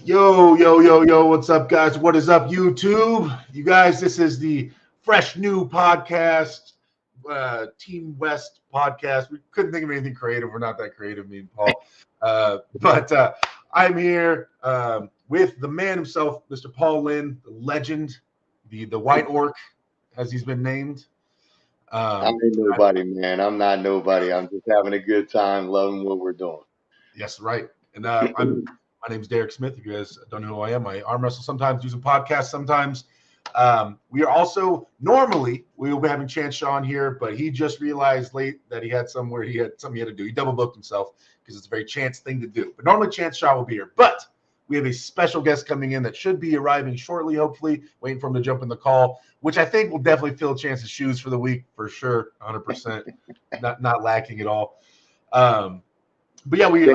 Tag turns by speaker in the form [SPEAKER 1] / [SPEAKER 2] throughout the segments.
[SPEAKER 1] Yo, yo, yo, yo, what's up, guys? What is up, YouTube? You guys, this is the fresh new podcast, Team West podcast. We couldn't think of anything creative. We're not that creative, me and Paul. But I'm here with the man himself, Mr. Paul Linn, the legend, the White Orc, as he's been named.
[SPEAKER 2] I ain't nobody, man. I'm not nobody. I'm just having a good time, loving what we're doing.
[SPEAKER 1] Yes, right. And my name's Derek Smith. If you guys don't know who I am, I arm wrestle sometimes, do some podcasts sometimes. We are also normally we will be having Chance Shaw on here, but he just realized late that he had something he had to do. He double booked himself because it's a very Chance thing to do. But normally Chance Shaw will be here. But we have a special guest coming in that should be arriving shortly, hopefully, waiting for him to jump in the call, which I think will definitely fill Chance's shoes for the week for sure, 100%, not lacking at all. But yeah, we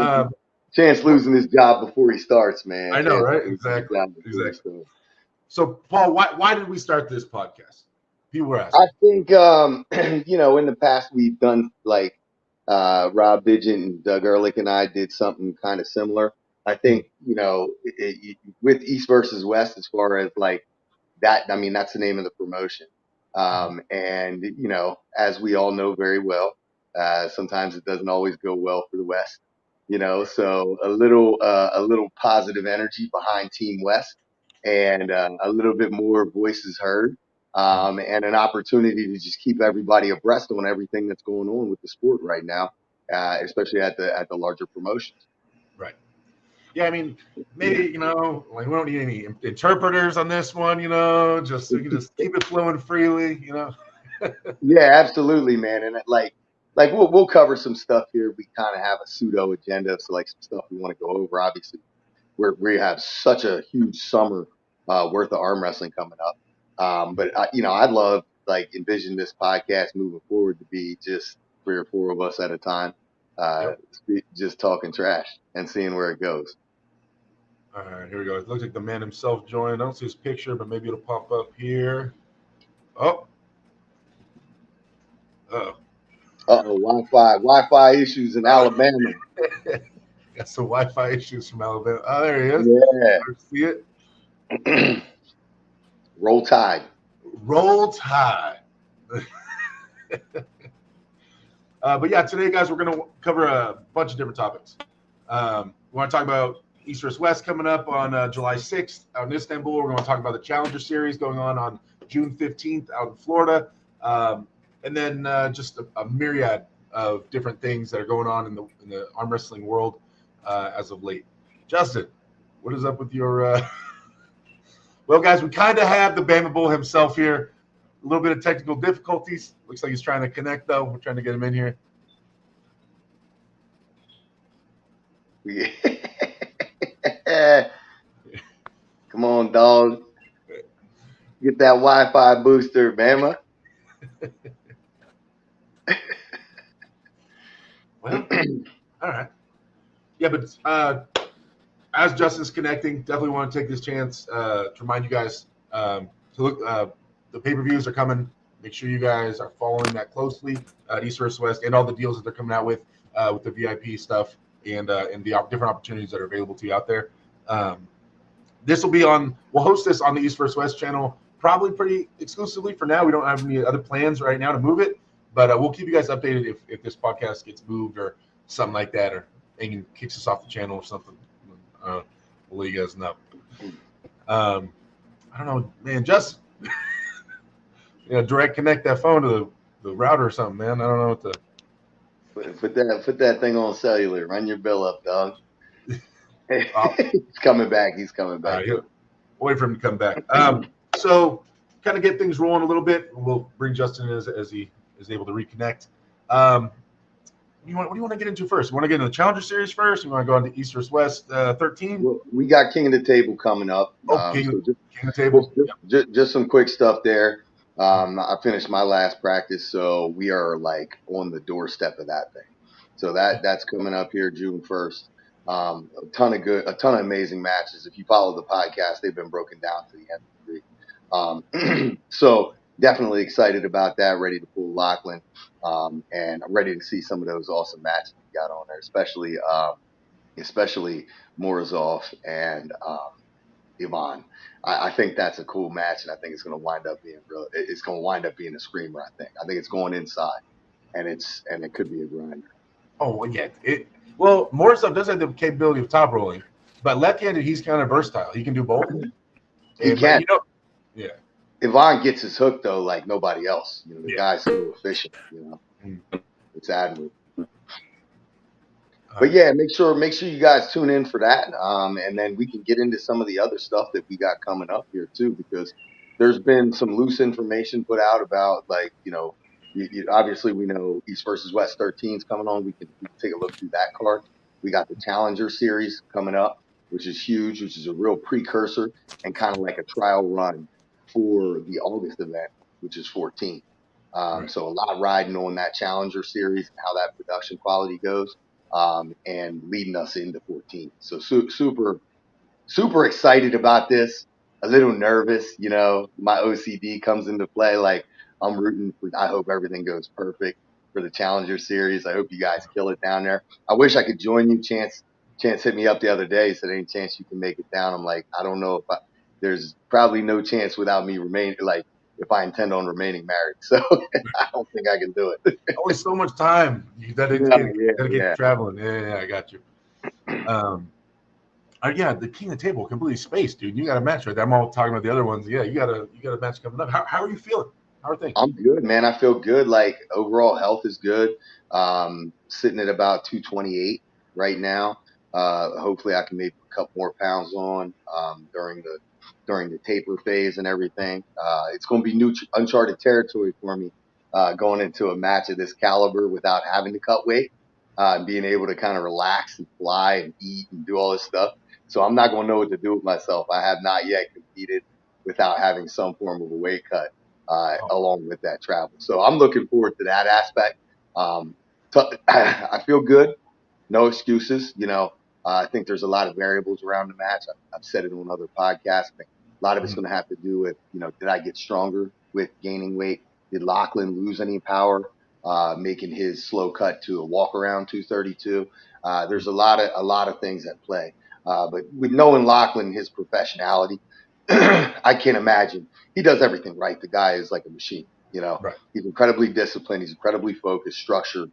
[SPEAKER 2] Chance losing his job before he starts, man.
[SPEAKER 1] I know,
[SPEAKER 2] Chance
[SPEAKER 1] right?
[SPEAKER 2] losing his job before he
[SPEAKER 1] Exactly.
[SPEAKER 2] starts.
[SPEAKER 1] So, Paul, why did we start this podcast? People were asking.
[SPEAKER 2] I think in the past we've done like Rob Bidget and Doug Ehrlich and I did something kind of similar. I think with East versus West, as far as like that, I mean that's the name of the promotion. And as we all know very well, sometimes it doesn't always go well for the West. So a little positive energy behind Team West, and a little bit more voices heard, and an opportunity to just keep everybody abreast on everything that's going on with the sport right now, especially at the larger promotions.
[SPEAKER 1] Right. Yeah, I mean, maybe like we don't need any interpreters on this one. Just we can just keep it flowing freely.
[SPEAKER 2] Yeah, absolutely, man. And like we'll cover some stuff here. We kind of have a pseudo agenda, so like some stuff we want to go over. Obviously, we have such a huge summer worth of arm wrestling coming up. But I'd love like envision this podcast moving forward to be just three or four of us at a time,
[SPEAKER 1] Yep.
[SPEAKER 2] just talking trash and seeing where it goes.
[SPEAKER 1] All right, here we go. It looks like the man himself joined. I don't see his picture, but maybe it'll pop up here. Oh. Oh.
[SPEAKER 2] Wi-Fi issues in Alabama.
[SPEAKER 1] Got some Wi-Fi issues from Alabama. Oh, there he is.
[SPEAKER 2] Yeah.
[SPEAKER 1] See it?
[SPEAKER 2] Roll Tide.
[SPEAKER 1] Roll Tide. But yeah, today, guys, we're going to cover a bunch of different topics. We want to talk about East vs. West coming up on July 6th out in Istanbul. We're going to talk about the Challenger Series going on June 15th out in Florida. And then just a myriad of different things that are going on in the arm wrestling world as of late. Justin, what is up with your Well, guys, we kind of have the Bama Bull himself here. A little bit of technical difficulties. Looks like he's trying to connect, though. We're trying to get him in here.
[SPEAKER 2] Come on, dog. Get that Wi-Fi booster, Bama.
[SPEAKER 1] Well, all right. Yeah, but as Justin's connecting, definitely want to take this chance to remind you guys to look. The pay-per-views are coming. Make sure you guys are following that closely. East vs. West and all the deals that they're coming out with the VIP stuff and the different opportunities that are available to you out there. This will be on. We'll host this on the East vs. West channel, probably pretty exclusively for now. We don't have any other plans right now to move it, but we'll keep you guys updated if this podcast gets moved or something like that, or Aiden kicks us off the channel or something. We'll let you guys know. I don't know, man. Just direct connect that phone to the router or something, man. I don't know what to.
[SPEAKER 2] Put that thing on cellular. Run your bill up, dog. He's coming back. He's coming back.
[SPEAKER 1] We'll wait for him to come back. So, kind of get things rolling a little bit. We'll bring Justin in as he is able to reconnect. What do you want to get into first? You want to get into the Challenger Series first? You want to go on to East vs. West 13?
[SPEAKER 2] Well, we got King of the Table coming up.
[SPEAKER 1] King of the Table.
[SPEAKER 2] Just some quick stuff there. I finished my last practice, so we are like on the doorstep of that thing. So that's coming up here June 1st. A ton of amazing matches. If you follow the podcast, they've been broken down to the nth degree. So definitely excited about that. Ready to pull Lachlan, and I'm ready to see some of those awesome matches we got on there, especially especially Morozov and Ivan. I think that's a cool match, and I think it's going to wind up being real. It's going to wind up being a screamer. I think it's going inside, and it could be a grinder.
[SPEAKER 1] Oh well, yeah. Well, Morozov does have the capability of top rolling, but left-handed he's kind of versatile. He can do both.
[SPEAKER 2] He
[SPEAKER 1] But
[SPEAKER 2] can.
[SPEAKER 1] Yeah.
[SPEAKER 2] Ivan gets his hook though, like nobody else. The
[SPEAKER 1] Yeah.
[SPEAKER 2] guy's so efficient.
[SPEAKER 1] Mm.
[SPEAKER 2] It's admirable. But yeah, make sure you guys tune in for that, and then we can get into some of the other stuff that we got coming up here too, because there's been some loose information put out about obviously we know East versus West 13 is coming on. We can take a look through that card. We got the Challenger Series coming up, which is huge, which is a real precursor and kind of like a trial run for the August event, which is 14.
[SPEAKER 1] Right.
[SPEAKER 2] So a lot riding on that Challenger Series and how that production quality goes. And leading us into 14. So super excited about this. A little nervous, my OCD comes into play. Like I'm rooting for. I hope everything goes perfect for the Challenger Series. I hope you guys kill it down there. I wish I could join you. Chance hit me up the other day. Said any chance you can make it down. I'm like, I don't know if there's probably no chance without me remaining. Like if I intend on remaining married, so I don't think I can do it.
[SPEAKER 1] Only so much time you dedicate to traveling. Yeah, I got you. Yeah, the king of the table completely spaced, dude. You got a match right there. I'm all talking about the other ones. Yeah, you got a match coming up. How are you feeling? How are things?
[SPEAKER 2] I'm good, man. I feel good. Like overall health is good. Sitting at about 228 right now. Hopefully I can maybe put a couple more pounds on during the taper phase and everything. It's going to be new uncharted territory for me going into a match of this caliber without having to cut weight, being able to kind of relax and fly and eat and do all this stuff. So I'm not going to know what to do with myself. I have not yet competed without having some form of a weight cut. Along with that travel. So I'm looking forward to that aspect. I feel good. No excuses. I think there's a lot of variables around the match. I've said it on other podcasts. A lot of it's going to have to do with, did I get stronger with gaining weight? Did Lachlan lose any power, making his slow cut to a walk around 232? There's a lot of things at play. But with knowing Lachlan, his professionality, I can't imagine. He does everything right. The guy is like a machine.
[SPEAKER 1] Right.
[SPEAKER 2] He's incredibly disciplined. He's incredibly focused, structured.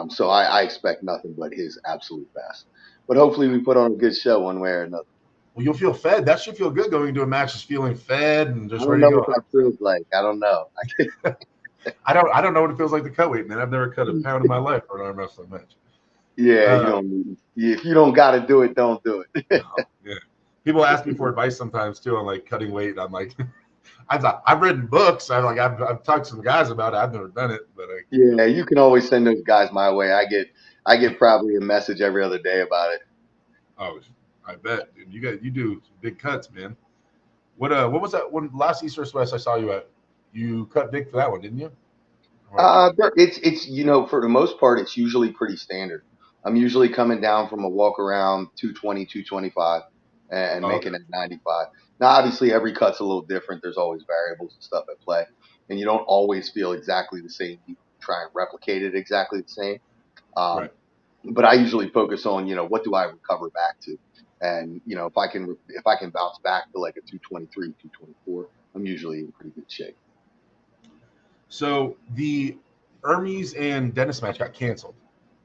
[SPEAKER 2] So I expect nothing but his absolute best. But hopefully we put on a good show one way or another.
[SPEAKER 1] Well, you'll feel fed. That should feel good going into a match, just feeling fed and just
[SPEAKER 2] I don't
[SPEAKER 1] ready
[SPEAKER 2] know
[SPEAKER 1] to go.
[SPEAKER 2] what that feels like. I don't know.
[SPEAKER 1] I don't know what it feels like to cut weight, man. I've never cut a pound in my life for an arm wrestling match.
[SPEAKER 2] Yeah, if you don't got to do it, don't do it.
[SPEAKER 1] Yeah. People ask me for advice sometimes too on like cutting weight. I'm like, I've written books. I've talked to some guys about it. I've never done it, but
[SPEAKER 2] yeah, you can always send those guys my way. I get probably a message every other day about it.
[SPEAKER 1] Oh, I bet, dude. You do big cuts, man. What was that one last East versus West I saw you at? You cut big for that one, didn't you?
[SPEAKER 2] It's for the most part, it's usually pretty standard. I'm usually coming down from a walk around 220, 225 and making it 95. Now, obviously, every cut's a little different. There's always variables and stuff at play, and you don't always feel exactly the same. You try and replicate it exactly the same.
[SPEAKER 1] Right.
[SPEAKER 2] But I usually focus on, what do I recover back to? And, if I can bounce back to like a 223, 224, I'm usually in pretty good shape.
[SPEAKER 1] So the Hermes and Dennis match got canceled.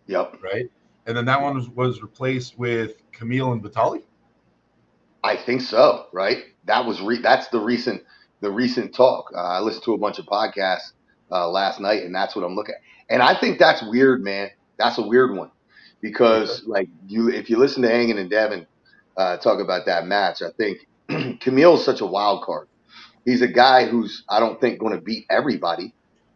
[SPEAKER 2] Yep.
[SPEAKER 1] Right. And then that one was replaced with Camille and Vitali.
[SPEAKER 2] I think so. Right. That's the recent talk. I listened to a bunch of podcasts last night, and that's what I'm looking at. And I think that's weird, man. That's a weird one because if you listen to Hangin and Devin talk about that match, I think Camille's such a wild card. He's a guy who's, I don't think, going to beat everybody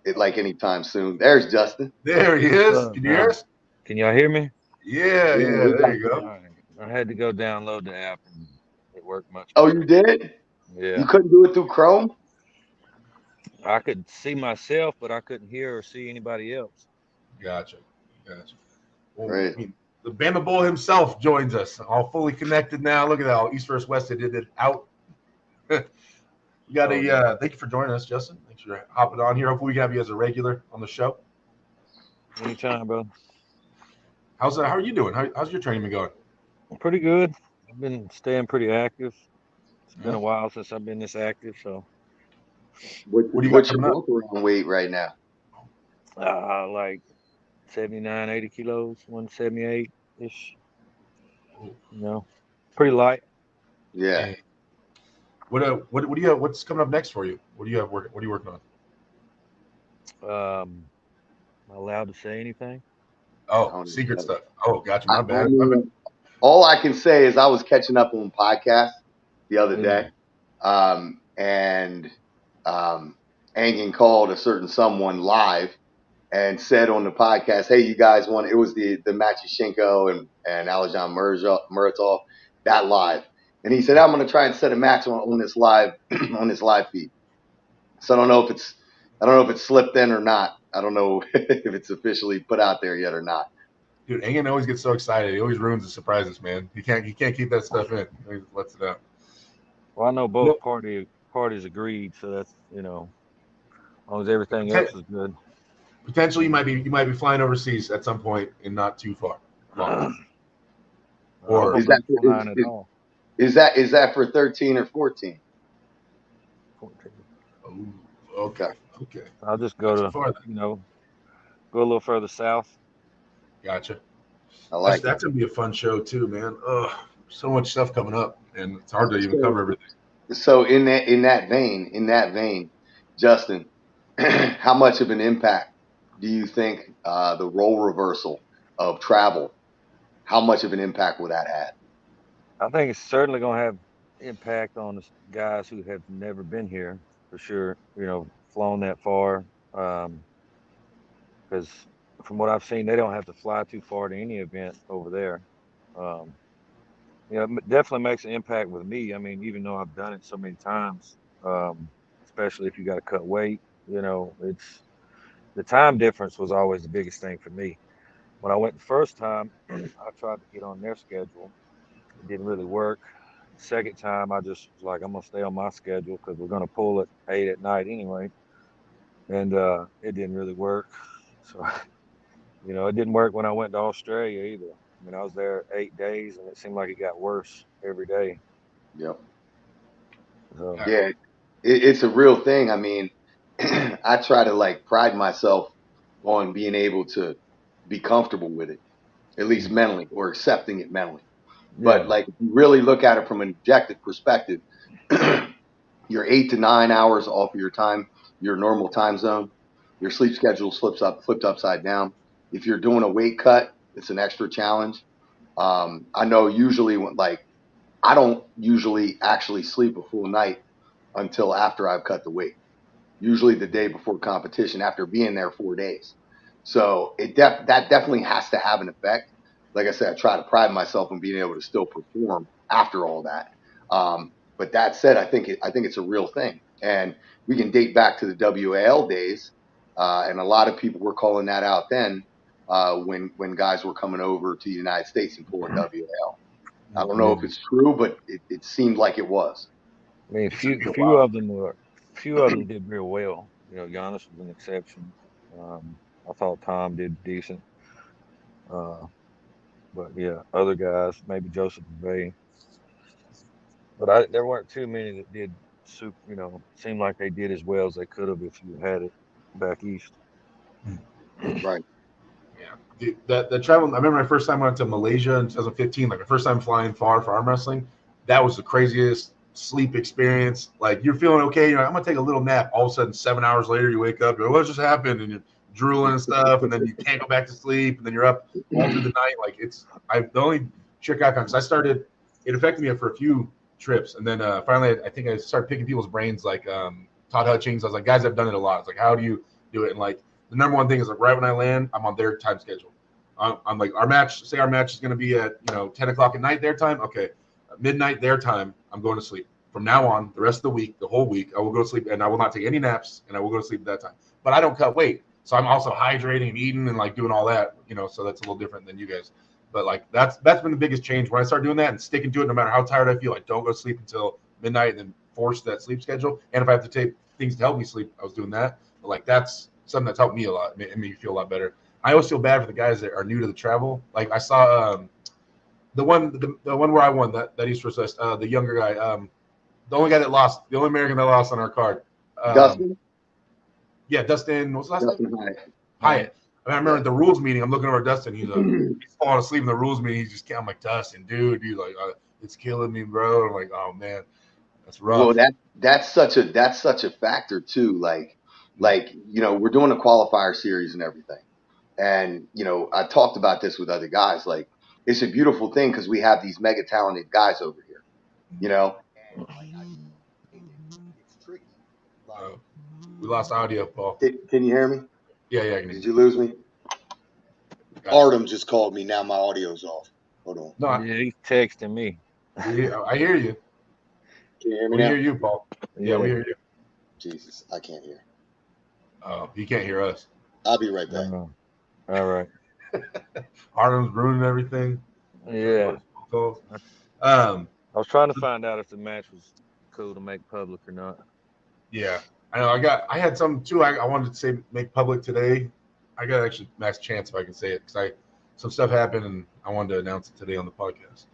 [SPEAKER 2] anytime soon. There's Justin.
[SPEAKER 1] There he is. Can you hear us?
[SPEAKER 3] Can y'all hear me?
[SPEAKER 1] Yeah. There you go.
[SPEAKER 3] Right. I had to go download the app and it worked much
[SPEAKER 2] better.
[SPEAKER 3] Oh,
[SPEAKER 2] you did?
[SPEAKER 3] Yeah.
[SPEAKER 2] You couldn't do it through Chrome?
[SPEAKER 3] I could see myself, but I couldn't hear or see anybody else.
[SPEAKER 1] Gotcha. Well,
[SPEAKER 2] right.
[SPEAKER 1] I mean, the Bama Bull himself joins us, all fully connected now. Look at that, all East versus West. They did it out. You got thank you for joining us, Justin. Thanks for hopping on here. Hopefully we can have you as a regular on the show.
[SPEAKER 3] Anytime, bro.
[SPEAKER 1] How are you doing? How's your training been going?
[SPEAKER 3] Pretty good. I've been staying pretty active. It's been
[SPEAKER 1] Yeah.
[SPEAKER 3] a while since I've been this active, so
[SPEAKER 1] What do you got
[SPEAKER 2] What's your
[SPEAKER 1] coming up?
[SPEAKER 2] walk around weight right now?
[SPEAKER 3] like 79, 80 kilos, 178 ish.
[SPEAKER 1] Oh,
[SPEAKER 3] You know, pretty light.
[SPEAKER 2] Yeah.
[SPEAKER 1] dang. What do you have, what's coming up next for you? What do you have work? What are you working on?
[SPEAKER 3] Am I allowed to say anything?
[SPEAKER 2] I
[SPEAKER 1] Oh,
[SPEAKER 2] don't
[SPEAKER 1] secret
[SPEAKER 2] know.
[SPEAKER 1] stuff. Oh, gotcha.
[SPEAKER 2] I,
[SPEAKER 1] My
[SPEAKER 2] I
[SPEAKER 1] bad. My bad.
[SPEAKER 2] mean, all I can say is I was catching up on podcasts the other
[SPEAKER 3] Yeah.
[SPEAKER 2] day, and Angin called a certain someone live and said on the podcast, "Hey, you guys want?" It was the Machishenko and Alexander Muratov that live, and he said, "I'm going to try and set a match on this live on this live feed." So I don't know if it's slipped in or not. I don't know if it's officially put out there yet or not.
[SPEAKER 1] Dude, Engen always gets so excited. He always ruins the surprises, man. He can't keep that stuff in. He always lets it out.
[SPEAKER 3] Well, I know
[SPEAKER 1] No,
[SPEAKER 3] both parties agreed, so that's as long as everything
[SPEAKER 1] poten-
[SPEAKER 3] else is good.
[SPEAKER 1] potentially you might be flying overseas at some point and not too far long.
[SPEAKER 3] I
[SPEAKER 1] Or
[SPEAKER 3] won't
[SPEAKER 2] Is
[SPEAKER 3] be
[SPEAKER 2] that
[SPEAKER 3] flying at all.
[SPEAKER 2] is that for 13 or 14?
[SPEAKER 3] 14.
[SPEAKER 1] oh,
[SPEAKER 2] Okay,
[SPEAKER 1] okay, okay.
[SPEAKER 3] I'll just
[SPEAKER 1] Not
[SPEAKER 3] go
[SPEAKER 1] too
[SPEAKER 3] to,
[SPEAKER 1] far then.
[SPEAKER 3] go a little further south.
[SPEAKER 1] Gotcha.
[SPEAKER 2] I
[SPEAKER 1] That's
[SPEAKER 2] like it.
[SPEAKER 1] that's gonna be a fun show too, man. Ugh, so much stuff coming up, and it's hard to even
[SPEAKER 2] So
[SPEAKER 1] cover everything.
[SPEAKER 2] so in that vein, Justin, how much of an impact do you think the role reversal of travel? How much of an impact will that have?
[SPEAKER 3] I think it's certainly going to have impact on the guys who have never been here for sure. Flown that far. Because from what I've seen, they don't have to fly too far to any event over there. Um, it definitely makes an impact with me. I mean, even though I've done it so many times, especially if you got to cut weight, it's the time difference was always the biggest thing for me. When I went the first time, I tried to get on their schedule. It didn't really work. Second time, I just was like, I'm gonna stay on my schedule because we're gonna pull at 8 at night anyway, and it didn't really work. So, it didn't work when I went to Australia either. I mean, I was there 8 days, and it seemed like it got worse every day.
[SPEAKER 2] Yep.
[SPEAKER 3] So,
[SPEAKER 1] Yeah.
[SPEAKER 2] Yeah, it's a real thing. I mean, I try to like pride myself on being able to be comfortable with it, at least
[SPEAKER 1] Mhm.
[SPEAKER 2] mentally, or accepting it mentally. But
[SPEAKER 3] yeah,
[SPEAKER 2] like, if you really look at it from an objective perspective, you're 8 to 9 hours off of your time, your normal time zone. Your sleep schedule flipped upside down. If you're doing a weight cut, it's an extra challenge. I know usually I don't usually actually sleep a full night until after I've cut the weight. Usually the day before competition, after being there 4 days. So that definitely has to have an effect. Like I said, I try to pride myself on being able to still perform after all that. But that said, I think it's a real thing, and we can date back to the WAL days, and a lot of people were calling that out then when guys were coming over to the United States and pulling WAL. I don't know
[SPEAKER 3] yeah.
[SPEAKER 2] if it's true, but it seemed like it was.
[SPEAKER 3] I mean,
[SPEAKER 1] It took me a
[SPEAKER 3] few
[SPEAKER 1] while.
[SPEAKER 3] of them few of them did real well. Giannis was an exception. I thought Tom did decent. Uh, but yeah, other guys, maybe Joseph McVay. But there weren't too many that did super, seemed like they did as well as they could have if you had it back east.
[SPEAKER 2] Right.
[SPEAKER 1] Yeah, dude, that travel. I remember my first time I went to Malaysia in 2015. Like my first time flying far for arm wrestling. That was the craziest sleep experience. Like you're feeling okay. You're like, I'm gonna take a little nap. All of a sudden, 7 hours later, you wake up. You're like, what just happened? And you're drooling and stuff. And then you can't go back to sleep. And then you're up all through the night. Like the only trick I found because I started. It affected me for a few trips, and then finally, I think I started picking people's brains. Like Todd Hutchings. I was like, guys, I've done it a lot. It's like, how do you do it? And like the number one thing is like right when I land, I'm on their time schedule. I'm like say our match is going to be at 10 o'clock at night their time. Okay, midnight their time. I'm going to sleep. From now on, the rest of the week, the whole week, I will go to sleep and I will not take any naps and I will go to sleep at that time. But I don't cut weight, so I'm also hydrating and eating and like doing all that. So that's a little different than you guys. But like that's been the biggest change when I start doing that and sticking to it. No matter how tired I feel, I don't go to sleep until midnight and then force that sleep schedule. And if I have to take things to help me sleep, I was doing that. But like that's something that's helped me a lot. It made me feel a lot better. I always feel bad for the guys that are new to the travel. Like I saw the one where I won that East versus West, the younger guy, the only guy that lost, the only American that lost on our card. Um,
[SPEAKER 2] Dustin,
[SPEAKER 1] yeah, Dustin. What's his last name?
[SPEAKER 2] Dustin Hyatt.
[SPEAKER 1] Hyatt. I remember
[SPEAKER 2] Yeah.
[SPEAKER 1] at the rules meeting, I'm looking over at Dustin. He's falling asleep in the rules meeting. I'm like, Dustin, dude, like, it's killing me, bro. I'm like, oh man, that's
[SPEAKER 2] Well,
[SPEAKER 1] rough.
[SPEAKER 2] that's such a factor too. Like we're doing a qualifier series and everything, and I talked about this with other guys. Like, it's a beautiful thing because we have these mega talented guys over here. And like I think it's tricky. Like,
[SPEAKER 1] Uh, we lost audio, Paul.
[SPEAKER 2] can you hear me?
[SPEAKER 1] Yeah, yeah, I can hear
[SPEAKER 2] Did
[SPEAKER 1] you.
[SPEAKER 2] you lose me?
[SPEAKER 1] Got
[SPEAKER 2] Artem just called me. Now my audio's off. Hold on.
[SPEAKER 1] you. No,
[SPEAKER 3] Yeah, he's texting me.
[SPEAKER 1] I hear you.
[SPEAKER 2] Can you hear me
[SPEAKER 1] We
[SPEAKER 2] now?
[SPEAKER 1] hear you, Paul. Yeah, we
[SPEAKER 3] Yeah.
[SPEAKER 1] hear you.
[SPEAKER 2] Jesus, I can't hear.
[SPEAKER 1] You can't hear us.
[SPEAKER 2] I'll be right back.
[SPEAKER 3] All right.
[SPEAKER 1] Harlem's ruining everything.
[SPEAKER 3] Yeah.
[SPEAKER 1] Um,
[SPEAKER 3] I was trying to find out if the match was cool to make public or not.
[SPEAKER 1] yeah, I know. I had some too. I wanted to say make public today. I got actually max chance if I can say it because some stuff happened and I wanted to announce it today on the podcast.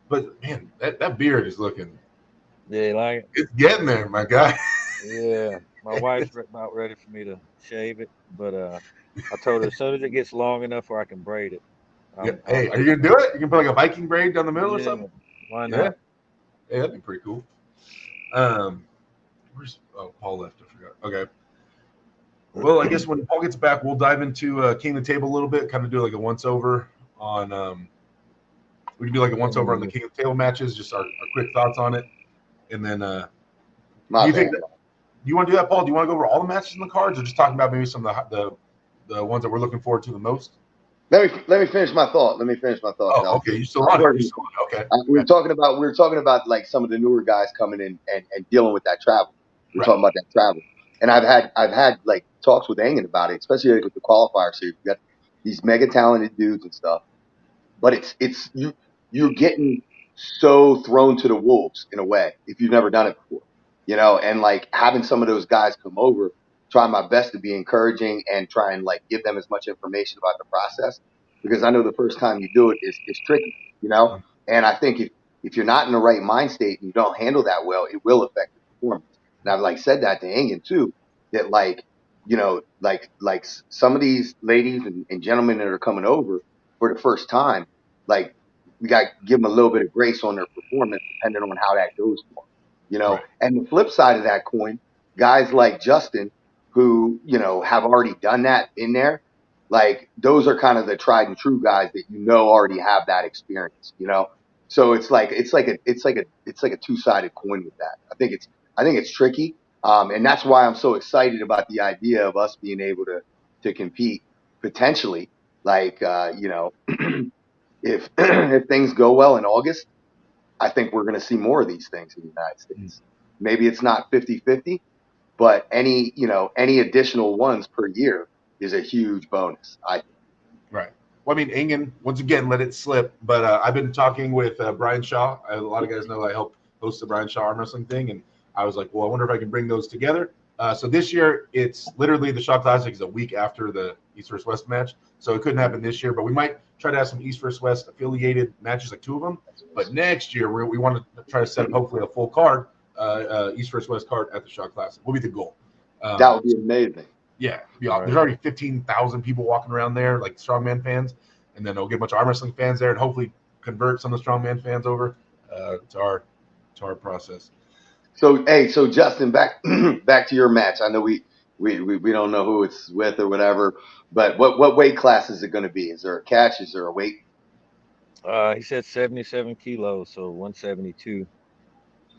[SPEAKER 1] But man, that beard is looking.
[SPEAKER 3] Yeah, you like it?
[SPEAKER 1] It's getting there, my guy.
[SPEAKER 3] Yeah. My wife's about ready for me to shave it, but I told her as soon as it gets long enough where I can braid it,
[SPEAKER 1] Yeah.
[SPEAKER 3] I'll
[SPEAKER 1] Hey,
[SPEAKER 3] let
[SPEAKER 1] are you
[SPEAKER 3] her
[SPEAKER 1] gonna do it? You can put like a Viking braid down the middle or
[SPEAKER 3] Yeah.
[SPEAKER 1] something.
[SPEAKER 3] Why
[SPEAKER 1] Yeah.
[SPEAKER 3] not?
[SPEAKER 1] Hey, that'd be pretty cool. Where's Paul left? I forgot. Okay. Well, I guess when Paul gets back, we'll dive into King of the Table a little bit, kind of do like a once over on. We can do like a once over on the King of the Table matches, just our quick thoughts on it, and then. Do you think that? Do you want to do that, Paul? Do you want to go over all the matches in the cards, or just talking about maybe some of the ones that we're looking forward to the most?
[SPEAKER 2] Let me finish my thought.
[SPEAKER 1] Oh, okay. You still on it? Okay.
[SPEAKER 2] We were talking about like some of the newer guys coming in and dealing with that travel. We're talking about that travel, and I've had like talks with Engen about it, especially like with the qualifier series. We got these mega talented dudes and stuff, but you're getting so thrown to the wolves in a way if you've never done it before, and like having some of those guys come over, trying my best to be encouraging and try and like give them as much information about the process because I know the first time you do it is tricky, and I think if you're not in the right mind state and you don't handle that well, it will affect your performance. And I've like said that to Engen too, that like like some of these ladies and gentlemen that are coming over for the first time, like we got to give them a little bit of grace on their performance, depending on how that goes for them.
[SPEAKER 1] Right.
[SPEAKER 2] And the flip side of that coin, guys like Justin, who have already done that in there, like those are kind of the tried and true guys that already have that experience. So it's like a two-sided coin with that. I think it's tricky, and that's why I'm so excited about the idea of us being able to compete potentially, like if if things go well in August, I think we're going to see more of these things in the United States. Maybe it's not 50-50, but any additional ones per year is a huge bonus. I think.
[SPEAKER 1] Right. Well, I mean, Engen, once again, let it slip. But I've been talking with Brian Shaw. A lot of guys know I helped host the Brian Shaw arm wrestling thing. And I was like, well, I wonder if I can bring those together. So this year, it's literally the Shaw Classic is a week after the East vs. West match. So it couldn't happen this year. But we might try to have some East vs. West affiliated matches, like two of them. But next year, we want to try to set up hopefully a full card, East vs. West card at the Shaw Classic. Will be the goal.
[SPEAKER 2] That would be amazing.
[SPEAKER 1] Yeah, there's already 15,000 people walking around there, like strongman fans, and then they'll get a bunch of arm wrestling fans there, and hopefully convert some of the strongman fans over to our process.
[SPEAKER 2] So Justin, back back to your match. I know we don't know who it's with or whatever, but what weight class is it going to be? Is there a catch? Is there a weight?
[SPEAKER 3] He said 77 kilos, so 172.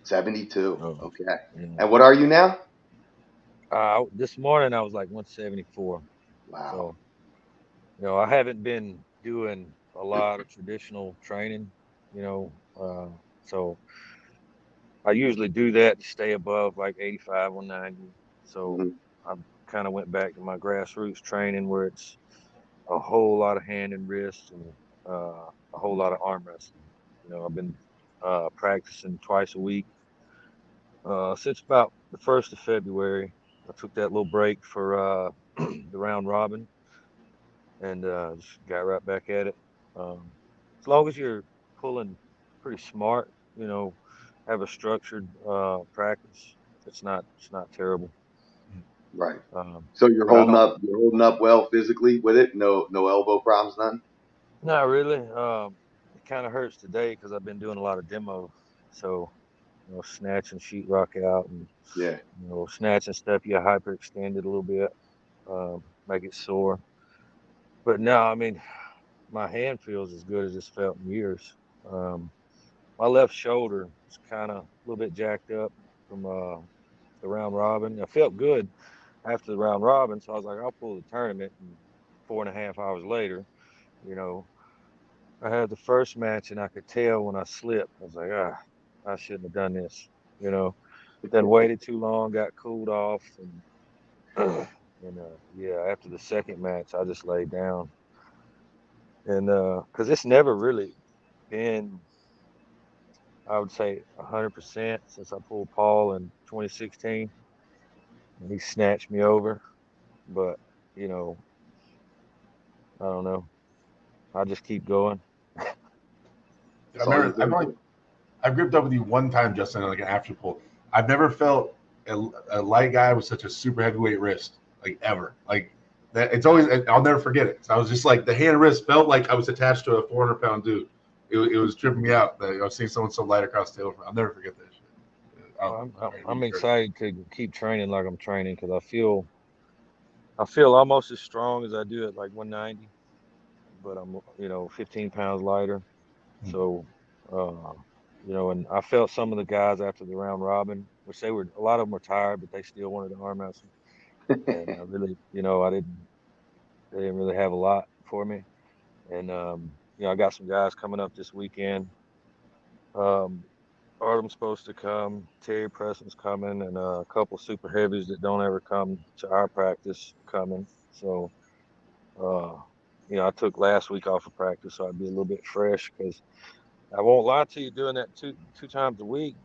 [SPEAKER 2] 72.
[SPEAKER 3] Oh,
[SPEAKER 2] Okay.
[SPEAKER 3] yeah.
[SPEAKER 2] And what are you now?
[SPEAKER 3] This morning I was like 174.
[SPEAKER 2] Wow.
[SPEAKER 3] So, I haven't been doing a lot of traditional training, so I usually do that to stay above like 85, 190. So
[SPEAKER 2] Mhm.
[SPEAKER 3] I kind of went back to my grassroots training where it's a whole lot of hand and wrist and a whole lot of arm wrestling. I've been practicing twice a week since about the 1st of February. I took that little break for the round robin and just got right back at it. Um, as long as you're pulling pretty smart, have a structured practice, it's not terrible.
[SPEAKER 2] Right.
[SPEAKER 3] Um,
[SPEAKER 2] So
[SPEAKER 3] but I don't,
[SPEAKER 2] you're holding up well physically with it. No elbow problems, none.
[SPEAKER 3] not really. It kind of hurts today because I've been doing a lot of demo. So, snatching sheetrock out and,
[SPEAKER 2] Yeah.
[SPEAKER 3] snatching stuff, you hyperextend it a little bit, make it sore. But no, I mean, my hand feels as good as it's felt in years. Um, my left shoulder is kind of a little bit jacked up from the round robin. I felt good after the round robin, so I was like, I'll pull the tournament. And 4.5 hours later, you know, I had the first match, and I could tell when I slipped. I was like, I shouldn't have done this. You know, then waited too long, got cooled off, and yeah, after the second match, I just laid down, and because it's never really been, I would say, 100% since I pulled Paul in 2016, and he snatched me over. But you know, I don't know. I just keep going.
[SPEAKER 1] I
[SPEAKER 2] That's all you
[SPEAKER 1] remember
[SPEAKER 2] can do.
[SPEAKER 1] I've gripped up with you one time, Justin, like an after pull. I've never felt a light guy with such a super heavyweight wrist, like ever. Like that, it's always. I'll never forget it. So I was just like the hand wrist felt like I was attached to a 400-pound dude. It was tripping me out. That I was seeing someone so light across the table. I'll never forget that shit.
[SPEAKER 3] Well, I'm excited to keep training like I'm training because I feel almost as strong as I do at like 190, but I'm 15 pounds lighter. So, uh, and I felt some of the guys after the round robin, which a lot of them were tired, but they still wanted to arm wrestle. And I really, they didn't really have a lot for me. And, I got some guys coming up this weekend. Um, Artem's supposed to come, Terry Preston's coming, and a couple super heavies that don't ever come to our practice coming. So, uh, I took last week off of practice, so I'd be a little bit fresh because I won't lie to you, doing that two times a week.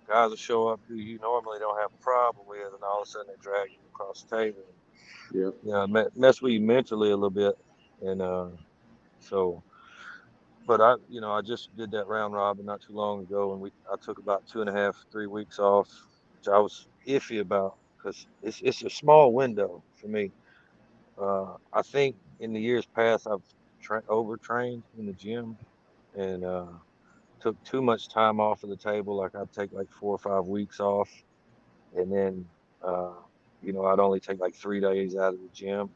[SPEAKER 3] Guys will show up who you normally don't have a problem with, and all of a sudden they drag you across the table, and
[SPEAKER 2] Yeah.
[SPEAKER 3] mess with you mentally a little bit. And so, but I just did that round robin not too long ago, and I took about 2.5, 3 weeks off, which I was iffy about because it's a small window for me. I think in the years past I've overtrained in the gym and took too much time off of the table. Like I'd take like 4 or 5 weeks off, and then uh, I'd only take like 3 days out of the gym.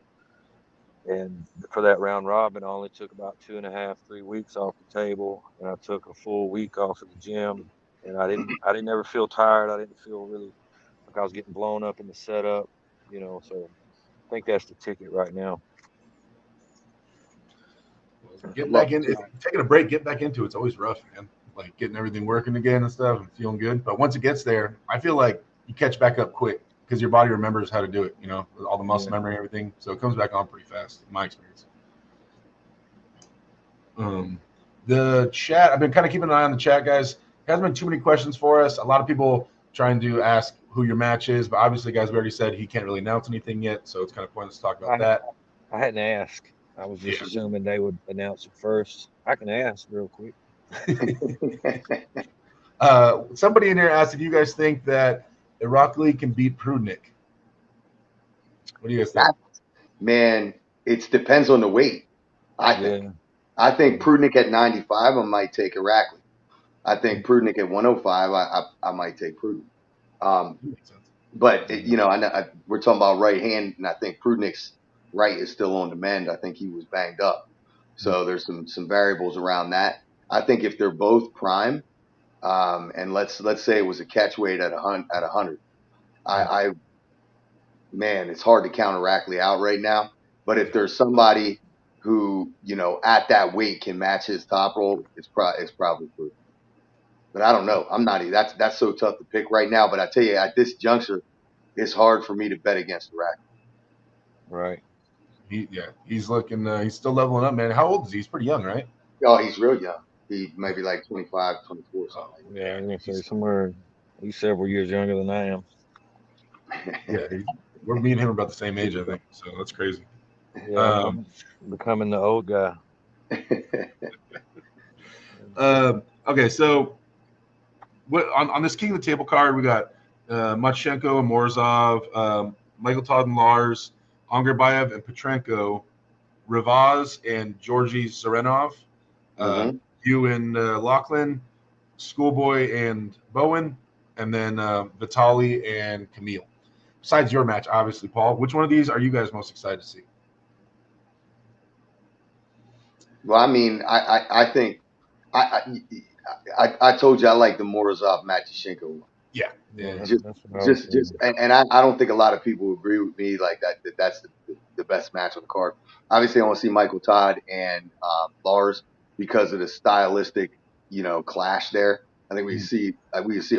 [SPEAKER 3] And for that round robin, I only took about 2.5, 3 weeks off the table, and I took a full week off of the gym. And I didn't ever feel tired. I didn't feel really like I was getting blown up in the setup. So I think that's the ticket right now.
[SPEAKER 1] Getting
[SPEAKER 2] Well,
[SPEAKER 1] back in, taking a break, getting back into it's always rough, man. Like getting everything working again and stuff and feeling good. But once it gets there, I feel like you catch back up quick because your body remembers how to do it, with all the muscle
[SPEAKER 3] Yeah.
[SPEAKER 1] memory and everything. So it comes back on pretty fast, in my experience. Um, the chat, I've been kind of keeping an eye on the chat, guys. There hasn't been too many questions for us. A lot of people trying to ask who your match is, but obviously, guys, we already said he can't really announce anything yet, so it's kind of pointless to talk about
[SPEAKER 3] I
[SPEAKER 1] that.
[SPEAKER 3] I hadn't asked. I was just
[SPEAKER 1] Yeah.
[SPEAKER 3] assuming they would announce it first. I can ask real quick.
[SPEAKER 1] Somebody in here asked if you guys think that Irakli can beat Prudnik. What do you guys think?
[SPEAKER 2] that man, it depends on the weight. I think.
[SPEAKER 3] Yeah.
[SPEAKER 2] I think
[SPEAKER 3] Yeah.
[SPEAKER 2] Prudnik at 95, I might take Irakli. I think Prudnik at 105, I might take Prudnik. Um,
[SPEAKER 1] Makes sense.
[SPEAKER 2] but
[SPEAKER 3] Yeah.
[SPEAKER 2] we're talking about right hand, and I think Prudnik's right is still on the mend. I think he was banged up, so there's some variables around that. I think if they're both prime, and let's say it was a catch weight at 100, I man, it's hard to count Irakli out right now. But if there's somebody who at that weight can match his top roll, it's probably Prudnik. But I don't know. I'm not. That's so tough to pick right now. But I tell you, at this juncture, it's hard for me to bet against Iraq.
[SPEAKER 3] Right.
[SPEAKER 1] He's looking. He's still leveling up, man. How old is he? He's pretty young, right?
[SPEAKER 2] Oh, he's real young. He maybe like 25, 24, something
[SPEAKER 1] Oh,
[SPEAKER 2] like
[SPEAKER 3] Yeah.
[SPEAKER 1] yeah.
[SPEAKER 3] I'm gonna say
[SPEAKER 1] He's
[SPEAKER 3] somewhere he's several years younger than I am.
[SPEAKER 2] that.
[SPEAKER 1] yeah. Me and him are about the same age, I think. So that's crazy.
[SPEAKER 3] Yeah. I'm
[SPEAKER 1] Um,
[SPEAKER 3] becoming the old guy.
[SPEAKER 1] Okay, so what on this King of the Table card we got Machenko, Morozov, Michael Todd and Lars, Angerbayev and Petrenko, Rivaz and Georgy Zarenov,
[SPEAKER 2] hmm
[SPEAKER 1] you and Lachlan, Schoolboy and Bowen, and then Vitali and Camille. Besides your match, obviously, Paul, which one of these are you guys most excited to see?
[SPEAKER 2] Well, I mean, I think I, I told you I like the Morozov Matyashenko one.
[SPEAKER 1] Yeah,
[SPEAKER 3] Yeah,
[SPEAKER 1] yeah,
[SPEAKER 2] Just,
[SPEAKER 3] that's what I was thinking.
[SPEAKER 2] and I don't think a lot of people agree with me like that's the best match on the card. Obviously, I want to see Michael Todd and Lars because of the stylistic, clash there. I think we see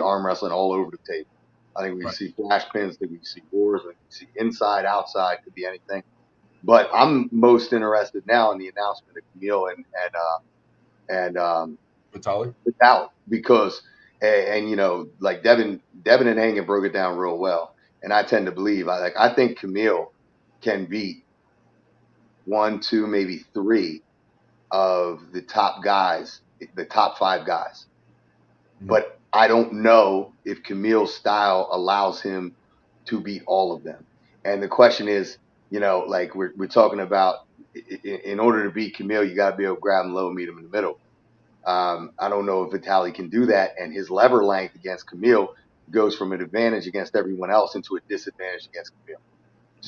[SPEAKER 2] arm wrestling all over the table. I think we
[SPEAKER 1] right.
[SPEAKER 2] see flash pins. I think we see wars. I think we see inside, outside, could be anything. But I'm most interested now in the announcement of Camille and
[SPEAKER 1] Vitali.
[SPEAKER 2] Vitalik because and like Devin and Hagen broke it down real well, and I tend to believe I think Camille can beat one, two, maybe three of the top guys, the top five guys.
[SPEAKER 1] Mm,
[SPEAKER 2] But I don't know if Camille's style allows him to beat all of them. And the question is, like we're talking about, in order to beat Camille, you got to be able to grab him low, meet him in the middle. I don't know if Vitaly can do that, and his lever length against Camille goes from an advantage against everyone else into a disadvantage against Camille.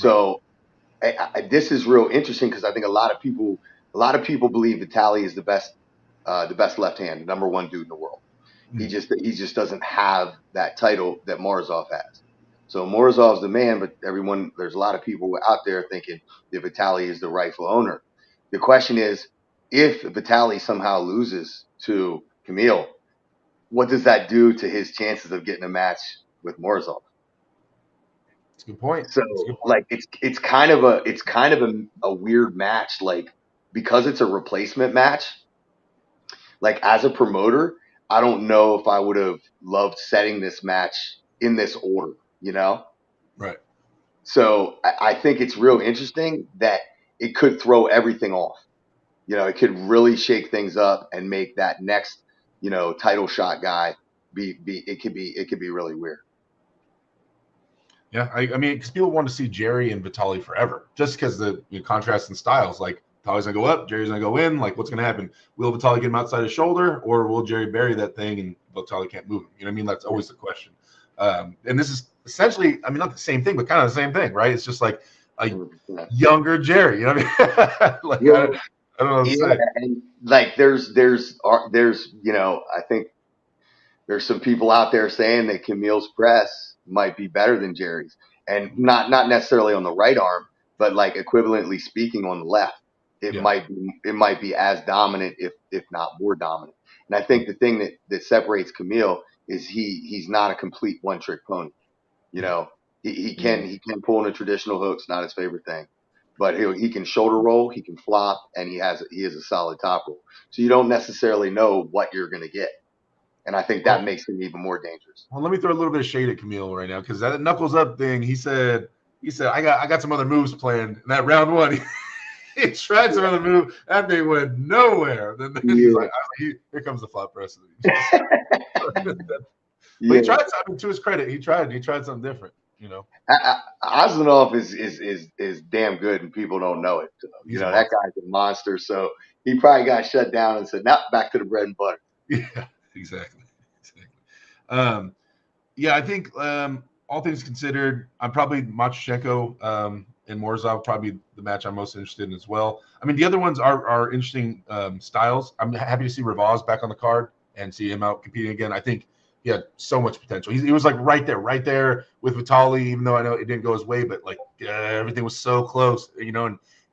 [SPEAKER 1] right.
[SPEAKER 2] So this is real interesting because I think a lot of people believe Vitaly is the best left hand, the number one dude in the world.
[SPEAKER 1] Mm,
[SPEAKER 2] He just doesn't have that title that Morozov has. So Morozov's the man, but there's a lot of people out there thinking that Vitaly is the rightful owner. The question is, if Vitaly somehow loses to Camille, what does that do to his chances of getting a match with Morozov?
[SPEAKER 1] that's a good point.
[SPEAKER 2] So
[SPEAKER 1] That's a good point.
[SPEAKER 2] like it's kind of a weird match, like because it's a replacement match. Like as a promoter, I don't know if I would have loved setting this match in this order.
[SPEAKER 1] Right.
[SPEAKER 2] So I think it's real interesting that it could throw everything off. It could really shake things up and make that next, title shot guy be it could be really weird.
[SPEAKER 1] Yeah, I mean, because people want to see Jerry and Vitali forever, just because the contrast in styles. Like Vitali's gonna go up, Jerry's gonna go in. Like, what's gonna happen? Will Vitali get him outside his shoulder, or will Jerry bury that thing and Vitali can't move him? You know what I mean? That's always the question. And this is essentially, I mean, not the same thing, but kind of the same thing, right? It's just like a
[SPEAKER 2] 100%.
[SPEAKER 1] younger Jerry. You know what I mean? Like,
[SPEAKER 2] Well,
[SPEAKER 1] I don't know what to
[SPEAKER 2] yeah,
[SPEAKER 1] say.
[SPEAKER 2] and like I think there's some people out there saying that Camille's press might be better than Jerry's, and not necessarily on the right arm, but like equivalently speaking on the left,
[SPEAKER 1] Yeah.
[SPEAKER 2] it might be as dominant, if not more dominant. And I think the thing that separates Camille is he's not a complete one trick pony. You
[SPEAKER 1] Yeah.
[SPEAKER 2] know, he can pull in a traditional hooks, not his favorite thing, but he can shoulder roll, he can flop, and he has a solid top roll. So you don't necessarily know what you're gonna get. And I think that
[SPEAKER 1] Well,
[SPEAKER 2] makes him even more dangerous.
[SPEAKER 1] well, let me throw a little bit of shade at Camille right now because that knuckles up thing. He said I got some other moves planned. In that round one, he tried some other move. That thing went nowhere. Then he's
[SPEAKER 2] Yeah,
[SPEAKER 1] like, here comes the flop press. But he
[SPEAKER 2] yeah.
[SPEAKER 1] tried something to his credit. He tried something different.
[SPEAKER 2] Osmanov is damn good, and people don't know it. So,
[SPEAKER 1] He's a
[SPEAKER 2] that
[SPEAKER 1] monster.
[SPEAKER 2] guy's a monster. So he probably got shut down and said, "Now back to the bread and butter."
[SPEAKER 1] Yeah, exactly. Um, yeah, I think all things considered, I'm probably Machchenko and Morozov probably the match I'm most interested in as well. I mean, the other ones are interesting styles. I'm happy to see Rivaz back on the card and see him out competing again. I think he had so much potential. He was like right there with Vitali, even though I know it didn't go his way, but like everything was so close,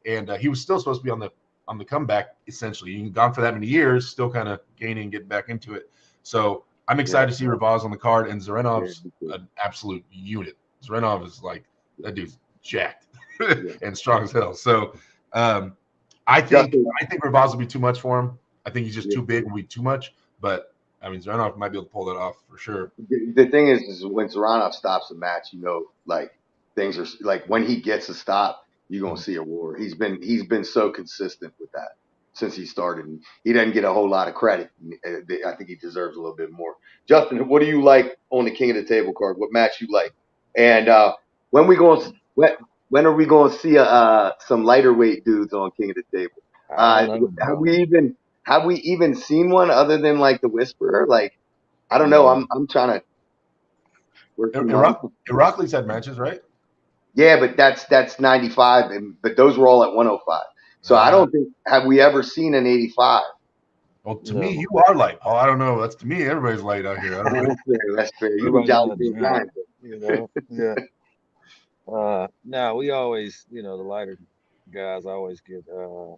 [SPEAKER 1] and he was still supposed to be on the comeback essentially. He's gone for that many years, still kind of gaining, getting back into it. So I'm
[SPEAKER 2] Yeah,
[SPEAKER 1] excited to see Rivaz on the card, and
[SPEAKER 2] yeah,
[SPEAKER 1] Zarenov's an absolute unit. Zarenov is like that dude's jacked
[SPEAKER 2] yeah.
[SPEAKER 1] and strong as hell. So um, I think
[SPEAKER 2] Justin,
[SPEAKER 1] I think Rivaz will be too much for him. I think he's just
[SPEAKER 2] yeah.
[SPEAKER 1] too big and will be too much. But I mean, Zarenov might be able to pull that off for sure.
[SPEAKER 2] The thing is when Zoranov stops a match, like things are like when he gets a stop, you're gonna
[SPEAKER 1] Mhm.
[SPEAKER 2] see a war. He's been so consistent with that. since he started. And he doesn't get a whole lot of credit. I think he deserves a little bit more. Justin, what do you like on the King of the Table card? What match you like? And when we going when are we going to see some lighter weight dudes on King of the Table?
[SPEAKER 3] I don't know, bro.
[SPEAKER 2] Have we even seen one other than like the Whisperer? Like, I don't know.
[SPEAKER 3] No.
[SPEAKER 2] I'm trying to work through my.
[SPEAKER 1] Heracles had matches, right?
[SPEAKER 2] Yeah, but that's 95, but those were all at 105. So I don't think, have we ever seen an 85?
[SPEAKER 1] Well, to
[SPEAKER 3] No.
[SPEAKER 1] me, you are light, Paul. I don't know. That's to me, everybody's light out here. I don't know.
[SPEAKER 2] That's fair. You can
[SPEAKER 3] Everybody's
[SPEAKER 2] jolly
[SPEAKER 3] not a
[SPEAKER 2] good
[SPEAKER 3] giant,
[SPEAKER 2] lines.
[SPEAKER 3] you know. Yeah. No, we always, the lighter guys always get, the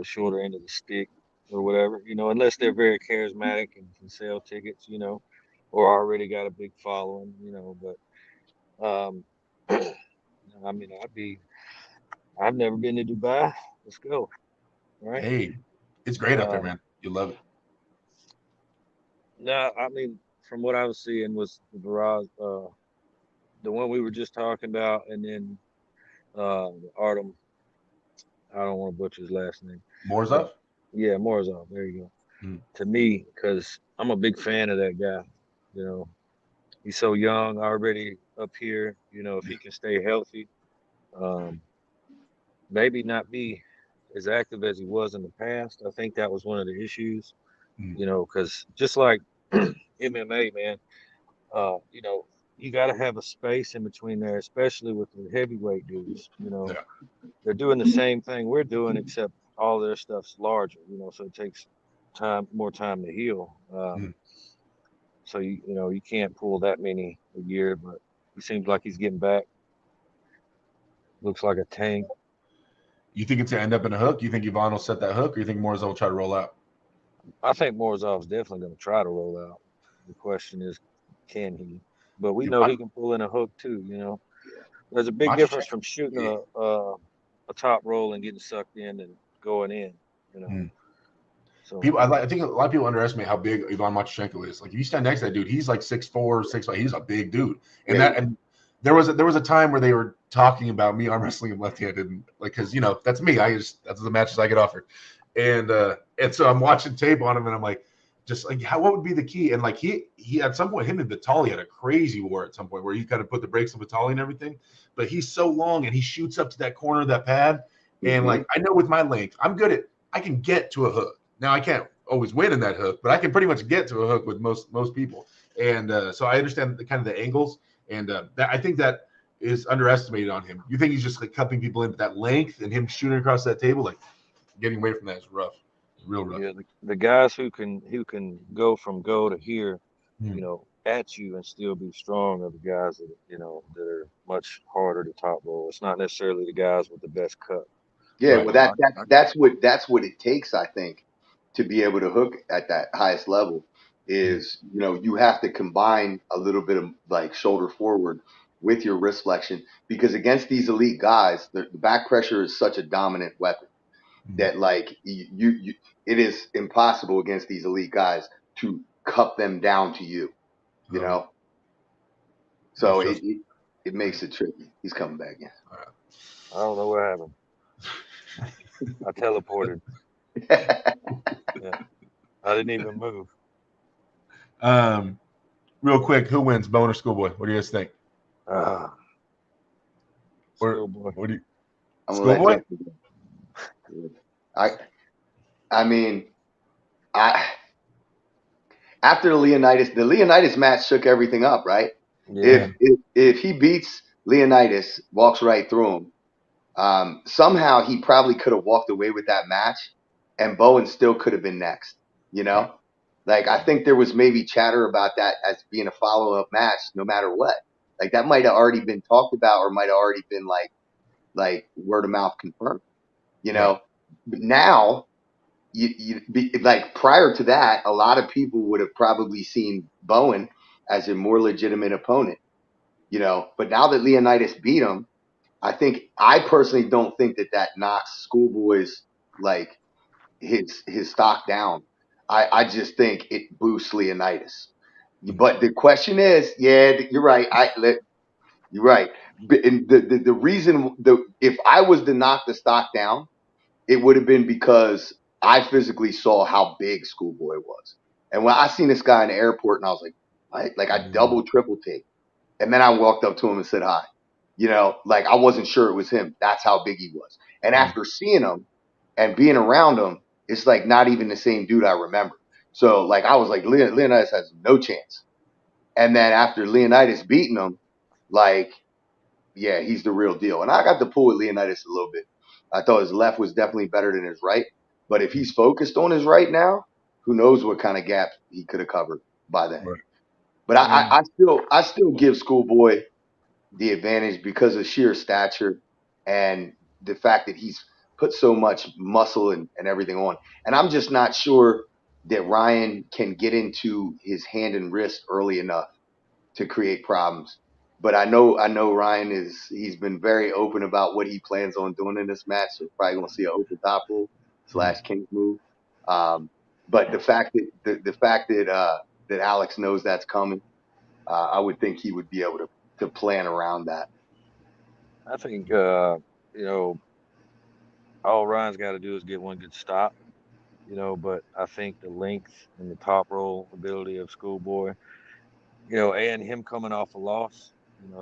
[SPEAKER 3] shorter end of the stick or whatever, unless they're very charismatic and can sell tickets, or already got a big following, but, I mean, I've never been to Dubai. Let's go. Right.
[SPEAKER 1] Hey, it's great up there, man. You love it.
[SPEAKER 3] No, I mean, from what I was seeing was the Barrage, the one we were just talking about, and then Artem. I don't want to butcher his last name. But
[SPEAKER 1] Morzov?
[SPEAKER 3] yeah, Morozov. There you go.
[SPEAKER 1] Mm.
[SPEAKER 3] To me, because I'm a big fan of that guy. He's so young already up here. If he can stay healthy, um, maybe not be as active as he was in the past. I think that was one of the issues.
[SPEAKER 1] Mm.
[SPEAKER 3] Because just like MMA, man, you got to have a space in between there, especially with the heavyweight dudes.
[SPEAKER 1] Yeah.
[SPEAKER 3] They're doing the same thing we're doing, except all their stuff's larger. So it takes more time to heal. So you can't pull that many a year, but he seems like he's getting back. Looks like a tank.
[SPEAKER 1] You think it's going to end up in a hook? You think Ivan will set that hook, or you think Morzov will try to roll out?
[SPEAKER 3] I think Morozov's definitely going to try to roll out. The question is, can he? But we know he can pull in a hook too. There's a big difference from shooting a top roll and getting sucked in and going in. So
[SPEAKER 1] I think a lot of people underestimate how big Ivan Machchenko is. Like if you stand next to that dude, he's like 6'4", 6'5". He's a big dude. And there was a time where they were talking about me arm wrestling him left-handed, and like because that's me. That's the matches I get offered, and so I'm watching tape on him, and I'm like, just like what would be the key? And like he at some point, him and Vitali had a crazy war at some point where he kind of put the brakes on Vitali and everything. But he's so long and he shoots up to that corner of that pad, and like I know with my length, I can get to a hook. Now I can't always win in that hook, but I can pretty much get to a hook with most people. And so I understand the kind of the angles, and I think that is underestimated on him. You think he's just like cupping people in, but that length and him shooting across that table, like getting away from that is rough, real rough.
[SPEAKER 3] Yeah, the guys who can go from go to here, at you and still be strong are the guys that that are much harder to top roll. It's not necessarily the guys with the best cut.
[SPEAKER 2] Yeah, right. Well, that's what it takes, I think, to be able to hook at that highest level. Is you have to combine a little bit of like shoulder forward with your wrist flexion, because against these elite guys, the back pressure is such a dominant weapon that like you it is impossible against these elite guys to cup them down to you. So it makes it tricky. He's coming back in.
[SPEAKER 3] I don't know what happened. I teleported. Yeah. I didn't even move.
[SPEAKER 1] Real quick, who wins, Bone or Schoolboy? What do you guys think?
[SPEAKER 3] Schoolboy.
[SPEAKER 1] What do you?
[SPEAKER 2] Schoolboy? I mean, after the Leonidas match shook everything up, right?
[SPEAKER 3] Yeah.
[SPEAKER 2] If he beats Leonidas, walks right through him, somehow he probably could have walked away with that match, and Bowen still could have been next. Like I think there was maybe chatter about that as being a follow-up match, no matter what. Like that might have already been talked about, or might have already been like word of mouth confirmed. But now, like prior to that, a lot of people would have probably seen Bowen as a more legitimate opponent. But now that Leonidas beat him, I personally don't think that knocks Schoolboy's like his stock down. I just think it boosts Leonidas. But the question is, yeah, you're right. You're right. And the reason if I was to knock the stock down, it would have been because I physically saw how big Schoolboy was. And when I seen this guy in the airport, and I was like, what? Like I
[SPEAKER 3] Yeah.
[SPEAKER 2] double, triple take. And then I walked up to him and said hi. Like I wasn't sure it was him. That's how big he was. And
[SPEAKER 3] Mm.
[SPEAKER 2] after seeing him and being around him, it's like not even the same dude I remember. So like I was like, Leonidas has no chance. And then after Leonidas beating him, like, yeah, he's the real deal. And I got to pull with Leonidas a little bit. I thought his left was definitely better than his right. But if he's focused on his right now, who knows what kind of gap he could have covered by then.
[SPEAKER 1] Right.
[SPEAKER 2] But
[SPEAKER 3] I mean,
[SPEAKER 2] I still give Schoolboy the advantage because of sheer stature and the fact that he's put so much muscle and everything on. And I'm just not sure that Ryan can get into his hand and wrist early enough to create problems. But I know Ryan he's been very open about what he plans on doing in this match. So probably gonna see an open top rule
[SPEAKER 1] Mhm.
[SPEAKER 2] / King's move. But the fact that Alex knows that's coming, I would think he would be able to plan around that.
[SPEAKER 3] I think you know, all Ryan's got to do is get one good stop. But I think the length and the top roll ability of Schoolboy, and him coming off a loss,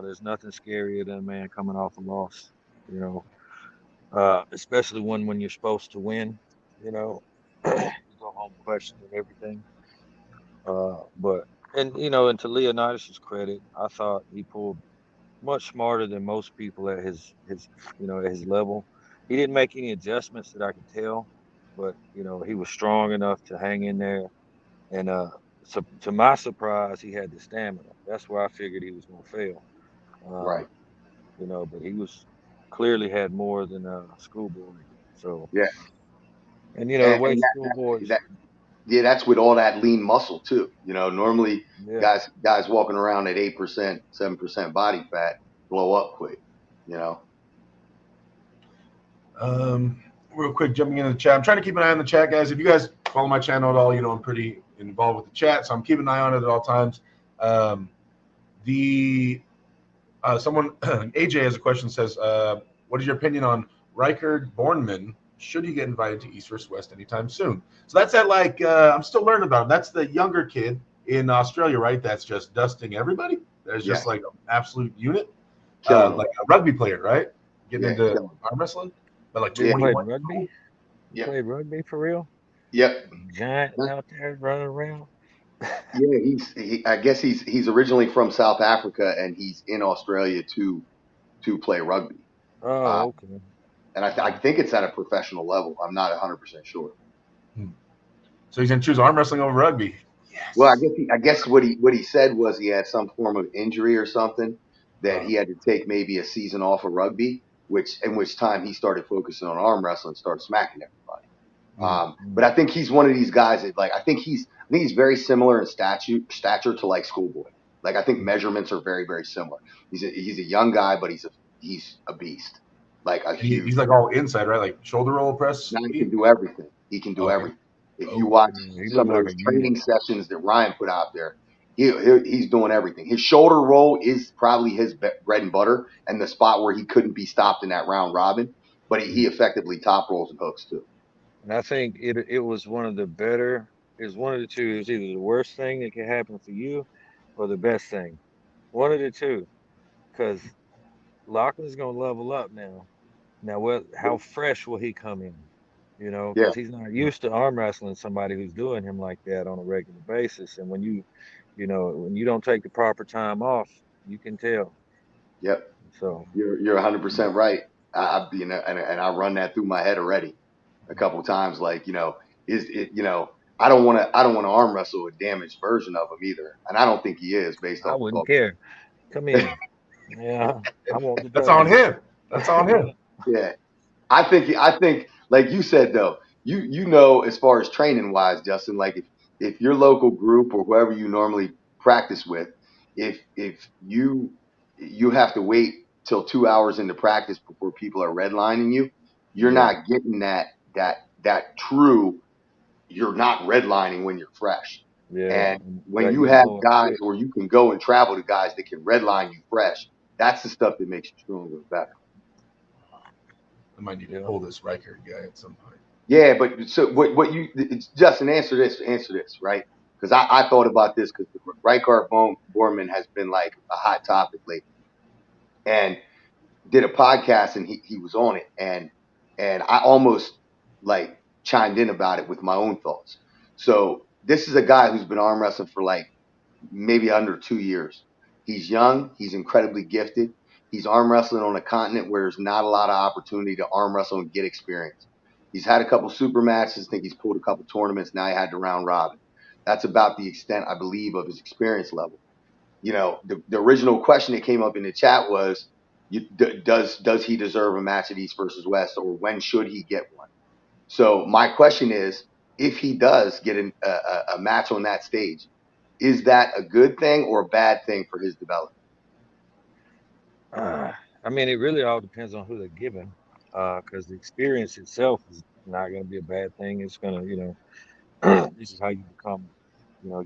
[SPEAKER 3] there's nothing scarier than a man coming off a loss. You know, especially when you're supposed to win. You know, you go home questioning everything. But and to Leonidas's credit, I thought he pulled much smarter than most people at at his level. He didn't make any adjustments that I could tell, but he was strong enough to hang in there. And so to my surprise, he had the stamina. That's where I figured he was going to fail.
[SPEAKER 2] Right.
[SPEAKER 3] Um, but he was clearly had more than Schoolboy. So,
[SPEAKER 2] Yeah.
[SPEAKER 3] and the
[SPEAKER 2] And
[SPEAKER 3] way
[SPEAKER 2] and
[SPEAKER 3] Schoolboy's,
[SPEAKER 2] yeah, that's with all that lean muscle too. Normally
[SPEAKER 3] yeah,
[SPEAKER 2] guys walking around at 8%, 7% body fat blow up quick. You know.
[SPEAKER 1] Real quick, jumping into the chat. I'm trying to keep an eye on the chat, guys. If you guys follow my channel at all, I'm pretty involved with the chat, so I'm keeping an eye on it at all times. The Someone AJ has a question. Says, "What is your opinion on Reichard Bornman? Should he get invited to East vs West anytime soon?" So that's that. Like, I'm still learning about him. That's the younger kid in Australia, right? That's just dusting everybody. That's
[SPEAKER 2] Yeah.
[SPEAKER 1] just like an absolute unit,
[SPEAKER 2] Killing them.
[SPEAKER 1] like a rugby player, right? Getting
[SPEAKER 2] Yeah.
[SPEAKER 1] into
[SPEAKER 2] Killing them.
[SPEAKER 1] arm wrestling, but like
[SPEAKER 3] he
[SPEAKER 2] Yeah.
[SPEAKER 3] played
[SPEAKER 1] 21.
[SPEAKER 3] rugby. He
[SPEAKER 2] Yep.
[SPEAKER 3] played rugby for real.
[SPEAKER 2] Yep.
[SPEAKER 3] Giant out there running around.
[SPEAKER 2] Yeah. I guess he's originally from South Africa and he's in Australia to play rugby. Uh,
[SPEAKER 3] Oh, okay.
[SPEAKER 2] and I think it's at a professional level. I'm not 100% sure.
[SPEAKER 1] So he's gonna choose arm wrestling over rugby.
[SPEAKER 2] Well,
[SPEAKER 1] Yes.
[SPEAKER 2] I guess what he said was he had some form of injury or something that
[SPEAKER 1] Uh,
[SPEAKER 2] he had to take maybe a season off of rugby, in which time he started focusing on arm wrestling, started smacking everybody.
[SPEAKER 1] mm,
[SPEAKER 2] But I think he's one of these guys that like I think he's very similar in stature to like Schoolboy. Like I think measurements are very very similar. He's a young guy, but he's a beast, like a huge.
[SPEAKER 1] he's like all inside, right? Like shoulder roll press.
[SPEAKER 2] Now he can do everything. He can do
[SPEAKER 1] Okay.
[SPEAKER 2] everything. If you
[SPEAKER 1] Oh,
[SPEAKER 2] watch
[SPEAKER 3] Yeah, he
[SPEAKER 2] some
[SPEAKER 3] looked
[SPEAKER 2] of
[SPEAKER 3] like
[SPEAKER 2] those
[SPEAKER 3] a unit.
[SPEAKER 2] training sessions that Ryan put out there, he's doing everything. His shoulder roll is probably his bread and butter, and the spot where he couldn't be stopped in that round robin. But he effectively top rolls and hooks too.
[SPEAKER 3] And I think it was one of the better. It was one of the two. It was either the worst thing that could happen for you, or the best thing. One of the two, because Lachlan's gonna level up now. Now, how fresh will he come in?
[SPEAKER 2] Yeah,
[SPEAKER 3] Because he's not used to arm wrestling somebody who's doing him like that on a regular basis. And when you don't take the proper time off, you can tell.
[SPEAKER 2] yep.
[SPEAKER 3] So,
[SPEAKER 2] You're 100% right. And I run that through my head already a couple times. Like is it I don't want to arm wrestle a damaged version of him either, and I don't think he is based
[SPEAKER 3] I
[SPEAKER 2] off
[SPEAKER 3] wouldn't
[SPEAKER 2] of.
[SPEAKER 3] care. Come in. Yeah, I want the
[SPEAKER 1] that's on
[SPEAKER 3] W.
[SPEAKER 1] him. That's on him.
[SPEAKER 2] Yeah, I think like you said though, you as far as training wise, Justin, like if your local group or whoever you normally practice with, if you have to wait till 2 hours into practice before people are redlining you, you're
[SPEAKER 3] Yeah,
[SPEAKER 2] not getting that true. You're not redlining when you're fresh,
[SPEAKER 3] yeah.
[SPEAKER 2] and
[SPEAKER 3] And
[SPEAKER 2] when
[SPEAKER 3] letting
[SPEAKER 2] you
[SPEAKER 3] you
[SPEAKER 2] have
[SPEAKER 3] blow up
[SPEAKER 2] guys
[SPEAKER 3] quick.
[SPEAKER 2] where you can go and travel to guys that can redline you fresh, that's the stuff that makes you stronger and better.
[SPEAKER 1] I might need to
[SPEAKER 3] Yeah.
[SPEAKER 1] pull this Riker guy at some point.
[SPEAKER 2] Yeah, but so what you Justin, answer this, right? Because I thought about this because Rijkaard Borman has been like a hot topic lately, and did a podcast and he was on it, and I almost like chimed in about it with my own thoughts. So this is a guy who's been arm wrestling for like maybe under 2 years. He's young. He's incredibly gifted. He's arm wrestling on a continent where there's not a lot of opportunity to arm wrestle and get experience. He's had a couple super matches. I think he's pulled a couple tournaments. Now he had to round robin. That's about the extent, I believe, of his experience level. The original question that came up in the chat was, does he deserve a match at East versus West, or when should he get one? So my question is, if he does get a match on that stage, is that a good thing or a bad thing for his development?
[SPEAKER 3] I mean, it really all depends on who they're given, because the experience itself is not going to be a bad thing. It's going to, this is how you become,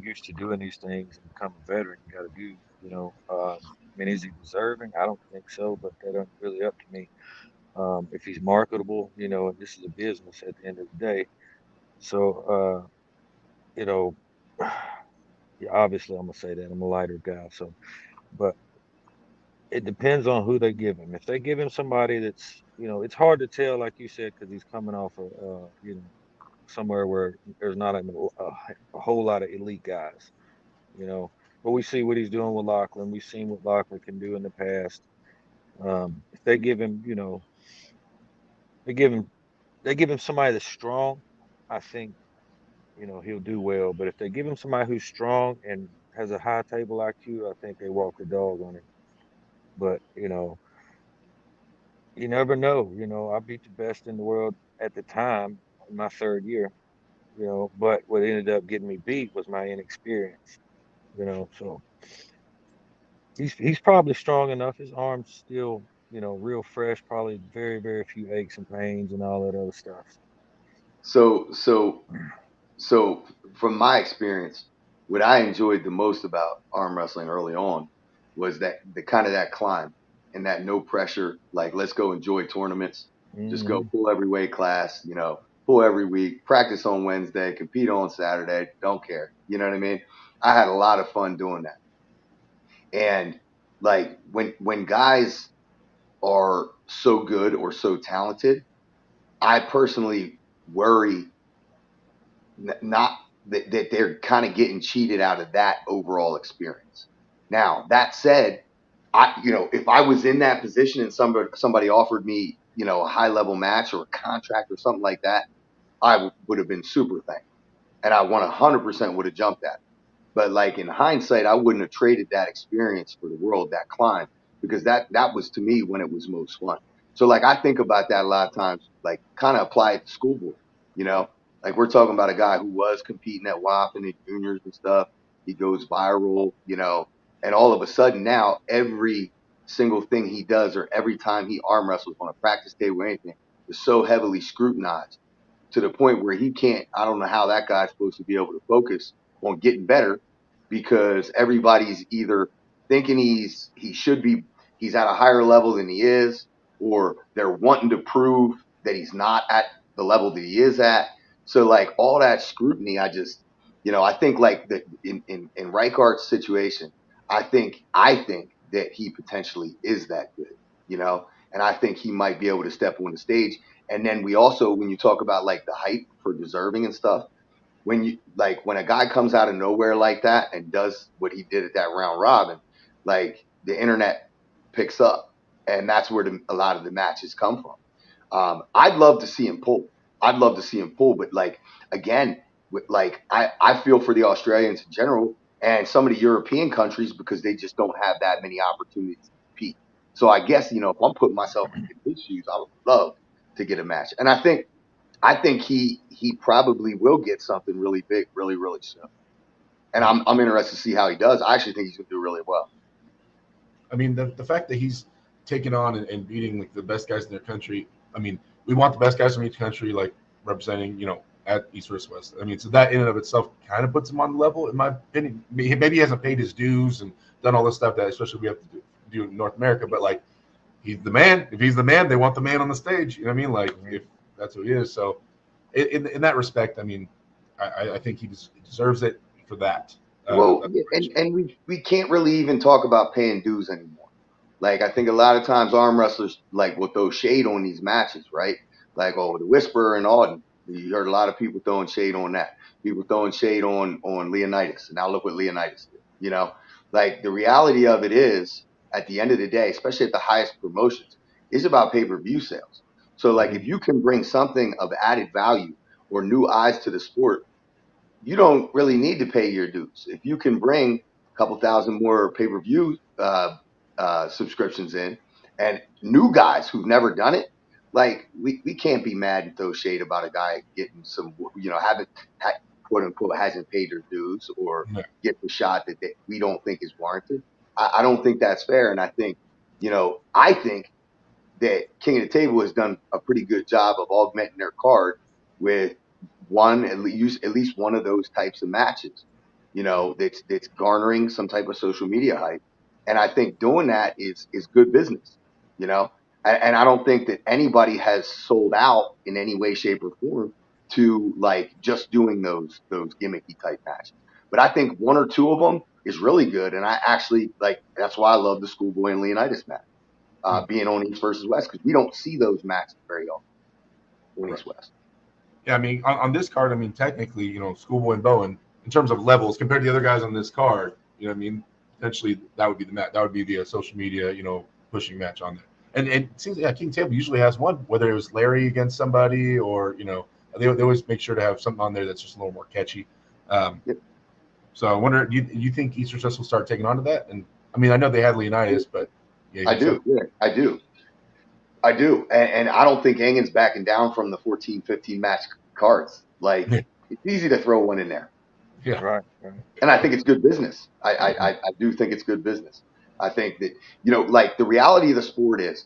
[SPEAKER 3] used to doing these things and become a veteran. You got to do, I mean, is he deserving? I don't think so, but that ain't really up to me. If he's marketable, and this is a business at the end of the day. So, you know, yeah, obviously I'm gonna say that I'm a lighter guy. So, but it depends on who they give him. If they give him somebody that's, it's hard to tell, like you said, because he's coming off of, somewhere where there's not a whole lot of elite guys, you know. But we see what he's doing with Lachlan. We've seen what Lachlan can do in the past. If they give him, they give him they give him somebody that's strong, I think, he'll do well. But if they give him somebody who's strong and has a high table IQ, I think they walk the dog on him. But, you never know. I beat the best in the world at the time in my third year, but what ended up getting me beat was my inexperience, so he's probably strong enough. His arm's still, real fresh, probably very, very few aches and pains and all that other stuff.
[SPEAKER 2] So so so from my experience, what I enjoyed the most about arm wrestling early on was that the kind of that climb and that no pressure, like let's go enjoy tournaments, just go
[SPEAKER 3] Hmm.
[SPEAKER 2] pull every weight class, pull every week, practice on Wednesday, compete on Saturday, don't care. You know what I mean? I had a lot of fun doing that. And like when guys are so good or so talented, I personally worry not that they're kind of getting cheated out of that overall experience. Now, that said, if I was in that position and somebody offered me, a high level match or a contract or something like that, I would have been super thankful, and I 100% would have jumped at it. But like in hindsight, I wouldn't have traded that experience for the world, that climb, because that was to me when it was most fun. So like I think about that a lot of times, like kind of apply it to school board, you know, like we're talking about a guy who was competing at WAP and the juniors and stuff. He goes viral, and all of a sudden now every single thing he does or every time he arm wrestles on a practice table or anything is so heavily scrutinized to the point where he can't. I don't know how that guy's supposed to be able to focus on getting better because everybody's either thinking he's at a higher level than he is, or they're wanting to prove that he's not at the level that he is at. So like all that scrutiny, I think like that in Rijkaard's situation, I think that he potentially is that good, and I think he might be able to step on the stage. And then we also, when you talk about like the hype for deserving and stuff, when a guy comes out of nowhere like that and does what he did at that round robin, like the internet picks up, and that's where a lot of the matches come from. I'd love to see him pull. I'd love to see him pull, but like again, I feel for the Australians in general and some of the European countries because they just don't have that many opportunities to compete. So I guess if I'm putting myself in his shoes, I would love to get a match, and I think he probably will get something really big, really really soon. And I'm interested to see how he does. I actually think he's gonna do really well.
[SPEAKER 1] I mean, the fact that he's taking on and beating like the best guys in their country. I mean, we want the best guys from each country, like representing, at East versus West. I mean, so that in and of itself kind of puts him on the level, in my opinion. Maybe he hasn't paid his dues and done all this stuff that especially we have to do in North America. But like, he's the man. If he's the man, they want the man on the stage. You know what I mean? Like, if that's who he is. So in that respect, I mean, I think he deserves it for that.
[SPEAKER 2] Well, and we can't really even talk about paying dues anymore. Like I think a lot of times arm wrestlers like will throw shade on these matches, right? Like oh the Whisperer and Auden. You heard a lot of people throwing shade on that. People throwing shade on Leonidas. And now look what Leonidas did. You know, like the reality of it is at the end of the day, especially at the highest promotions, is about pay-per-view sales. So like if you can bring something of added value or new eyes to the sport, you don't really need to pay your dues. If you can bring a couple thousand more pay-per-view subscriptions in and new guys who've never done it, like we can't be mad and throw shade about a guy getting some, haven't quote unquote hasn't paid their dues or get the shot that we don't think is warranted. I don't think that's fair. And I think, I think that King of the Table has done a pretty good job of augmenting their card with at least one of those types of matches, that's garnering some type of social media hype. And I think doing that is good business, you know. And I don't think that anybody has sold out in any way, shape, or form to like just doing those gimmicky type matches. But I think one or two of them is really good, and I actually like that's why I love the Schoolboy and Leonidas match being on East versus West because we don't see those matches very often on East West.
[SPEAKER 1] Yeah, I mean, on this card, I mean, technically, Schoolboy and Bowen, in terms of levels compared to the other guys on this card, what I mean, potentially that would be the match. That would be the social media, pushing match on there. And it seems, yeah, King Table usually has one, whether it was Larry against somebody or, they always make sure to have something on there that's just a little more catchy.
[SPEAKER 2] Yep.
[SPEAKER 1] So I wonder, do you think East versus West will start taking on to that? And I mean, I know they had Leonidas, but yeah,
[SPEAKER 2] I do. Yeah, I do. And I don't think Engen's backing down from the 14-15 match cards. Like, it's easy to throw one in there.
[SPEAKER 1] Yeah.
[SPEAKER 3] Right.
[SPEAKER 2] And I think it's good business. I do think it's good business. I think that, like the reality of the sport is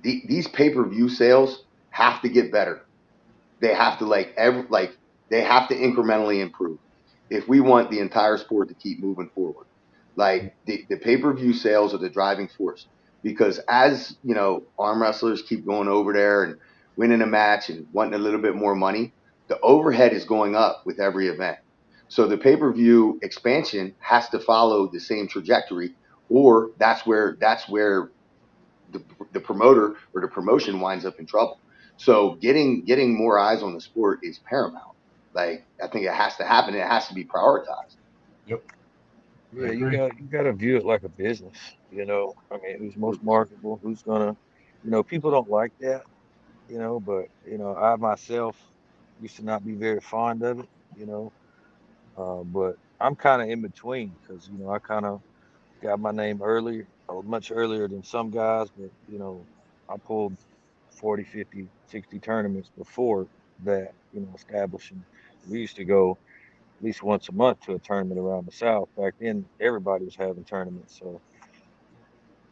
[SPEAKER 2] these pay-per-view sales have to get better. They have to they have to incrementally improve if we want the entire sport to keep moving forward. Like the pay-per-view sales are the driving force because as arm wrestlers keep going over there and winning a match and wanting a little bit more money, the overhead is going up with every event. So the pay-per-view expansion has to follow the same trajectory, or that's where the promoter or the promotion winds up in trouble. So getting more eyes on the sport is paramount. Like I think it has to happen. It has to be prioritized.
[SPEAKER 1] Yep.
[SPEAKER 3] Yeah, you got to view it like a business. I mean, who's most marketable? Who's gonna? People don't like that. But I myself used to not be very fond of it. But I'm kind of in between because I kind of got my name earlier, much earlier than some guys. But I pulled 40, 50, 60 tournaments before that. Establishing. We used to go at least once a month to a tournament around the South. Back then, everybody was having tournaments. So,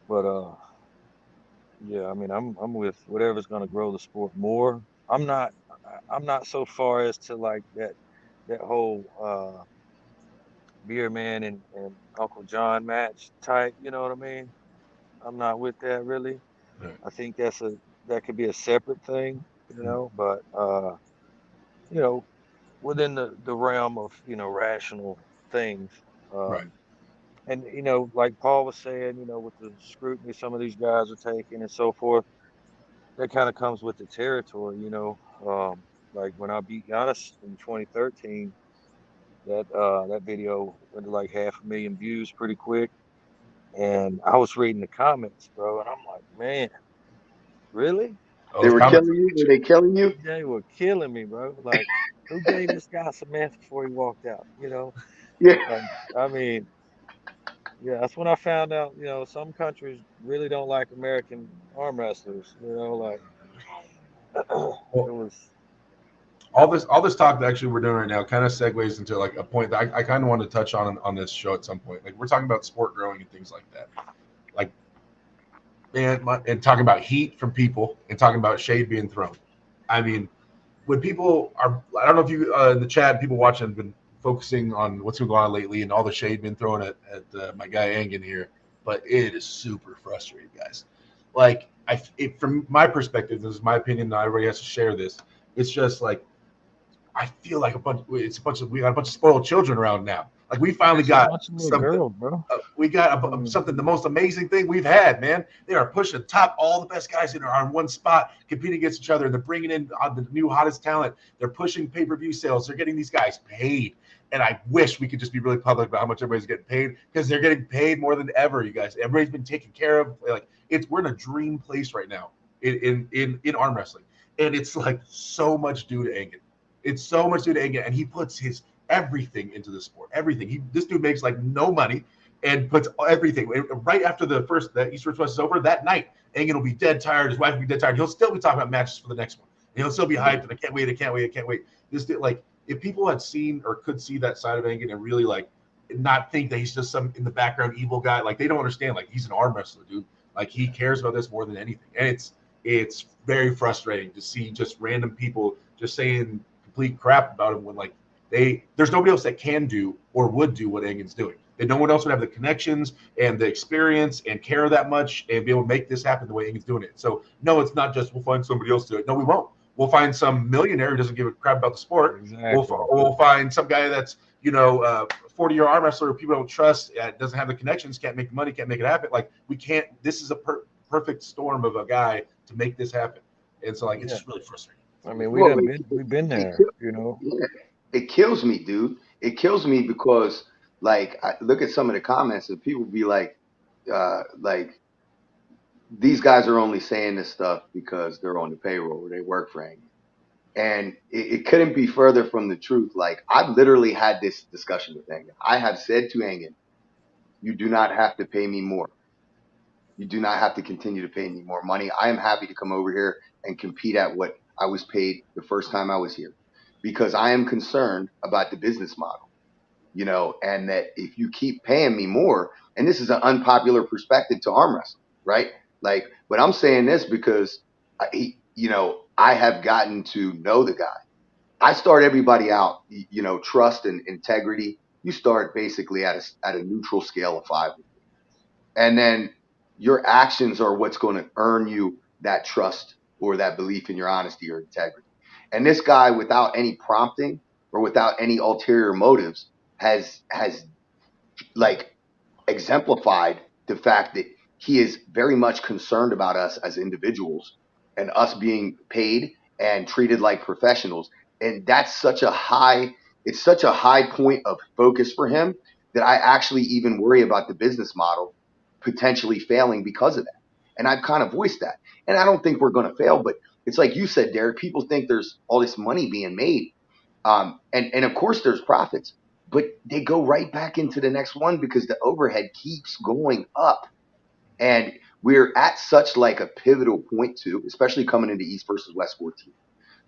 [SPEAKER 3] but yeah, I mean, I'm with whatever's going to grow the sport more. I'm not so far as to like that whole Beer Man and Uncle John match type. You know what I mean? I'm not with that really.
[SPEAKER 1] Right.
[SPEAKER 3] I think that could be a separate thing. But you know, within the realm of rational things.
[SPEAKER 1] Right.
[SPEAKER 3] And like Paul was saying, with the scrutiny some of these guys are taking and so forth, that kind of comes with the territory. Like when I beat Giannis in 2013, that video went to like 500,000 views pretty quick, and I was reading the comments, bro, and I'm like, man, really?
[SPEAKER 2] They
[SPEAKER 1] Those
[SPEAKER 2] were
[SPEAKER 1] comments.
[SPEAKER 2] killing you. Were they killing you?
[SPEAKER 3] They were killing me, bro. Like, who gave this guy some meth before he walked out?
[SPEAKER 2] Yeah.
[SPEAKER 3] Like, I mean, yeah, that's when I found out, some countries really don't like American arm wrestlers. Like it
[SPEAKER 1] Well,
[SPEAKER 3] was.
[SPEAKER 1] all this talk that actually we're doing right now kind of segues into like a point that I kind of want to touch on this show at some point. Like we're talking about sport growing and things like that. Like, and talking about heat from people and talking about shade being thrown. I mean, when people are, I don't know if you in the chat, people watching have been focusing on what's been going on lately and all the shade been thrown at my guy Engen here, but it is super frustrating, guys. Like, from my perspective, this is my opinion, and everybody has to share this. It's just like I feel like we got a bunch of spoiled children around now. Like we finally
[SPEAKER 3] It's a
[SPEAKER 1] got
[SPEAKER 3] bunch of little
[SPEAKER 1] something.
[SPEAKER 3] girls, bro.
[SPEAKER 1] We got
[SPEAKER 3] I mean,
[SPEAKER 1] something, the most amazing thing we've had, man. They are pushing top all the best guys in are on one spot, competing against each other, and they're bringing in the new hottest talent. They're pushing pay-per-view sales. They're getting these guys paid. And I wish we could just be really public about how much everybody's getting paid because they're getting paid more than ever, you guys. Everybody's been taken care of. Like we're in a dream place right now in arm wrestling, and it's like so much due to Angan. It's so much due to Angan, and he puts his everything into the sport. Everything. This dude makes like no money and puts everything right after the East West is over. That night, Angan will be dead tired. His wife will be dead tired. He'll still be talking about matches for the next one. And he'll still be hyped. And I can't wait. I can't wait. I can't wait. This like if people had seen or could see that side of Angan and really like not think that he's just some in the background evil guy, like they don't understand. Like he's an arm wrestler, dude. Like he cares about this more than anything, and it's very frustrating to see just random people just saying complete crap about him when like there's nobody else that can do or would do what Angan's doing. And no one else would have the connections and the experience and care that much and be able to make this happen the way Angan's doing it. So no, it's not just we'll find somebody else to do it. No, we won't. We'll find some millionaire who doesn't give a crap about the sport.
[SPEAKER 3] exactly.
[SPEAKER 1] We'll find some guy that's 40-year arm wrestler who people don't trust, doesn't have the connections, can't make the money, can't make it happen. Like we can't. This is a perfect storm of a guy to make this happen. And so like it's just really frustrating.
[SPEAKER 3] I mean,
[SPEAKER 2] Well,
[SPEAKER 3] we've been
[SPEAKER 2] it,
[SPEAKER 3] there, you know.
[SPEAKER 2] yeah, it kills me, dude. It kills me because like I look at some of the comments and people be like these guys are only saying this stuff because they're on the payroll or they work for Angus. And it couldn't be further from the truth. Like I've literally had this discussion with Angan. I have said to Angan, you do not have to pay me more. You do not have to continue to pay me more money. I am happy to come over here and compete at what I was paid the first time I was here because I am concerned about the business model, and that if you keep paying me more, and this is an unpopular perspective to arm wrestling, right? Like, but I'm saying this because, I have gotten to know the guy. I start everybody out, trust and integrity. You start basically at a neutral scale of 5. And then your actions are what's going to earn you that trust or that belief in your honesty or integrity. And this guy, without any prompting or without any ulterior motives, has like exemplified the fact that he is very much concerned about us as individuals and us being paid and treated like professionals. And that's it's such a high point of focus for him that I actually even worry about the business model potentially failing because of that. And I've kind of voiced that. And I don't think we're going to fail, but it's like you said, Derek, people think there's all this money being made. And of course there's profits, but they go right back into the next one because the overhead keeps going up. And we're at such like a pivotal point too, especially coming into East versus West 14.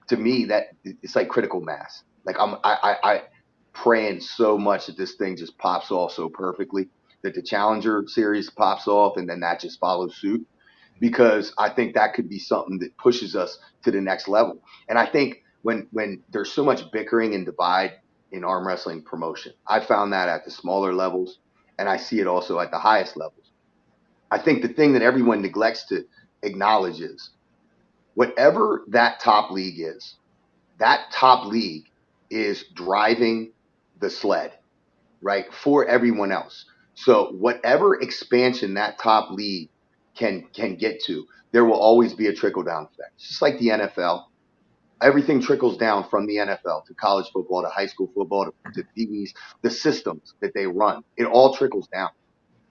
[SPEAKER 2] To me, that it's like critical mass. Like I praying so much that this thing just pops off so perfectly, that the Challenger series pops off and then that just follows suit, because I think that could be something that pushes us to the next level. And I think when there's so much bickering and divide in arm wrestling promotion, I found that at the smaller levels, and I see it also at the highest levels. I think the thing that everyone neglects to acknowledge is whatever that top league is, that top league is driving the sled, right, for everyone else. So whatever expansion that top league can get to, there will always be a trickle down effect. It's just like the NFL. Everything trickles down from the NFL to college football to high school football to Pee-wees, the systems that they run. It all trickles down.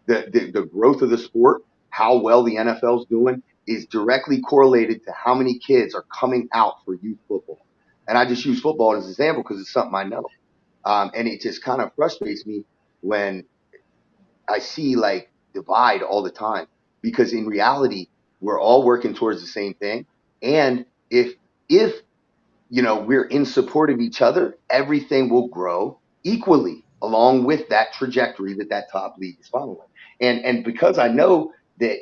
[SPEAKER 2] The growth of the sport, how well the NFL is doing, is directly correlated to how many kids are coming out for youth football. And I just use football as an example because it's something I know. And it just kind of frustrates me when I see like divide all the time, because in reality, we're all working towards the same thing. And if we're in support of each other, everything will grow equally along with that trajectory that top league is following. And because I know that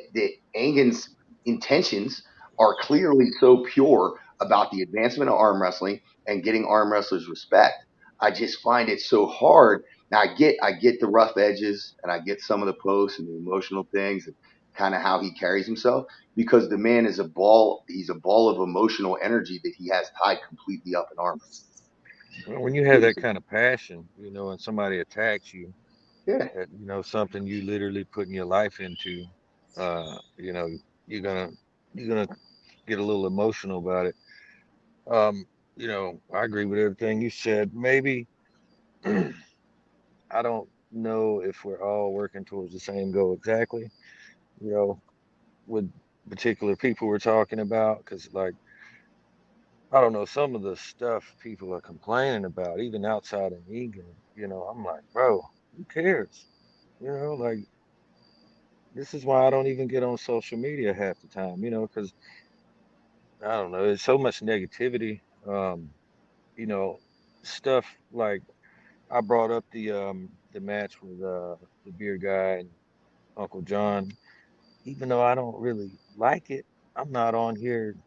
[SPEAKER 2] Angan's intentions are clearly so pure about the advancement of arm wrestling and getting arm wrestlers respect, I just find it so hard. Now I get the rough edges and I get some of the posts and the emotional things. kind of how he carries himself, because the man is a ball. He's a ball of emotional energy that he has tied completely up in arm
[SPEAKER 3] Well, when you have that kind of passion, and somebody attacks you,
[SPEAKER 2] wrestling.
[SPEAKER 3] at something you literally putting your life into, you know, you're gonna you're gonna get a little emotional about it. Um, I agree with everything you said. Maybe I don't know if we're all working towards the same goal exactly, you know, with particular people we're talking about, because like I don't know, some of the stuff people are complaining about, even outside of England, I'm like, bro, who cares? Like this is why I don't even get on social media half the time, because I don't know, there's so much negativity. You know, stuff like I brought up the match with the beer guy and Uncle John, even though I don't really like it, I'm not on here,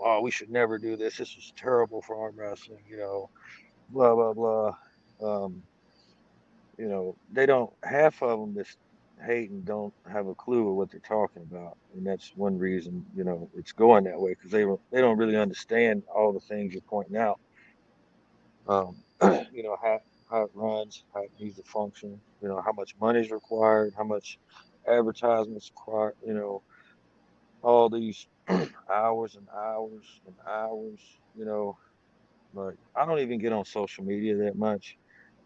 [SPEAKER 3] oh, we should never do this. This is terrible for arm wrestling, blah blah blah. Um, they don't half of them that's hating don't have a clue of what they're talking about, and that's one reason it's going that way because they don't really understand all the things you're pointing out. How it runs, how it needs to function, how much money is required, how much advertisements required, all these hours and hours and hours, like I don't even get on social media that much.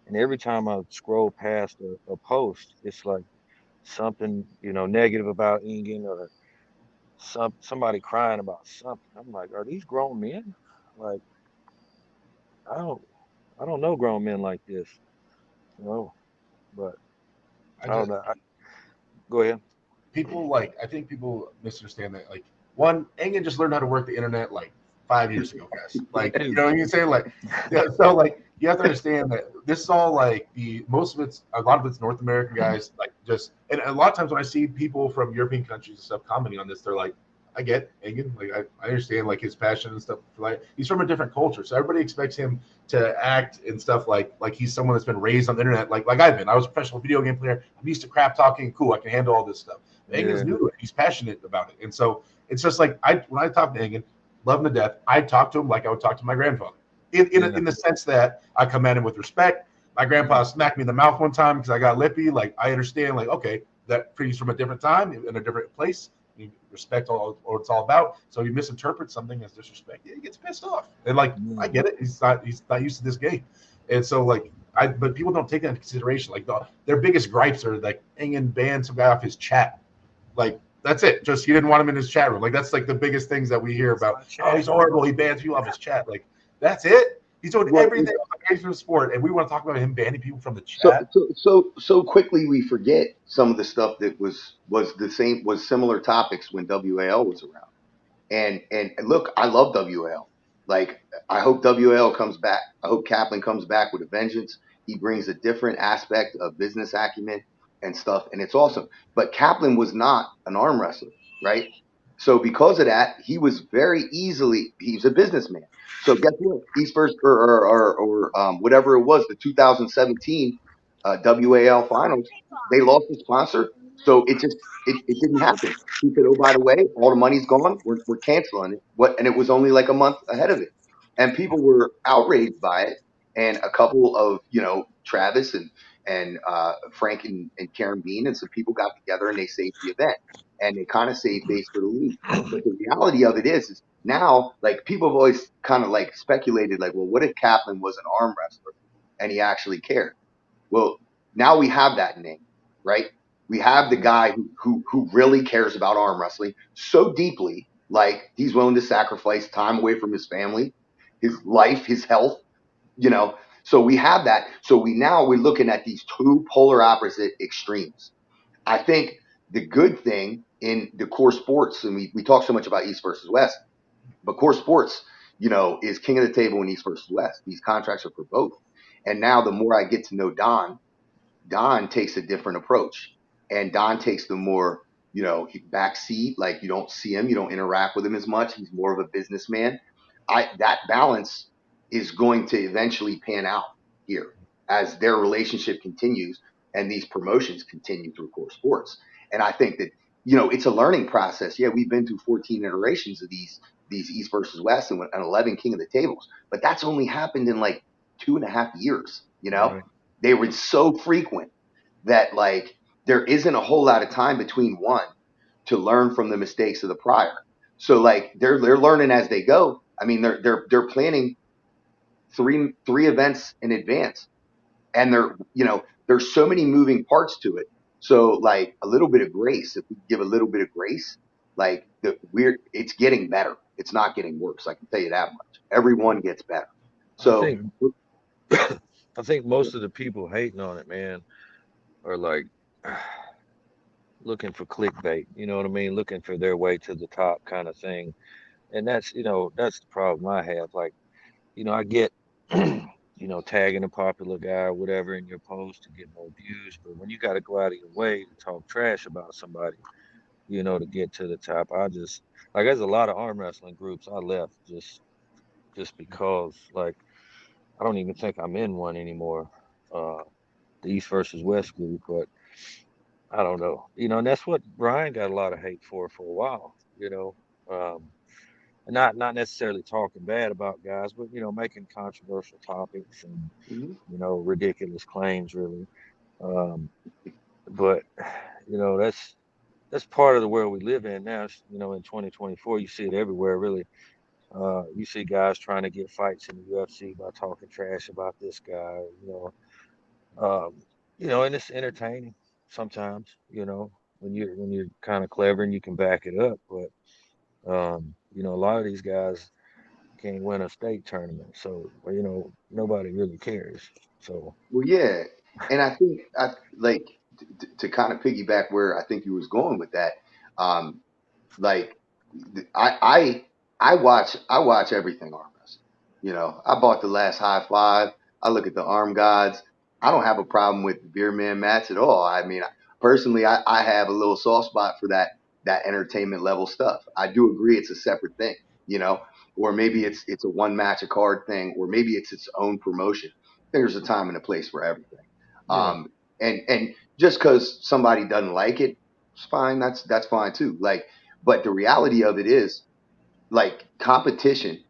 [SPEAKER 3] And every time I scroll past a post, it's like something, negative about Ingen or somebody crying about something. I'm like, are these grown men? Like, I don't I don't know grown men like this, but
[SPEAKER 1] I
[SPEAKER 3] I don't
[SPEAKER 1] just
[SPEAKER 3] know. Go ahead.
[SPEAKER 1] people like I think people misunderstand that like one Engen just learned how to work the internet like 5 years ago, guys. Like you
[SPEAKER 3] Dude.
[SPEAKER 1] know what I'm saying? Like yeah, so like you have to understand that this is all like the most of it's a lot of it's North American guys like just and a lot of times when I see people from European countries and stuff commenting on this, they're like, I get Engen, like I understand like his passion and stuff. Like he's from a different culture, so everybody expects him to act and stuff like he's someone that's been raised on the internet, like I've been. I was a professional video game player. I'm used to crap talking. Cool, I can handle all this stuff. Engen's
[SPEAKER 3] Yeah.
[SPEAKER 1] new to it. He's passionate about it. And so it's just like when I talk to Engen, love him to death, I talk to him like I would talk to my grandfather.
[SPEAKER 3] Yeah.
[SPEAKER 1] In the sense that I come at him with respect. My grandpa smacked me in the mouth one time because I got lippy. Like I understand, like, okay, that he's from a different time in a different place. You respect all what it's all about. So he misinterprets something as disrespect. Yeah, he gets pissed off. And like I
[SPEAKER 3] Yeah.
[SPEAKER 1] get it. He's not used to this game. And so like but people don't take that into consideration. Like their biggest gripes are like Engen banned some guy off his chat. Like that's it. Just he didn't want him in his chat room. Like that's like the biggest things that we hear
[SPEAKER 3] It's my
[SPEAKER 1] about. Oh,
[SPEAKER 3] chat.
[SPEAKER 1] he's horrible. He bans people off his chat. Like that's it. He's doing
[SPEAKER 2] Well,
[SPEAKER 1] everything on the sport, and we want to talk about him banning people from the
[SPEAKER 2] so
[SPEAKER 1] chat.
[SPEAKER 2] so quickly we forget some of the stuff that was similar topics when WAL was around. And look, I love WL. Like I hope WL comes back. I hope Kaplan comes back with a vengeance. He brings a different aspect of business acumen and stuff, and it's awesome. But Kaplan was not an arm wrestler, right? So because of that, he's a businessman. So guess what? East first or whatever it was, the 2017 WAL finals, they lost the sponsor, so it didn't happen. He said, "Oh, by the way, all the money's gone. We're canceling it." And it was only like a month ahead of it, and people were outraged by it. And a couple of Travis and Frank and Karen Bean and some people got together and they saved the event and they kind of saved face for the league. But the reality of it is now like people have always kind of like speculated like, well, what if Kaplan was an arm wrestler and he actually cared? Well, now we have that name, right? We have the guy who really cares about arm wrestling so deeply, like he's willing to sacrifice time away from his family, his life, his health, you know. So we have that. So we're looking at these two polar opposite extremes. I think the good thing in the core sports, and we talk so much about East versus West, but core sports, is king of the table in East versus West. These contracts are for both. And now the more I get to know Don takes a different approach, and Don takes the more back seat. Like you don't see him, you don't interact with him as much. He's more of a businessman. That balance is going to eventually pan out here as their relationship continues and these promotions continue through core sports. And I think that it's a learning process. Yeah, we've been through 14 iterations of these East versus West and 11 King of the Tables, but that's only happened in like 2.5 years.
[SPEAKER 3] Right.
[SPEAKER 2] They were so frequent that like there isn't a whole lot of time between one to learn from the mistakes of the prior. So like they're learning as they go. I mean, they're planning three events in advance, and there's so many moving parts to it. So like a little bit of grace, if we give a little bit of grace, like it's getting better. It's not getting worse. I can tell you that much. Everyone gets better.
[SPEAKER 3] I
[SPEAKER 2] So
[SPEAKER 3] think I think most of the people hating on it, man, are like looking for clickbait. You know what I mean? Looking for their way to the top kind of thing. And that's the problem I have. Like, I get, tagging a popular guy or whatever in your post to get more views. But when you got to go out of your way to talk trash about somebody, to get to the top, I just like there's a lot of arm wrestling groups I left just because like I don't even think I'm in one anymore. Uh, the East versus West group, but I don't know. And that's what Brian got a lot of hate for a while. Um, not necessarily talking bad about guys, but making controversial topics and
[SPEAKER 2] mhm.
[SPEAKER 3] ridiculous claims really. Um, but that's part of the world we live in now. In 2024, you see it everywhere really. You see guys trying to get fights in the UFC by talking trash about this guy. Um, and it's entertaining sometimes. When you're kind of clever and you can back it up, but a lot of these guys can't win a state tournament. So, well, nobody really cares. So,
[SPEAKER 2] Well, yeah, and I think I like to kind of piggyback where I think you was going with that. Um, like I watch everything arm wrestling. I bought the last High Five. I look at the Arm Gods. I don't have a problem with the Beer Man match at all. I mean, personally, I have a little soft spot for that entertainment level stuff. I do agree it's a separate thing, or maybe it's a one match a card thing, or maybe it's its own promotion. I think there's a time and a place for everything.
[SPEAKER 3] yeah,
[SPEAKER 2] And just because somebody doesn't like it, it's fine. That's fine too. Like, but the reality of it is, like, competition,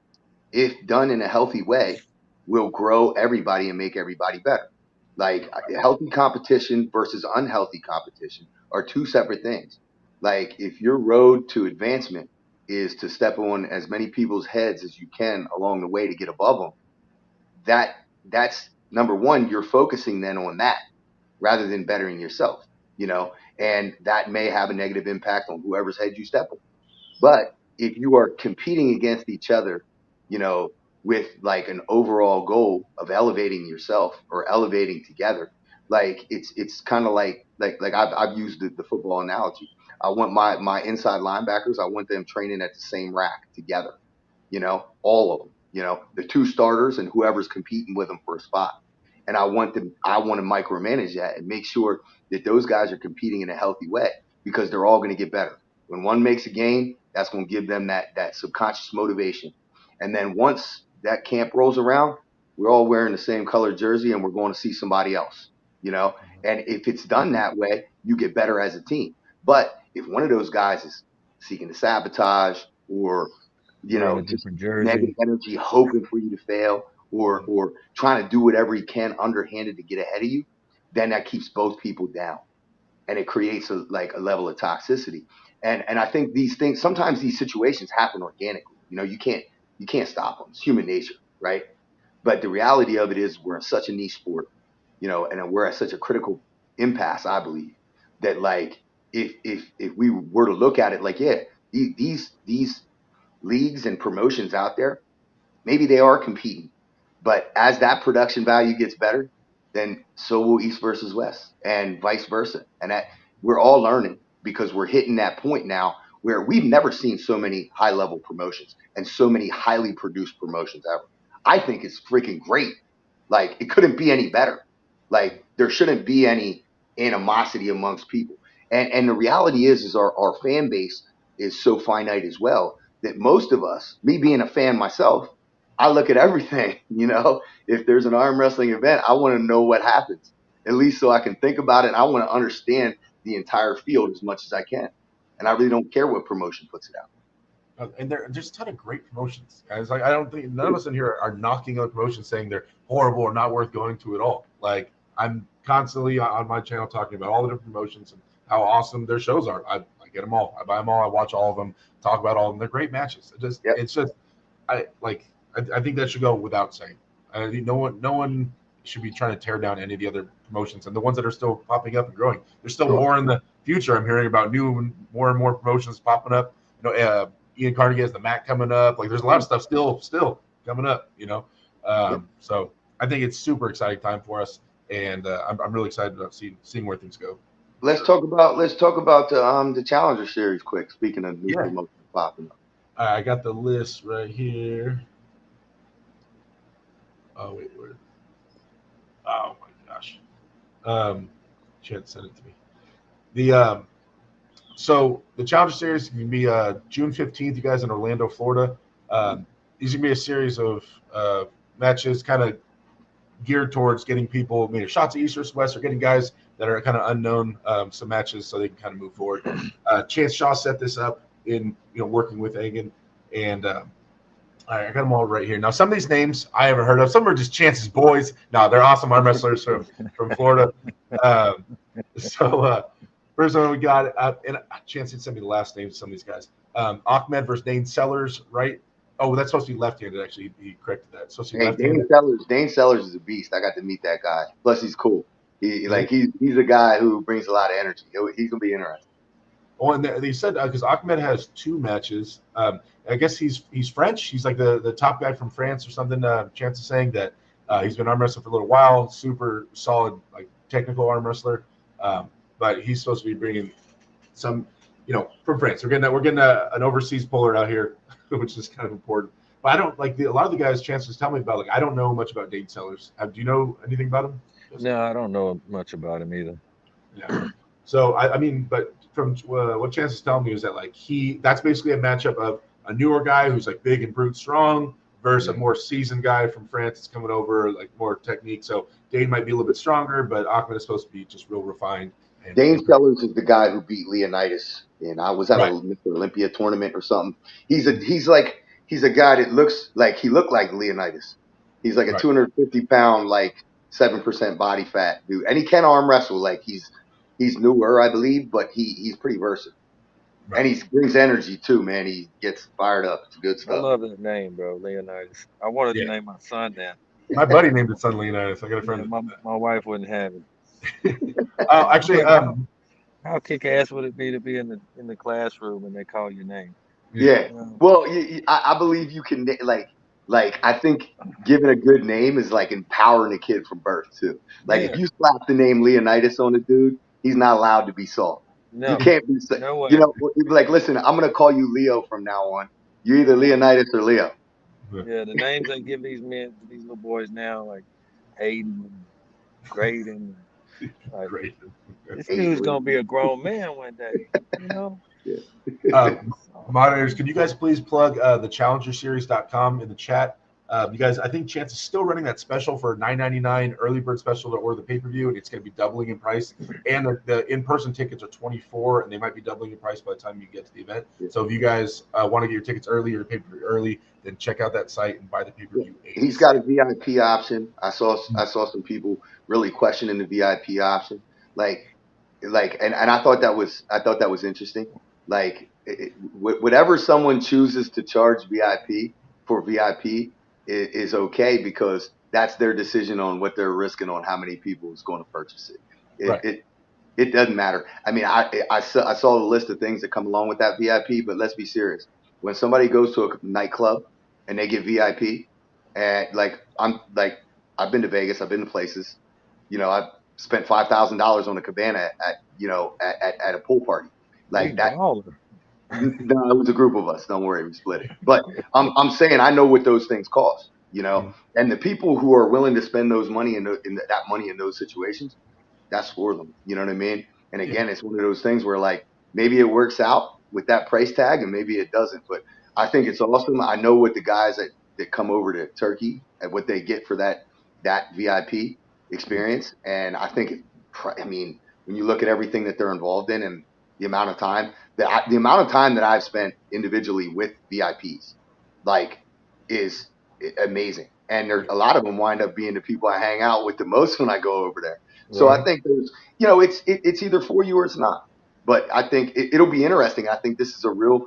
[SPEAKER 2] if done in a healthy way, will grow everybody and make everybody better. Like, healthy competition versus unhealthy competition are two separate things. Like, if your road to advancement is to step on as many people's heads as you can along the way to get above them, that that's number one. You're focusing then on that rather than bettering yourself, and that may have a negative impact on whoever's head you step on. But if you are competing against each other, you know, with like an overall goal of elevating yourself or elevating together, like it's kind of like I've used the football analogy. I want my inside linebackers. I want them training at the same rack together. All of them. The two starters and whoever's competing with them for a spot. And I want to micromanage that and make sure that those guys are competing in a healthy way because they're all going to get better. When one makes a gain, that's going to give them that subconscious motivation. And then once that camp rolls around, we're all wearing the same color jersey and we're going to see somebody else, you know? And if it's done that way, you get better as a team. But if one of those guys is seeking to sabotage or,
[SPEAKER 3] wearing a
[SPEAKER 2] just
[SPEAKER 3] different
[SPEAKER 2] negative
[SPEAKER 3] jersey.
[SPEAKER 2] energy, hoping for you to fail or trying to do whatever he can underhanded to get ahead of you, then that keeps both people down and it creates a level of toxicity. And I think these things sometimes these situations happen organically. You can't stop them. It's human nature, right? But the reality of it is we're in such a niche sport, and we're at such a critical impasse. I believe that like if we were to look at it like yeah, these leagues and promotions out there maybe they are competing, but as that production value gets better, then so will East versus West and vice versa. And that we're all learning because we're hitting that point now where we've never seen so many high level promotions and so many highly produced promotions ever. I think it's freaking great. Like it couldn't be any better. Like there shouldn't be any animosity amongst people. And the reality is our fan base is so finite as well that most of us, me being a fan myself, I look at everything, If there's an arm wrestling event, I want to know what happens, at least so I can think about it. And I want to understand the entire field as much as I can. and I really don't care what promotion puts it out.
[SPEAKER 1] And there's a ton of great promotions. And it's like I don't think none of us in here are knocking other promotions, saying they're horrible or not worth going to at all. Like I'm constantly on my channel talking about all the different promotions and how awesome their shows are. I get them all. I buy them all. I watch all of them. Talk about all of them. They're great matches.
[SPEAKER 2] Yep.
[SPEAKER 1] It's just I think that should go without saying. I think no one should be trying to tear down any of the other promotions, and the ones that are still popping up and growing. There's still
[SPEAKER 2] Sure.
[SPEAKER 1] more in the future. I'm hearing about more and more promotions popping up. Ian Carnegie has the Mac coming up. Like there's a lot of stuff still coming up. So I think it's super exciting time for us, and I'm really excited about seeing where things go.
[SPEAKER 2] Let's talk about the Challenger Series quick. Speaking of new promotions popping up.
[SPEAKER 1] I got the list right here. Oh wait, where? Oh my gosh. She had sent it to me. So the Challenger Series is going to be June 15th. You guys in Orlando, Florida. These are going to be a series of matches, kind of geared towards getting people maybe shots of East or West, or getting guys that are kind of unknown some matches so they can kind of move forward. Chance Shaw set this up in working with Egan, and I got them all right here. Now, some of these names I haven't heard of. Some are just Chance's boys. No, they're awesome arm wrestlers from Florida. First one we got, and Chance did send me the last names of some of these guys. Ahmed versus Dane Sellers, right? Oh, that's supposed to be left-handed. Actually, he corrected that. So
[SPEAKER 2] Dane Sellers is a beast. I got to meet that guy. Plus, he's cool. He's a guy who brings a lot of energy. He's gonna be interesting.
[SPEAKER 1] Oh, and they said because Ahmed has 2 matches. I guess he's French. He's like the top guy from France or something. Chance is saying that he's been arm wrestling for a little while. Super solid, like technical arm wrestler. But he's supposed to be bringing some, from France. We're getting an overseas puller out here, which is kind of important. But I don't like a lot of the guys Chance was telling me about. Like I don't know much about Dane Sellers. Do you know anything about him?
[SPEAKER 3] No, I don't know much about him either.
[SPEAKER 1] Yeah. So but from what Chance is telling me is that that's basically a matchup of a newer guy who's like big and brute strong versus a more seasoned guy from France that's coming over, like more technique. So Dane might be a little bit stronger, but Ahmed is supposed to be just real refined.
[SPEAKER 2] Dane Sellers is the guy who beat Leonidas, and I was at a Mr. Olympia tournament or something. He's a guy that looks like he looked like Leonidas. He's like a 250-pound, like 7% body fat dude, and he can arm wrestle. Like he's newer, I believe, but he's pretty versatile. Right. And he brings energy too, man. He gets fired up. It's good stuff.
[SPEAKER 3] I love that name, bro, Leonidas. I wanted to name my son that.
[SPEAKER 1] My buddy named his son Leonidas. I got a friend.
[SPEAKER 3] My wife wouldn't have it.
[SPEAKER 1] Actually,
[SPEAKER 3] how kick ass would it be to be in the classroom and they call your name?
[SPEAKER 2] Yeah. Well, I believe you can I think giving a good name is like empowering a kid from birth too. Like if you slap the name Leonidas on a dude, he's not allowed to be soft. No, you can't be. No way. Like listen, I'm gonna call you Leo from now on. You're either Leonidas or Leo.
[SPEAKER 3] Yeah, the names they give these little boys now, like Hayden, Graydon. Like, this dude's gonna be a grown man one day,
[SPEAKER 1] Moderators, can you guys please plug the challengerseries.com in the chat? You guys, I think Chance is still running that special for $9.99 early bird special to order the pay-per-view, and it's going to be doubling in price. And the in-person tickets are $24, and they might be doubling in price by the time you get to the event. So if you guys want to get your tickets early or pay-per-view early, then check out that site and buy the pay-per-view.
[SPEAKER 2] He's got a VIP option. I saw some people really questioning the VIP option, and I thought that was interesting. Like whatever someone chooses to charge VIP for VIP is okay because that's their decision on what they're risking on how many people is going to purchase it. It doesn't matter. I mean, I saw the list of things that come along with that VIP, but let's be serious. When somebody goes to a nightclub and they get VIP, and I've been to Vegas, I've been to places, I've spent $5,000 on a cabana at a pool party like that. No, it was a group of us. Don't worry, we split it. But I'm saying I know what those things cost, and the people who are willing to spend those money that money in those situations, that's for them. You know what I mean? And again, it's one of those things where like maybe it works out with that price tag and maybe it doesn't. But I think it's awesome. I know what the guys that come over to Turkey and what they get for that VIP experience. And I think, when you look at everything that they're involved in, and the amount of time that I've spent individually with VIPs, like, is amazing. And there, a lot of them wind up being the people I hang out with the most when I go over there. So I
[SPEAKER 3] Right.
[SPEAKER 2] think there's, it's either for you or it's not. But I think it'll be interesting. I think this is a real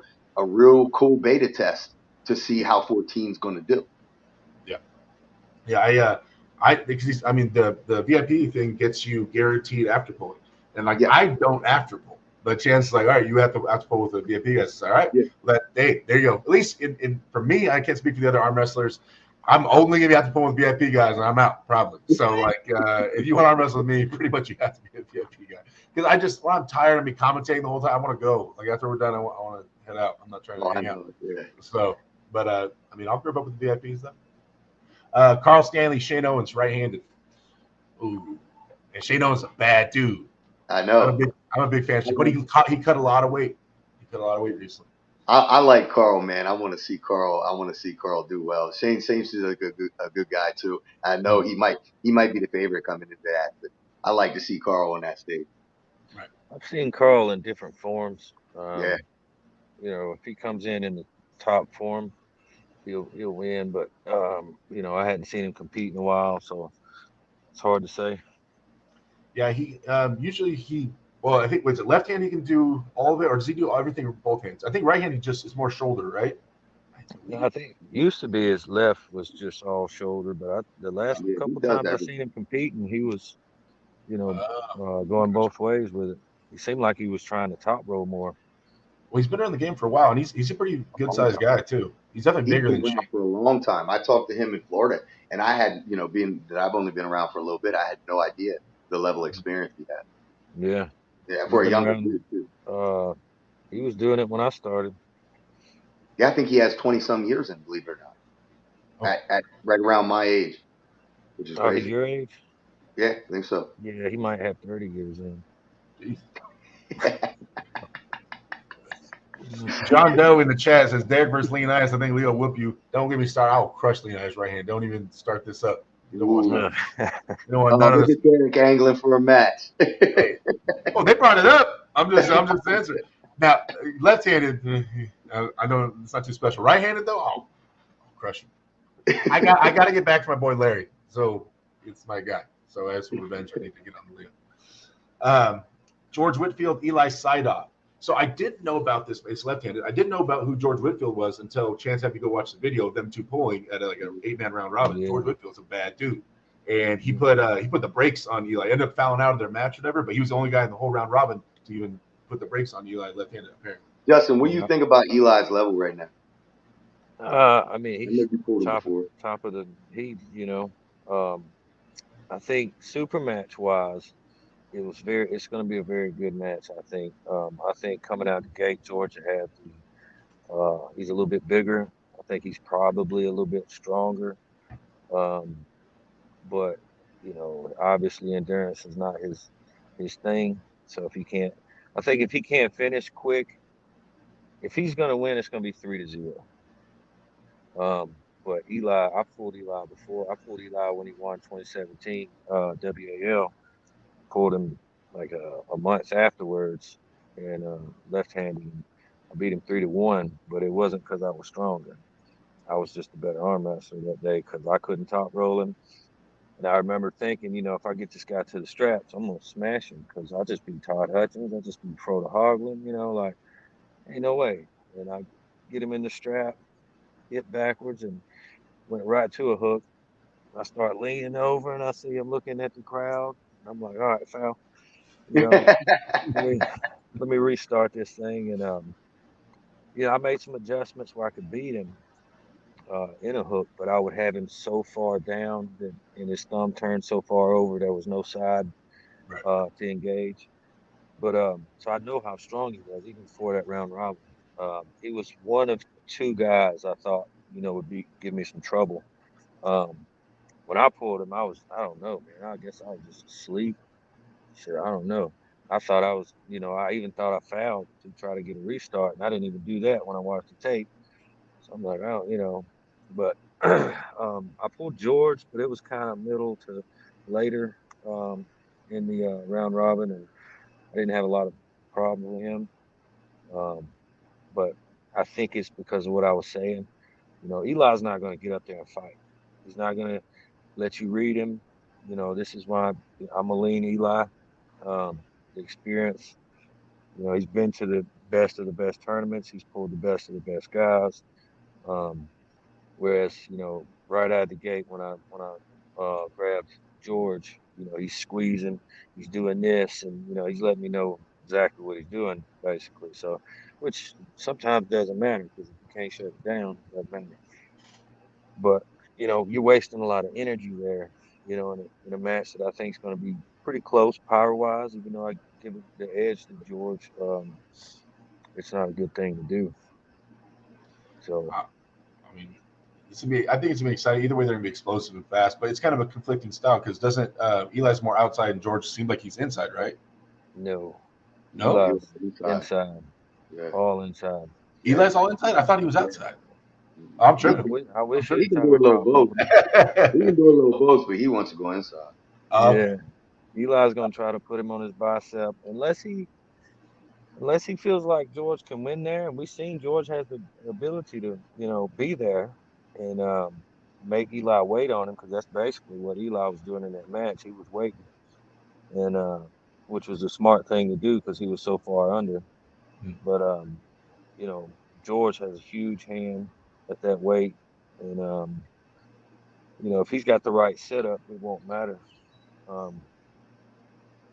[SPEAKER 2] cool beta test to see how 14 is going to do.
[SPEAKER 1] Yeah. Yeah. Because I mean, the VIP thing gets you guaranteed after pulling, and like
[SPEAKER 2] Yeah,
[SPEAKER 1] I don't after pull. But Chance like, all right, you have to after pull with the VIP guys. All right,
[SPEAKER 2] yeah,
[SPEAKER 1] hey, there you go. At least in for me, I can't speak for the other arm wrestlers. I'm only gonna have to pull with VIP guys, and I'm out probably. So like, if you want to arm wrestle with me, pretty much you have to be a VIP guy. Because I'm tired of me commentating the whole time. I want to go. Like after we're done, I want to head out. I'm not trying to
[SPEAKER 2] oh, I
[SPEAKER 1] hang out.
[SPEAKER 2] know. Yeah.
[SPEAKER 1] So, but I mean, I'll grip up with the VIPs though. Carl Stanley, Shane Owens, right-handed. Ooh, and Shane Owens is a bad dude.
[SPEAKER 2] I know.
[SPEAKER 1] I'm a big fan of Shane, but he cut a lot of weight. He cut a lot of weight recently.
[SPEAKER 2] I like Carl, man. I want to see Carl. I want to see Carl do well. Shane seems like a good guy too. I know he might be the favorite coming into that, but I like to see Carl on that stage.
[SPEAKER 1] Right.
[SPEAKER 3] I've seen Carl in different forms.
[SPEAKER 2] Yeah,
[SPEAKER 3] If he comes in the top form, he'll win. But I hadn't seen him compete in a while, so it's hard to say.
[SPEAKER 1] Yeah, he usually well, I think was it left hand he can do all of it, or does he do everything with both hands? I think right hand he just is more shoulder, right? I
[SPEAKER 3] No, I
[SPEAKER 1] believe.
[SPEAKER 3] think used to be his left was just all shoulder, but the last
[SPEAKER 2] yeah, he
[SPEAKER 3] couple
[SPEAKER 2] does
[SPEAKER 3] times I
[SPEAKER 2] everything.
[SPEAKER 3] seen him competing, he was you know
[SPEAKER 1] Uh,
[SPEAKER 3] going both ways with it. He seemed like he was trying to top roll more.
[SPEAKER 1] well, he's been around the game for a while, and he's a pretty good
[SPEAKER 2] Long
[SPEAKER 1] sized
[SPEAKER 2] time.
[SPEAKER 1] guy too. He's definitely
[SPEAKER 2] He's
[SPEAKER 1] bigger
[SPEAKER 2] been
[SPEAKER 1] than
[SPEAKER 2] around
[SPEAKER 1] Shane.
[SPEAKER 2] for a long time. I talked to him in Florida, and I had, being that I've only been around for a little bit, I had no idea the level of experience he had.
[SPEAKER 3] Yeah,
[SPEAKER 2] Yeah,
[SPEAKER 3] he's
[SPEAKER 2] for a
[SPEAKER 3] been
[SPEAKER 2] younger
[SPEAKER 3] around.
[SPEAKER 2] dude too.
[SPEAKER 3] Uh, he was doing it when I started.
[SPEAKER 2] Yeah, I think he has 20 some years in, believe it or
[SPEAKER 1] Oh,
[SPEAKER 2] not, at right around my age, which is
[SPEAKER 3] Oh, he's
[SPEAKER 2] crazy.
[SPEAKER 3] your age?
[SPEAKER 2] Yeah, I think so.
[SPEAKER 3] Yeah, he might have 30 years in.
[SPEAKER 1] geez. John Doe in the chat says Derek versus Lean Ice. I think Leo will whoop you. Don't get me started. I will crush Lean Ice right hand. Don't even start this up. You don't want none
[SPEAKER 2] Ooh.
[SPEAKER 1] of this. You don't want
[SPEAKER 2] Oh,
[SPEAKER 1] none of
[SPEAKER 2] look
[SPEAKER 1] this.
[SPEAKER 2] at Derek angling for a match.
[SPEAKER 1] Hey, oh, they brought it up. I'm just answering. Now, left-handed, I know it's not too special. Right-handed though, oh, I'll crush him. I got to get back to my boy Larry. So it's my guy. So as for revenge, I need to get on the Leo. George Whitfield, Eli Sidoff. So I didn't know about this. It's left-handed. I didn't know about who George Whitfield was until Chance had me go watch the video of them two pulling at like an 8-man round robin. George
[SPEAKER 3] Yeah.
[SPEAKER 1] Whitfield's a bad dude, and he put the brakes on Eli. Ended up fouling out of their match, or whatever. But he was the only guy in the whole round robin to even put the brakes on Eli left-handed, apparently.
[SPEAKER 2] Justin, what do you
[SPEAKER 3] Yeah.
[SPEAKER 2] think about Eli's level right now?
[SPEAKER 3] I mean,
[SPEAKER 2] I know
[SPEAKER 3] he's
[SPEAKER 2] you pulled him
[SPEAKER 3] top
[SPEAKER 2] before.
[SPEAKER 3] top of the heat. Um, I think super match wise, it's going to be a very good match. I think coming out the gate, Georgia has he's a little bit bigger. I think he's probably a little bit stronger. Um, but obviously endurance is not his thing. So I think if he can't finish quick, if he's going to win, it's going to be 3-0. But I pulled Eli before. I pulled Eli when he won 2017 WAL. Pulled him like a month afterwards and left-handed him. I beat him 3-1, but it wasn't because I was stronger. I was just a better arm wrestler that day because I couldn't top roll him. And I remember thinking, if I get this guy to the straps, I'm gonna smash him because I'll just be Todd Hutchins, I'll just be Frodo Hogland, like ain't no way. And I get him in the strap, hit backwards, and went right to a hook. I start leaning over and I see him looking at the crowd. I'm like, all right, foul. You know, let me let me restart this thing. And I made some adjustments where I could beat him in a hook, but I would have him so far down that and his thumb turned so far over there was no side
[SPEAKER 1] Right.
[SPEAKER 3] to engage. But so I know how strong he was even before that round robin. He was one of two guys I thought would be give me some trouble. Um, when I pulled him, I don't know, man. I guess I was just asleep. Shit, I don't know. I thought I was, I even thought I fouled to try to get a restart, and I didn't even do that when I watched the tape. So I'm like, I don't. But I pulled George, but it was kind of middle to later in the round robin, and I didn't have a lot of problem with him. Um, but I think it's because of what I was saying. Eli's not going to get up there and fight. He's not going to let you read him. This is why I'm a lean Eli. The experience. He's been to the best tournaments. He's pulled the best of the best guys. Um, Whereas, right out of the gate when I grabbed George, he's squeezing, he's doing this, and he's letting me know exactly what he's doing, basically. So, which sometimes doesn't matter because if you can't shut it down, it doesn't matter. But you're wasting a lot of energy there. In a match that I think is going to be pretty close power wise, even though I give it the edge to George. It's not a good thing to do. So.
[SPEAKER 1] I mean, I think it's gonna be exciting. Either way, they're gonna be explosive and fast. But it's kind of a conflicting style because doesn't Eli's more outside and George seemed like he's inside, right?
[SPEAKER 3] No,
[SPEAKER 1] No,
[SPEAKER 2] He was
[SPEAKER 3] Eli's
[SPEAKER 2] inside.
[SPEAKER 3] inside,
[SPEAKER 2] Yeah.
[SPEAKER 3] all inside.
[SPEAKER 2] Yeah.
[SPEAKER 1] Eli's all inside. I thought he was outside.
[SPEAKER 2] Mm-mm.
[SPEAKER 1] I'm
[SPEAKER 2] He
[SPEAKER 3] I
[SPEAKER 1] tripping.
[SPEAKER 2] can,
[SPEAKER 3] wish, I
[SPEAKER 1] I'm
[SPEAKER 3] wish
[SPEAKER 2] he
[SPEAKER 3] every
[SPEAKER 1] tripping.
[SPEAKER 2] can
[SPEAKER 3] time
[SPEAKER 2] do
[SPEAKER 3] I
[SPEAKER 2] a little
[SPEAKER 3] talk to
[SPEAKER 2] both.
[SPEAKER 3] him.
[SPEAKER 2] He can do a little both, but he wants to go inside.
[SPEAKER 1] Okay.
[SPEAKER 3] Yeah, Eli's gonna try to put him on his bicep unless he feels like George can win there, and we've seen George has the ability to be there and make Eli wait on him because that's basically what Eli was doing in that match. He was waiting, and which was a smart thing to do because he was so far under.
[SPEAKER 1] Hmm.
[SPEAKER 3] But you know, George has a huge hand at that weight, and if he's got the right setup, it won't matter. Um,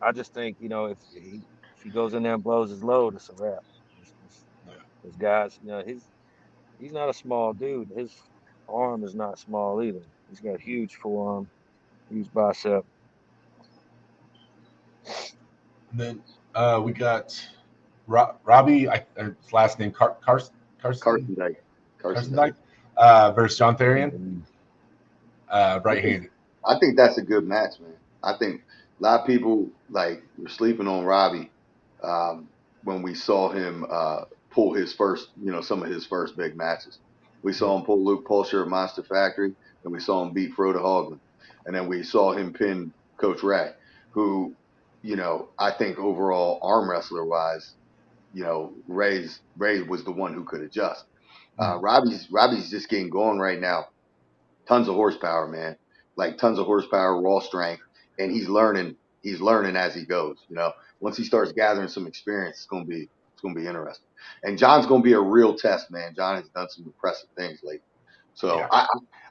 [SPEAKER 3] I just think if he goes in there and blows his load, it's a wrap.
[SPEAKER 1] Yeah.
[SPEAKER 3] His guys, he's not a small dude. His arm is not small either. He's got huge forearm, huge bicep.
[SPEAKER 1] And then we got Robbie. His last name Carson
[SPEAKER 2] Carson Dyke. Carson
[SPEAKER 1] Carson
[SPEAKER 2] Dyke.
[SPEAKER 1] Dyke versus John Therian,
[SPEAKER 2] I think
[SPEAKER 1] right-handed.
[SPEAKER 2] I think that's a good match, man. I think a lot of people like were sleeping on Robbie when we saw him pull his first, some of his first big matches. We saw him pull Luke Pulcher at Monster Factory, and we saw him beat Froda Hoagland, and then we saw him pin Coach Ray, who, I think overall arm wrestler wise, Ray was the one who could adjust.
[SPEAKER 1] Mm.
[SPEAKER 2] Robbie's just getting going right now. Tons of horsepower, man. Like tons of horsepower, raw strength, and he's learning. He's learning as he goes. Once he starts gathering some experience, it's gonna be interesting. And John's gonna be a real test, man. John has done some impressive things lately. So
[SPEAKER 1] Yeah,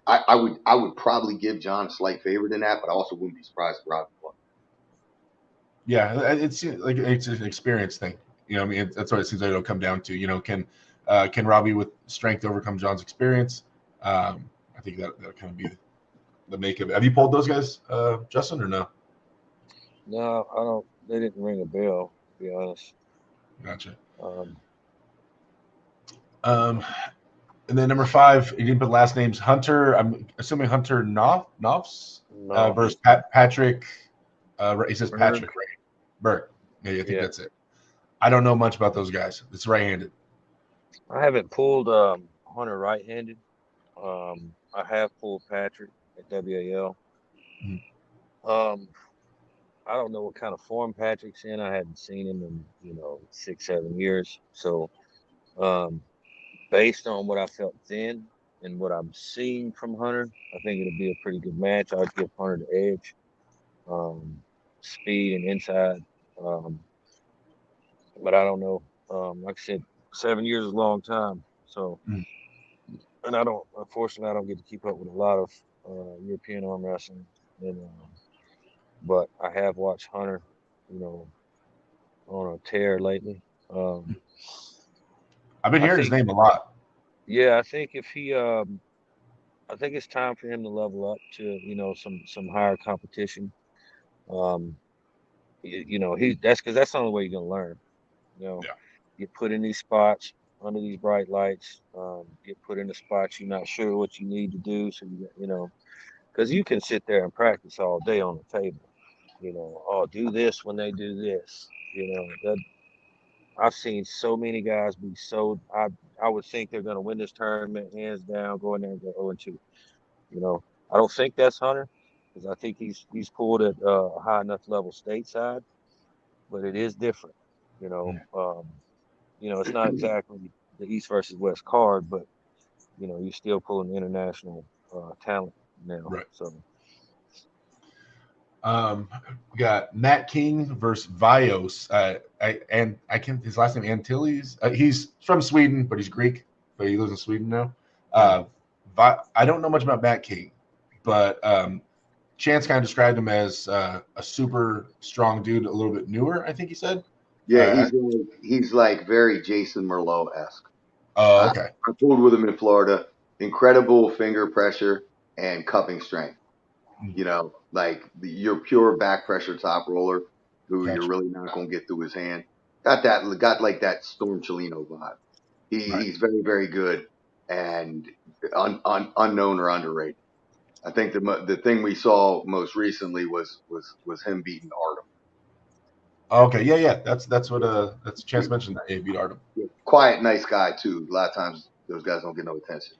[SPEAKER 2] I would probably give John a slight favorite in that, but I also wouldn't be surprised if Robbie won.
[SPEAKER 1] yeah. It's like it's an experience thing. I mean, that's what it seems like it'll come down to. Can Robbie with strength overcome John's experience? I think that'll kind of be the make of it. Have you pulled those guys, Justin, or no?
[SPEAKER 3] No, I don't. They didn't ring a bell, to be honest.
[SPEAKER 1] Gotcha.
[SPEAKER 3] Um,
[SPEAKER 1] Um, and then number 5, you didn't put last names. Hunter. I'm assuming Hunter Knopfs
[SPEAKER 3] no,
[SPEAKER 1] versus Patrick. He says
[SPEAKER 3] Berg.
[SPEAKER 1] Patrick, right? Burke. Yeah, I think
[SPEAKER 3] Yeah,
[SPEAKER 1] that's it. I don't know much about those guys. It's right-handed.
[SPEAKER 3] I haven't pulled Hunter right-handed. I have pulled Patrick at WAL.
[SPEAKER 1] Mhm.
[SPEAKER 3] Um, I don't know what kind of form Patrick's in. I hadn't seen him in 6, 7 years. So, um, based on what I felt then and what I'm seeing from Hunter, I think it'll be a pretty good match. I'd give Hunter the edge, um, speed and inside. Um, but I don't know. Like I said, 7 years is a long time. So,
[SPEAKER 1] Mhm.
[SPEAKER 3] and unfortunately, I don't get to keep up with a lot of European arm wrestling. And but I have watched Hunter, you know, on a tear lately.
[SPEAKER 1] I've been
[SPEAKER 3] I
[SPEAKER 1] hearing his
[SPEAKER 3] think,
[SPEAKER 1] name a lot.
[SPEAKER 3] yeah, I think if he, I think it's time for him to level up to, some higher competition. Um, that's because that's the only way you're gonna learn. You know,
[SPEAKER 1] Yeah.
[SPEAKER 3] get put in these spots under these bright lights. Get put in the spots you're not sure what you need to do. So because you can sit there and practice all day on the table. Oh, do this when they do this. That I've seen so many guys be so. I would think they're gonna win this tournament hands down, go in there and go 0-2. You know, I don't think that's Hunter because I think he's pulled at a high enough level stateside, but it is different. You know, it's not exactly the East versus West card, but you're still pulling international talent now.
[SPEAKER 1] Right.
[SPEAKER 3] So
[SPEAKER 1] We got Matt King versus Vios. I can his last name Antilles. He's from Sweden, but he's Greek, but he lives in Sweden now. I don't know much about Matt King, but Chance kind of described him as a super strong dude, a little bit newer. I think he said.
[SPEAKER 2] Yeah, he's like very Jason Merlot-esque.
[SPEAKER 1] Oh, okay.
[SPEAKER 2] I pulled with him in Florida. Incredible finger pressure and cupping strength. Like your pure back pressure top roller, who
[SPEAKER 1] Gotcha.
[SPEAKER 2] you're really not going to get through his hand. Got like that Storm Chelino vibe. He's very, very good and unknown or underrated. I think the thing we saw most recently was him beating Artem.
[SPEAKER 1] Okay, yeah. That's what that's Chance mentioned that he beat Artem.
[SPEAKER 2] Quiet, nice guy too. A lot of times those guys don't get no attention.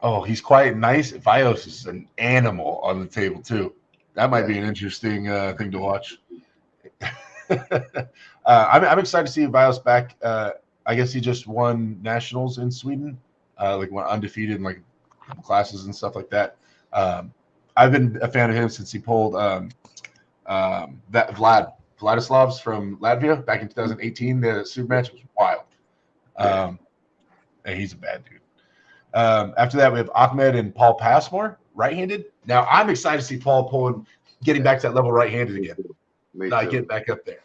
[SPEAKER 1] Oh, he's quiet and nice. Vios is an animal on the table too. That might be an interesting thing to watch. I'm excited to see Vios back. I guess he just won nationals in Sweden, like went undefeated in like classes and stuff like that. I've been a fan of him since he pulled that Vladislavs from Latvia back in 2018. The super match was wild. And he's a bad dude. After that, we have Ahmed and Paul Passmore, right-handed. Now, I'm excited to see Paul getting back to that level right-handed again. Getting back up there.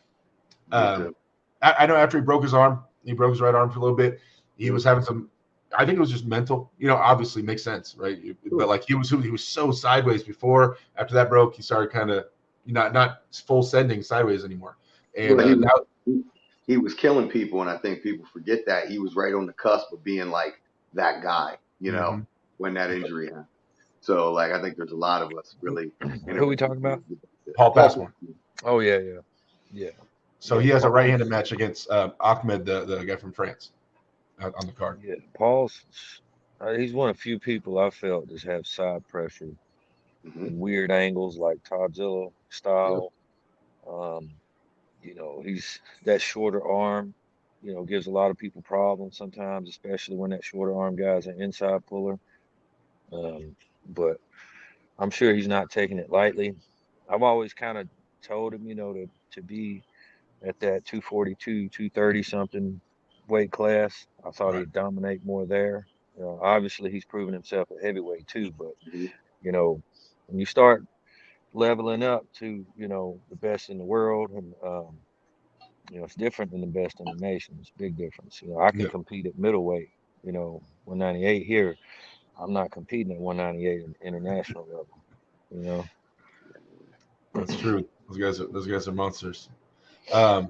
[SPEAKER 1] I know after he broke his arm, he broke his right arm for a little bit. He was having some, I think it was just mental. Obviously makes sense, right? But like he was so sideways before. After that broke, he started kind of not full sending sideways anymore. And
[SPEAKER 2] he was killing people, and I think people forget that he was right on the cusp of being like that guy, when that injury happened. So, like, I think there's a lot of us really.
[SPEAKER 3] Who are we talking about?
[SPEAKER 1] Paul Passmore.
[SPEAKER 3] Oh yeah.
[SPEAKER 1] So he has a right-handed match against Ahmed, the guy from France, on the card.
[SPEAKER 3] Yeah, Paul's. He's one of few people I felt just have side pressure, weird angles like Todzilla style. He's that shorter arm. Gives a lot of people problems sometimes, especially when that shorter arm guy's an inside puller. But I'm sure he's not taking it lightly. I've always kind of told him, to be at that 242, 230 something weight class. I thought he'd dominate more there. Obviously he's proven himself a heavyweight too, but when you start leveling up to, the best in the world and it's different than the best in the nation. It's a big difference. I can compete at middleweight, 198 here. I'm not competing at 198 at international level,
[SPEAKER 1] That's true. Those guys are monsters. Paul,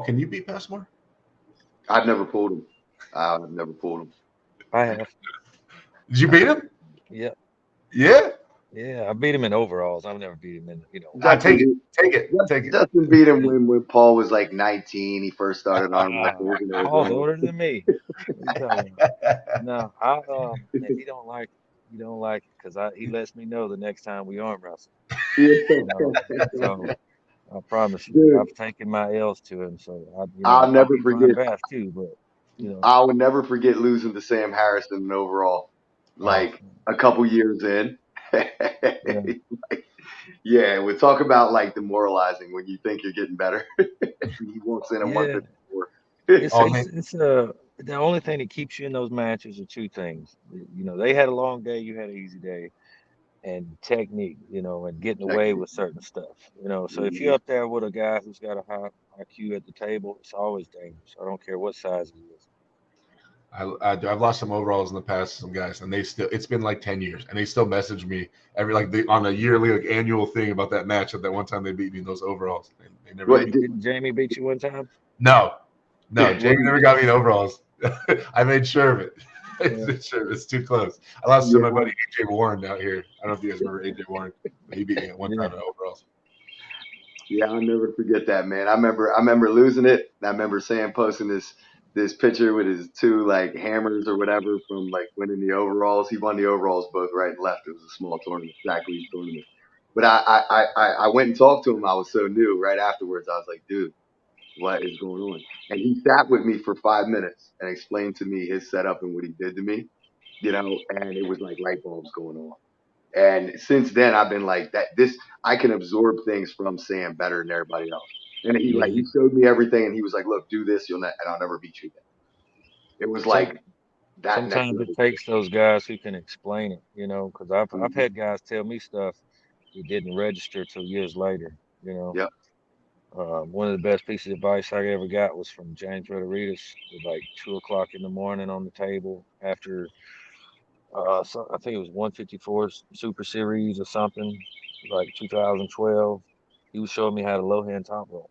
[SPEAKER 1] can you beat Passmore?
[SPEAKER 2] I've never pulled him. I've never pulled him.
[SPEAKER 3] I have.
[SPEAKER 1] Did you beat him?
[SPEAKER 3] Yeah.
[SPEAKER 1] Yeah.
[SPEAKER 3] Yeah, I beat him in overalls. I've never beat him in,
[SPEAKER 1] Take it.
[SPEAKER 2] Justin beat him when Paul was like 19. He first started on
[SPEAKER 3] Paul's older than me. No, if you don't like it because he lets me know the next time we arm wrestle. So I promise you, I've taken my L's to him. So
[SPEAKER 2] I'll never forget
[SPEAKER 3] Bath too, but
[SPEAKER 2] I will never forget losing to Sam Harrison in overall, like a couple years in. We'll talk about like demoralizing when you think you're getting better. He walks in at 154.
[SPEAKER 3] It's the only thing that keeps you in those matches are two things. They had a long day, you had an easy day, and technique, and getting away with certain stuff. So if you're up there with a guy who's got a high IQ at the table, it's always dangerous. I don't care what size he is.
[SPEAKER 1] I've lost some overalls in the past to some guys, and it's been like 10 years, and they still message me on a yearly annual thing about that match. At that one time they beat me in those overalls. They never.
[SPEAKER 3] Didn't Jamie beat you one time?
[SPEAKER 1] No, Jamie never got me in overalls. I made sure of it. It's too close. I lost to my buddy AJ Warren out here. I don't know if you guys remember AJ Warren. He beat me at one time in overalls.
[SPEAKER 2] Yeah, I'll never forget that, man. I remember losing it. I remember Sam posting this picture with his two like hammers or whatever from like winning the overalls. He won the overalls both right and left. It was a small tournament, track league tournament. But I went and talked to him. I was so new. Right afterwards, I was like, dude, what is going on? And he sat with me for 5 minutes and explained to me his setup and what he did to me, and it was like light bulbs going on. And since then, I've been like that. I can absorb things from Sam better than everybody else. And
[SPEAKER 3] Yeah.
[SPEAKER 2] he showed me everything, and he was like, "Look, do this, and I'll never beat you again." It was
[SPEAKER 3] Some
[SPEAKER 2] like that next
[SPEAKER 3] sometimes it
[SPEAKER 2] level shit.
[SPEAKER 3] takes those guys who can explain it, because I've
[SPEAKER 2] Mhm.
[SPEAKER 3] had guys tell me stuff it didn't register till years later.
[SPEAKER 2] Yep.
[SPEAKER 3] One of the best pieces of advice I ever got was from James Rodriguez at like 2 o'clock in the morning on the table after so I think it was 154 Super Series or something, like 2012. He was showing me how to low hand top roll,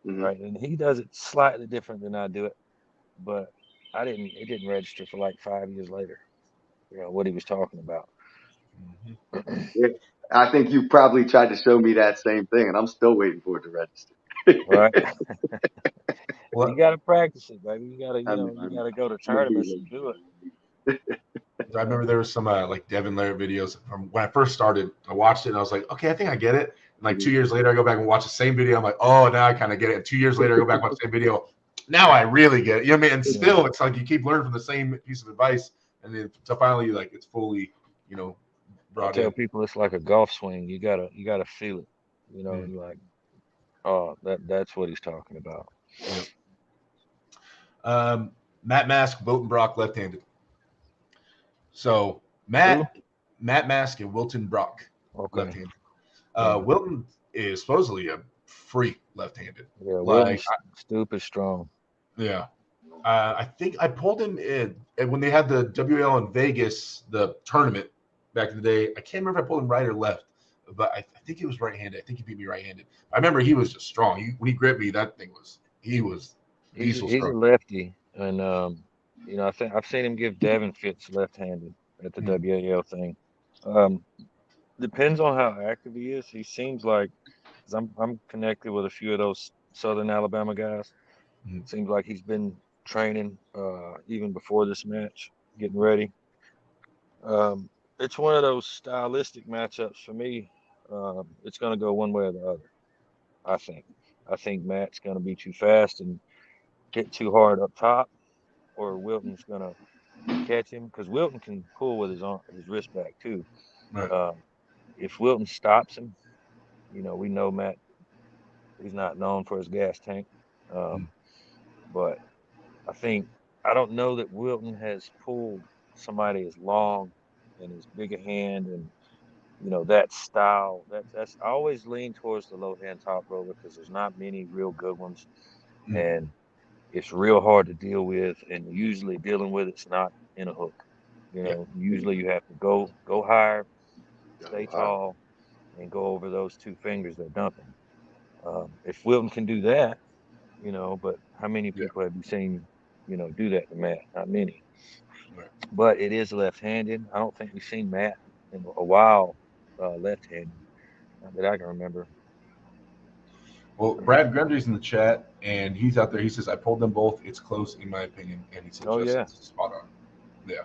[SPEAKER 2] Hmm.
[SPEAKER 3] right? And he does it slightly different than I do it, but it didn't register for like 5 years later, what he was talking about.
[SPEAKER 1] Mhm.
[SPEAKER 2] Yeah. I think you probably tried to show me that same thing, and I'm still waiting for it to register.
[SPEAKER 3] Right? You
[SPEAKER 1] Well,
[SPEAKER 3] got to practice it, baby. You got to, you
[SPEAKER 2] I'm
[SPEAKER 3] got to go to
[SPEAKER 2] gonna be
[SPEAKER 3] tournaments and do it.
[SPEAKER 1] I remember there was some like Devin Lair videos from when I first started. I watched it and I was like, okay, I think I get it. And like 2 years later, I go back and watch the same video. I'm like, oh, now I kind of get it. And 2 years later, I go back and watch the same video. Now I really get it. You know what I mean? And
[SPEAKER 3] Yeah.
[SPEAKER 1] still, it's like you keep learning from the same piece of advice, and then to finally like it's fully, you know,
[SPEAKER 3] I
[SPEAKER 1] brought
[SPEAKER 3] tell
[SPEAKER 1] in.
[SPEAKER 3] people it's like a golf swing. You gotta feel it.
[SPEAKER 1] Mm,
[SPEAKER 3] Like, oh, that's what he's talking about.
[SPEAKER 1] yeah. Matt Mask, Wilton Brock, left-handed. So
[SPEAKER 3] Who?
[SPEAKER 1] Matt Mask and Wilton Brock,
[SPEAKER 3] Okay.
[SPEAKER 1] left-handed.
[SPEAKER 3] Yeah.
[SPEAKER 1] Wilton is supposedly a freak left-handed.
[SPEAKER 3] Yeah.
[SPEAKER 1] Like,
[SPEAKER 3] Wilton's stupid strong.
[SPEAKER 1] yeah. I think I pulled him in when they had the WL in Vegas, the tournament back in the day. I can't remember if I pulled him right or left, but I think he was right-handed. I think he beat me right-handed. I remember he was just strong. When he gripped me, he was
[SPEAKER 3] He's
[SPEAKER 1] diesel
[SPEAKER 3] he's a
[SPEAKER 1] strong.
[SPEAKER 3] lefty, and I think I've seen him give Devin fits left-handed at the
[SPEAKER 1] Mm,
[SPEAKER 3] WAL thing. Um, Depends on how active he is. He seems like, 'cause I'm connected with a few of those Southern Alabama guys.
[SPEAKER 1] mm,
[SPEAKER 3] Seems like he's been training even before this match, getting ready. It's one of those stylistic matchups for me. It's going to go one way or the other. I think. I think Matt's going to be too fast and hit too hard up top, or Wilton's going to catch him because Wilton can pull with his wrist back too.
[SPEAKER 1] right.
[SPEAKER 3] Um, if Wilton stops him, we know Matt. He's not known for his gas tank,
[SPEAKER 1] Mm,
[SPEAKER 3] um, but I don't know that Wilton has pulled somebody as long and as big a hand and that style. That's I always lean towards the low hand top roller because there's not many real good ones,
[SPEAKER 1] mm,
[SPEAKER 3] and it's real hard to deal with. And usually dealing with it's not in a hook.
[SPEAKER 1] yeah.
[SPEAKER 3] Usually you have to go higher,
[SPEAKER 2] Go
[SPEAKER 3] stay
[SPEAKER 2] hard.
[SPEAKER 3] tall, and go over those two fingers they're dumping. If Wilton can do that, but how many
[SPEAKER 1] Yeah.
[SPEAKER 3] people have you seen, do that to Matt? Not many.
[SPEAKER 1] Right.
[SPEAKER 3] But it is left-handed. I don't think we've seen Matt in a while left-handed, not that I can remember.
[SPEAKER 1] Well, Brad Grundy's in the chat, and he's out there. He says, I pulled them both. It's close, in my opinion. And he said,
[SPEAKER 3] Oh yeah,
[SPEAKER 1] Justin's spot on. Yeah.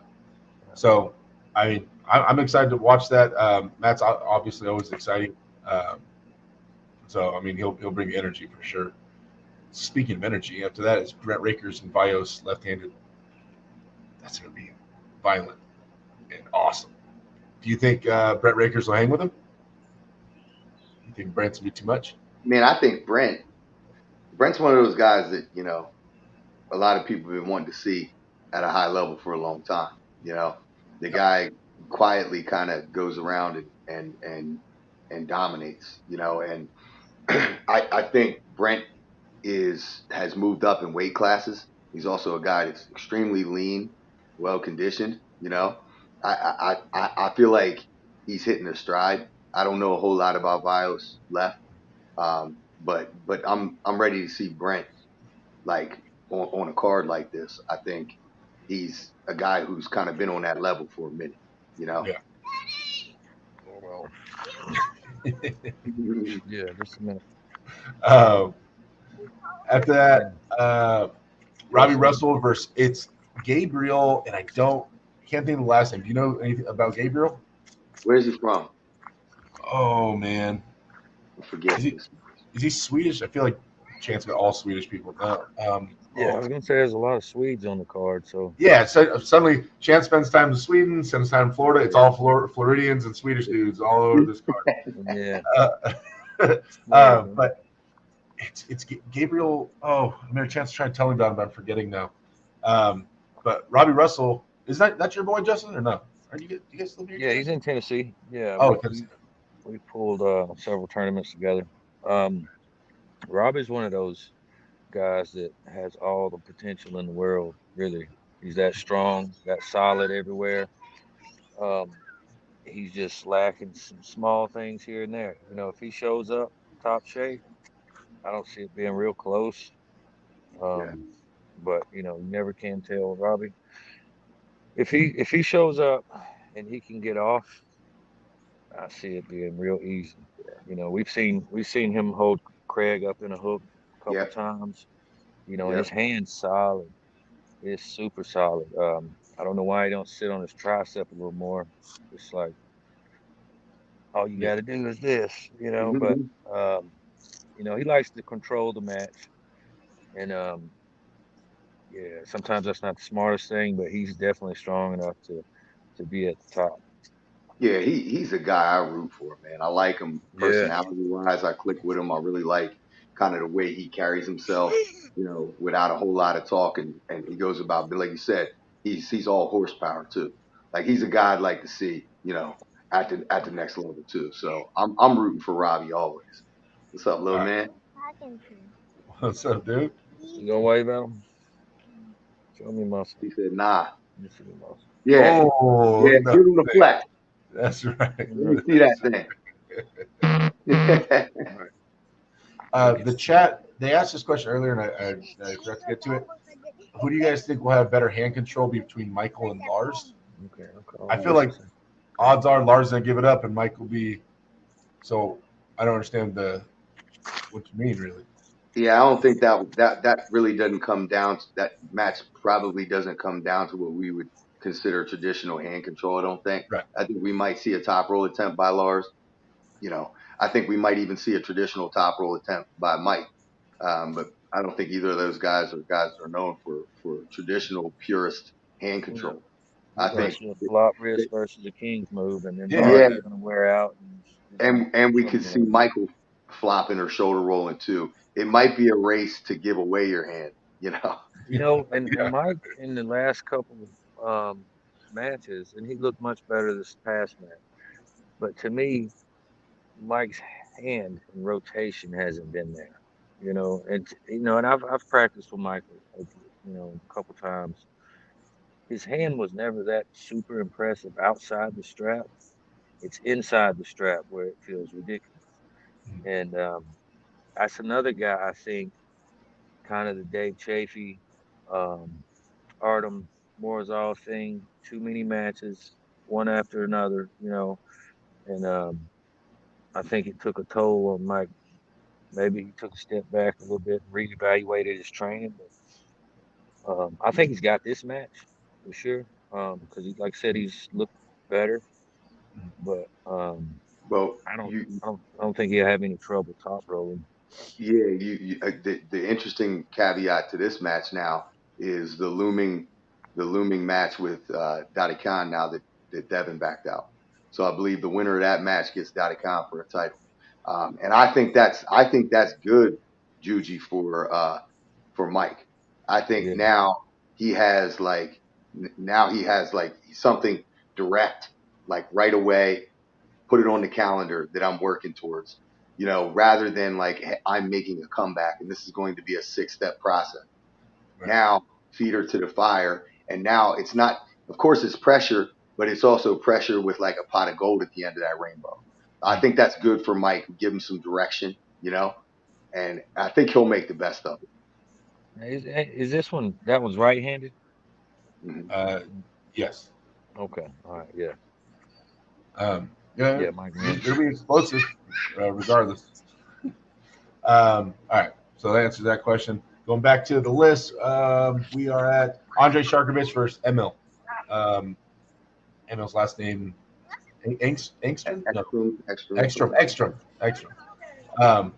[SPEAKER 1] So, I mean, I'm excited to watch that. Matt's obviously always exciting. Um, so, I mean, he'll bring energy for sure. Speaking of energy, after that is Brett Rakers and Bios left-handed. That's going to be violent and awesome. Do you think Brett Rakers will hang with him? You think Brent's going to be too much?
[SPEAKER 2] Man, I think Brent's one of those guys that a lot of people have been wanting to see at a high level for a long time. The
[SPEAKER 1] Yep.
[SPEAKER 2] guy quietly kind of goes around and dominates. And I think Brent has moved up in weight classes. He's also a guy that's extremely lean, well conditioned. I feel like he's hitting a stride. I don't know a whole lot about Bios left, but I'm ready to see Brent like on a card like this. I think he's a guy who's kind of been on that level for a minute. You know.
[SPEAKER 1] Yeah.
[SPEAKER 3] oh well, yeah, just a minute.
[SPEAKER 1] um, after
[SPEAKER 3] Yeah,
[SPEAKER 1] that, Robbie
[SPEAKER 3] Russell.
[SPEAKER 1] Russell versus it's Gabriel, and I can't think of the last name. Do you know anything about Gabriel?
[SPEAKER 2] Where's he from?
[SPEAKER 1] Oh man,
[SPEAKER 2] I forget
[SPEAKER 1] is he
[SPEAKER 2] this.
[SPEAKER 1] is he Swedish? I feel like chance to get all Swedish people.
[SPEAKER 3] Yeah, I was gonna say there's a lot of Swedes on the card, so
[SPEAKER 1] Yeah, so suddenly Chance spends time in Sweden, spends time in Florida. It's
[SPEAKER 3] yeah,
[SPEAKER 1] all Floridians and Swedish dudes all over this
[SPEAKER 3] yeah,
[SPEAKER 1] card.
[SPEAKER 3] smart, man.
[SPEAKER 1] But it's Gabriel. Oh, I made a chance to try and tell him about him, but I'm forgetting now. But Robbie Russell, is that your boy Justin or no? Are you guys still near each
[SPEAKER 3] Yeah,
[SPEAKER 1] other?
[SPEAKER 3] he's in Tennessee. Yeah,
[SPEAKER 1] Oh,
[SPEAKER 3] we pulled several tournaments together. Um, Robbie's one of those guys that has all the potential in the world. Really, he's that strong, that solid everywhere. Um, he's just lacking some small things here and there. You know, if he shows up top shape, I don't see it being real close.
[SPEAKER 2] Yeah.
[SPEAKER 3] Um, but you know, you never can tell Robbie. If he shows up and he can get off, I see it being real easy. You know, we've seen him hold Craig up in a hook a couple
[SPEAKER 2] Yep.
[SPEAKER 3] times. You know, and his
[SPEAKER 2] Yep.
[SPEAKER 3] hand's solid. It's super solid. I don't know why he don't sit on his tricep a little more. It's like all you
[SPEAKER 1] yeah.
[SPEAKER 3] got to do is this, you know. But
[SPEAKER 2] Mhm.
[SPEAKER 3] um, you know, he likes to control the match, and yeah, sometimes that's not the smartest thing, but he's definitely strong enough to be at the top.
[SPEAKER 2] Yeah, he's a guy I root for, man. I like him
[SPEAKER 3] Yeah.
[SPEAKER 2] personality wise. I click with him. I really like kind of the way he carries himself, without a whole lot of talk, and he goes about, but like you said, he's all horsepower too. Like he's a guy I'd like to see, at the next level too. So I'm rooting for Robbie always. What's up,
[SPEAKER 1] All
[SPEAKER 2] little
[SPEAKER 1] right.
[SPEAKER 2] man?
[SPEAKER 1] What's up, dude?
[SPEAKER 3] You gonna wave at him? Show me muscle.
[SPEAKER 2] He said, nah.
[SPEAKER 3] Let me see the muscle.
[SPEAKER 2] Yeah,
[SPEAKER 1] Oh, look
[SPEAKER 2] yeah,
[SPEAKER 1] at that
[SPEAKER 2] give him the
[SPEAKER 1] thing.
[SPEAKER 2] flex.
[SPEAKER 1] That's right.
[SPEAKER 2] Let me
[SPEAKER 3] Mhm.
[SPEAKER 2] see that
[SPEAKER 1] That's
[SPEAKER 2] thing.
[SPEAKER 3] All right. Look at
[SPEAKER 1] The chat. They asked this question earlier, and I forgot to get to it. Who do you guys think will have better hand control between Michael and Lars?
[SPEAKER 3] okay. Okay.
[SPEAKER 1] I
[SPEAKER 3] Oh,
[SPEAKER 1] feel
[SPEAKER 3] this
[SPEAKER 1] like
[SPEAKER 3] is okay.
[SPEAKER 1] odds are Lars gonna give it up, and Mike will be. So I don't understand what you mean, really.
[SPEAKER 2] Yeah, I don't think that really doesn't come down to that match. Probably doesn't come down to what we would consider traditional hand control. I don't think.
[SPEAKER 1] Right.
[SPEAKER 2] I think we might see a top roll attempt by Lars. You know, I think we might even see a traditional top roll attempt by Mike. But I don't think either of those guys are guys that are known for traditional purist hand
[SPEAKER 3] Yeah.
[SPEAKER 2] control.
[SPEAKER 3] You're
[SPEAKER 2] I
[SPEAKER 3] gonna
[SPEAKER 2] think,
[SPEAKER 3] see a flop wrist versus a king's move, and then
[SPEAKER 1] Yeah.
[SPEAKER 3] Lars
[SPEAKER 2] yeah,
[SPEAKER 3] is gonna wear out and he's gonna
[SPEAKER 2] and we
[SPEAKER 3] shoulder
[SPEAKER 2] could see
[SPEAKER 3] roll.
[SPEAKER 2] Michael flopping or shoulder rolling too. It might be a race to give away your hand. You know.
[SPEAKER 3] You know, and
[SPEAKER 1] Yeah.
[SPEAKER 3] Mike in the last couple of matches, and he looked much better this past match. But to me, Mike's hand and rotation hasn't been there. And I've practiced with Michael, a couple times. His hand was never that super impressive outside the strap. It's inside the strap where it feels ridiculous. And that's another guy I think, kind of the Dave Chafee, um, Artem Morozov thing. Too many matches, one after another, and I think it took a toll on Mike. Maybe he took a step back a little bit and reevaluated his training. But I think he's got this match for sure. Because like I said, he's looked better. But
[SPEAKER 2] Well,
[SPEAKER 3] I don't,
[SPEAKER 2] you
[SPEAKER 3] I don't think he'll have any trouble top rolling.
[SPEAKER 2] Yeah, the interesting caveat to this match now is the looming match with Dadi Khan now that Devin backed out. So I believe the winner of that match gets Dadi Khan for a title. And I think that's good, Juji, for Mike. I think
[SPEAKER 3] Yeah,
[SPEAKER 2] now he has like something direct, like right away, put it on the calendar that I'm working towards, rather than like, hey, I'm making a comeback and this is going to be a 6-step process.
[SPEAKER 1] Right.
[SPEAKER 2] Now feed her to the fire. And now it's not, of course it's pressure, but it's also pressure with like a pot of gold at the end of that rainbow. I think that's good for Mike. Give him some direction, and I think he'll make the best of it.
[SPEAKER 3] is this one that was right-handed?
[SPEAKER 2] Mhm.
[SPEAKER 1] Uh, yes.
[SPEAKER 3] Okay, all right, yeah,
[SPEAKER 1] Yeah.
[SPEAKER 3] yeah, Mike wins.
[SPEAKER 1] It'll be explosive, regardless. All right. So that answers that question. Going back to the list, we are at Andre Sharkovich versus Emil. Um, Emil's last name Engstrom? No,
[SPEAKER 2] Extra,
[SPEAKER 1] Ekstrom.
[SPEAKER 2] something like
[SPEAKER 1] Ekstrom. Ekstrom. Um,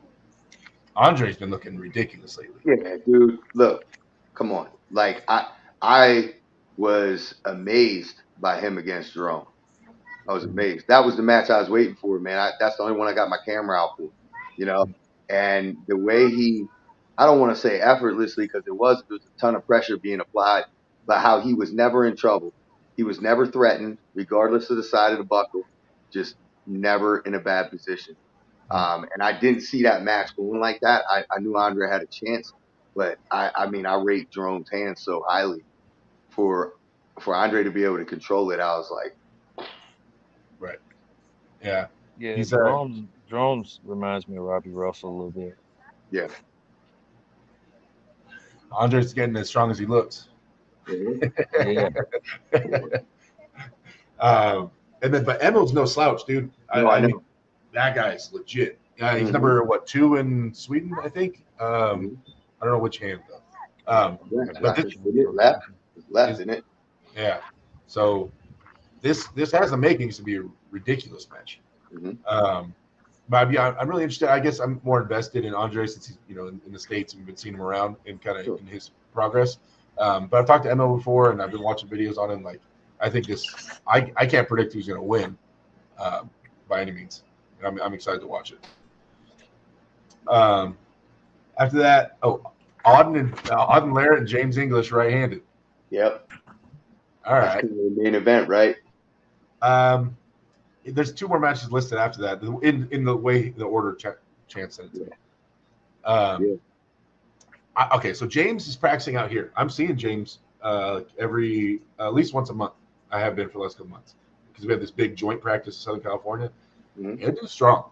[SPEAKER 1] Andre's been looking ridiculous lately.
[SPEAKER 2] Yeah, dude. Look, come on. Like I was amazed by him against Jerome. I was amazed. That was the match I was waiting for, man. That's the only one I got my camera out for, you know. And the way I don't want to say effortlessly because there was a ton of pressure being applied, but how he was never in trouble. He was never threatened, regardless of the side of the buckle, just never in a bad position. And I didn't see that match going like that. I knew Andre had a chance, but I mean, I rate Jerome's hands so highly for Andre to be able to control it. I was like,
[SPEAKER 1] Right. Yeah.
[SPEAKER 3] Yeah,
[SPEAKER 1] He's
[SPEAKER 3] Drones reminds me of Robbie Russell a little bit.
[SPEAKER 2] yeah.
[SPEAKER 1] Andre's getting as strong as he looks.
[SPEAKER 3] Yeah.
[SPEAKER 1] And then, but Emil's no slouch, dude.
[SPEAKER 2] No, I know.
[SPEAKER 1] mean, that guy's legit. He's
[SPEAKER 2] Mhm.
[SPEAKER 1] number 2 in Sweden, I think.
[SPEAKER 2] Mhm.
[SPEAKER 1] I don't know which hand though.
[SPEAKER 2] But
[SPEAKER 1] this,
[SPEAKER 2] left,
[SPEAKER 1] is,
[SPEAKER 2] isn't it?
[SPEAKER 1] yeah. So this has the makings to be a ridiculous match.
[SPEAKER 2] Mhm.
[SPEAKER 1] But I'm really interested. I guess I'm more invested in Andre since he's in the States and we've been seeing him around and kind of
[SPEAKER 2] Sure.
[SPEAKER 1] in his progress. But I've talked to Emil before and I've been watching videos on him. Like I think I can't predict who's going to win by any means. I'm excited to watch it. After that, Auden Larrett and James English right-handed.
[SPEAKER 2] Yep.
[SPEAKER 1] All
[SPEAKER 2] That's
[SPEAKER 1] right.
[SPEAKER 2] the main event, right?
[SPEAKER 1] There's 2 more matches listed after that in the way the order Chance sent it to me. Okay, so James is practicing out here. I'm seeing James every at least once a month. I have been for the last couple months because we have this big joint practice in Southern California.
[SPEAKER 2] Mhm.
[SPEAKER 1] It is strong.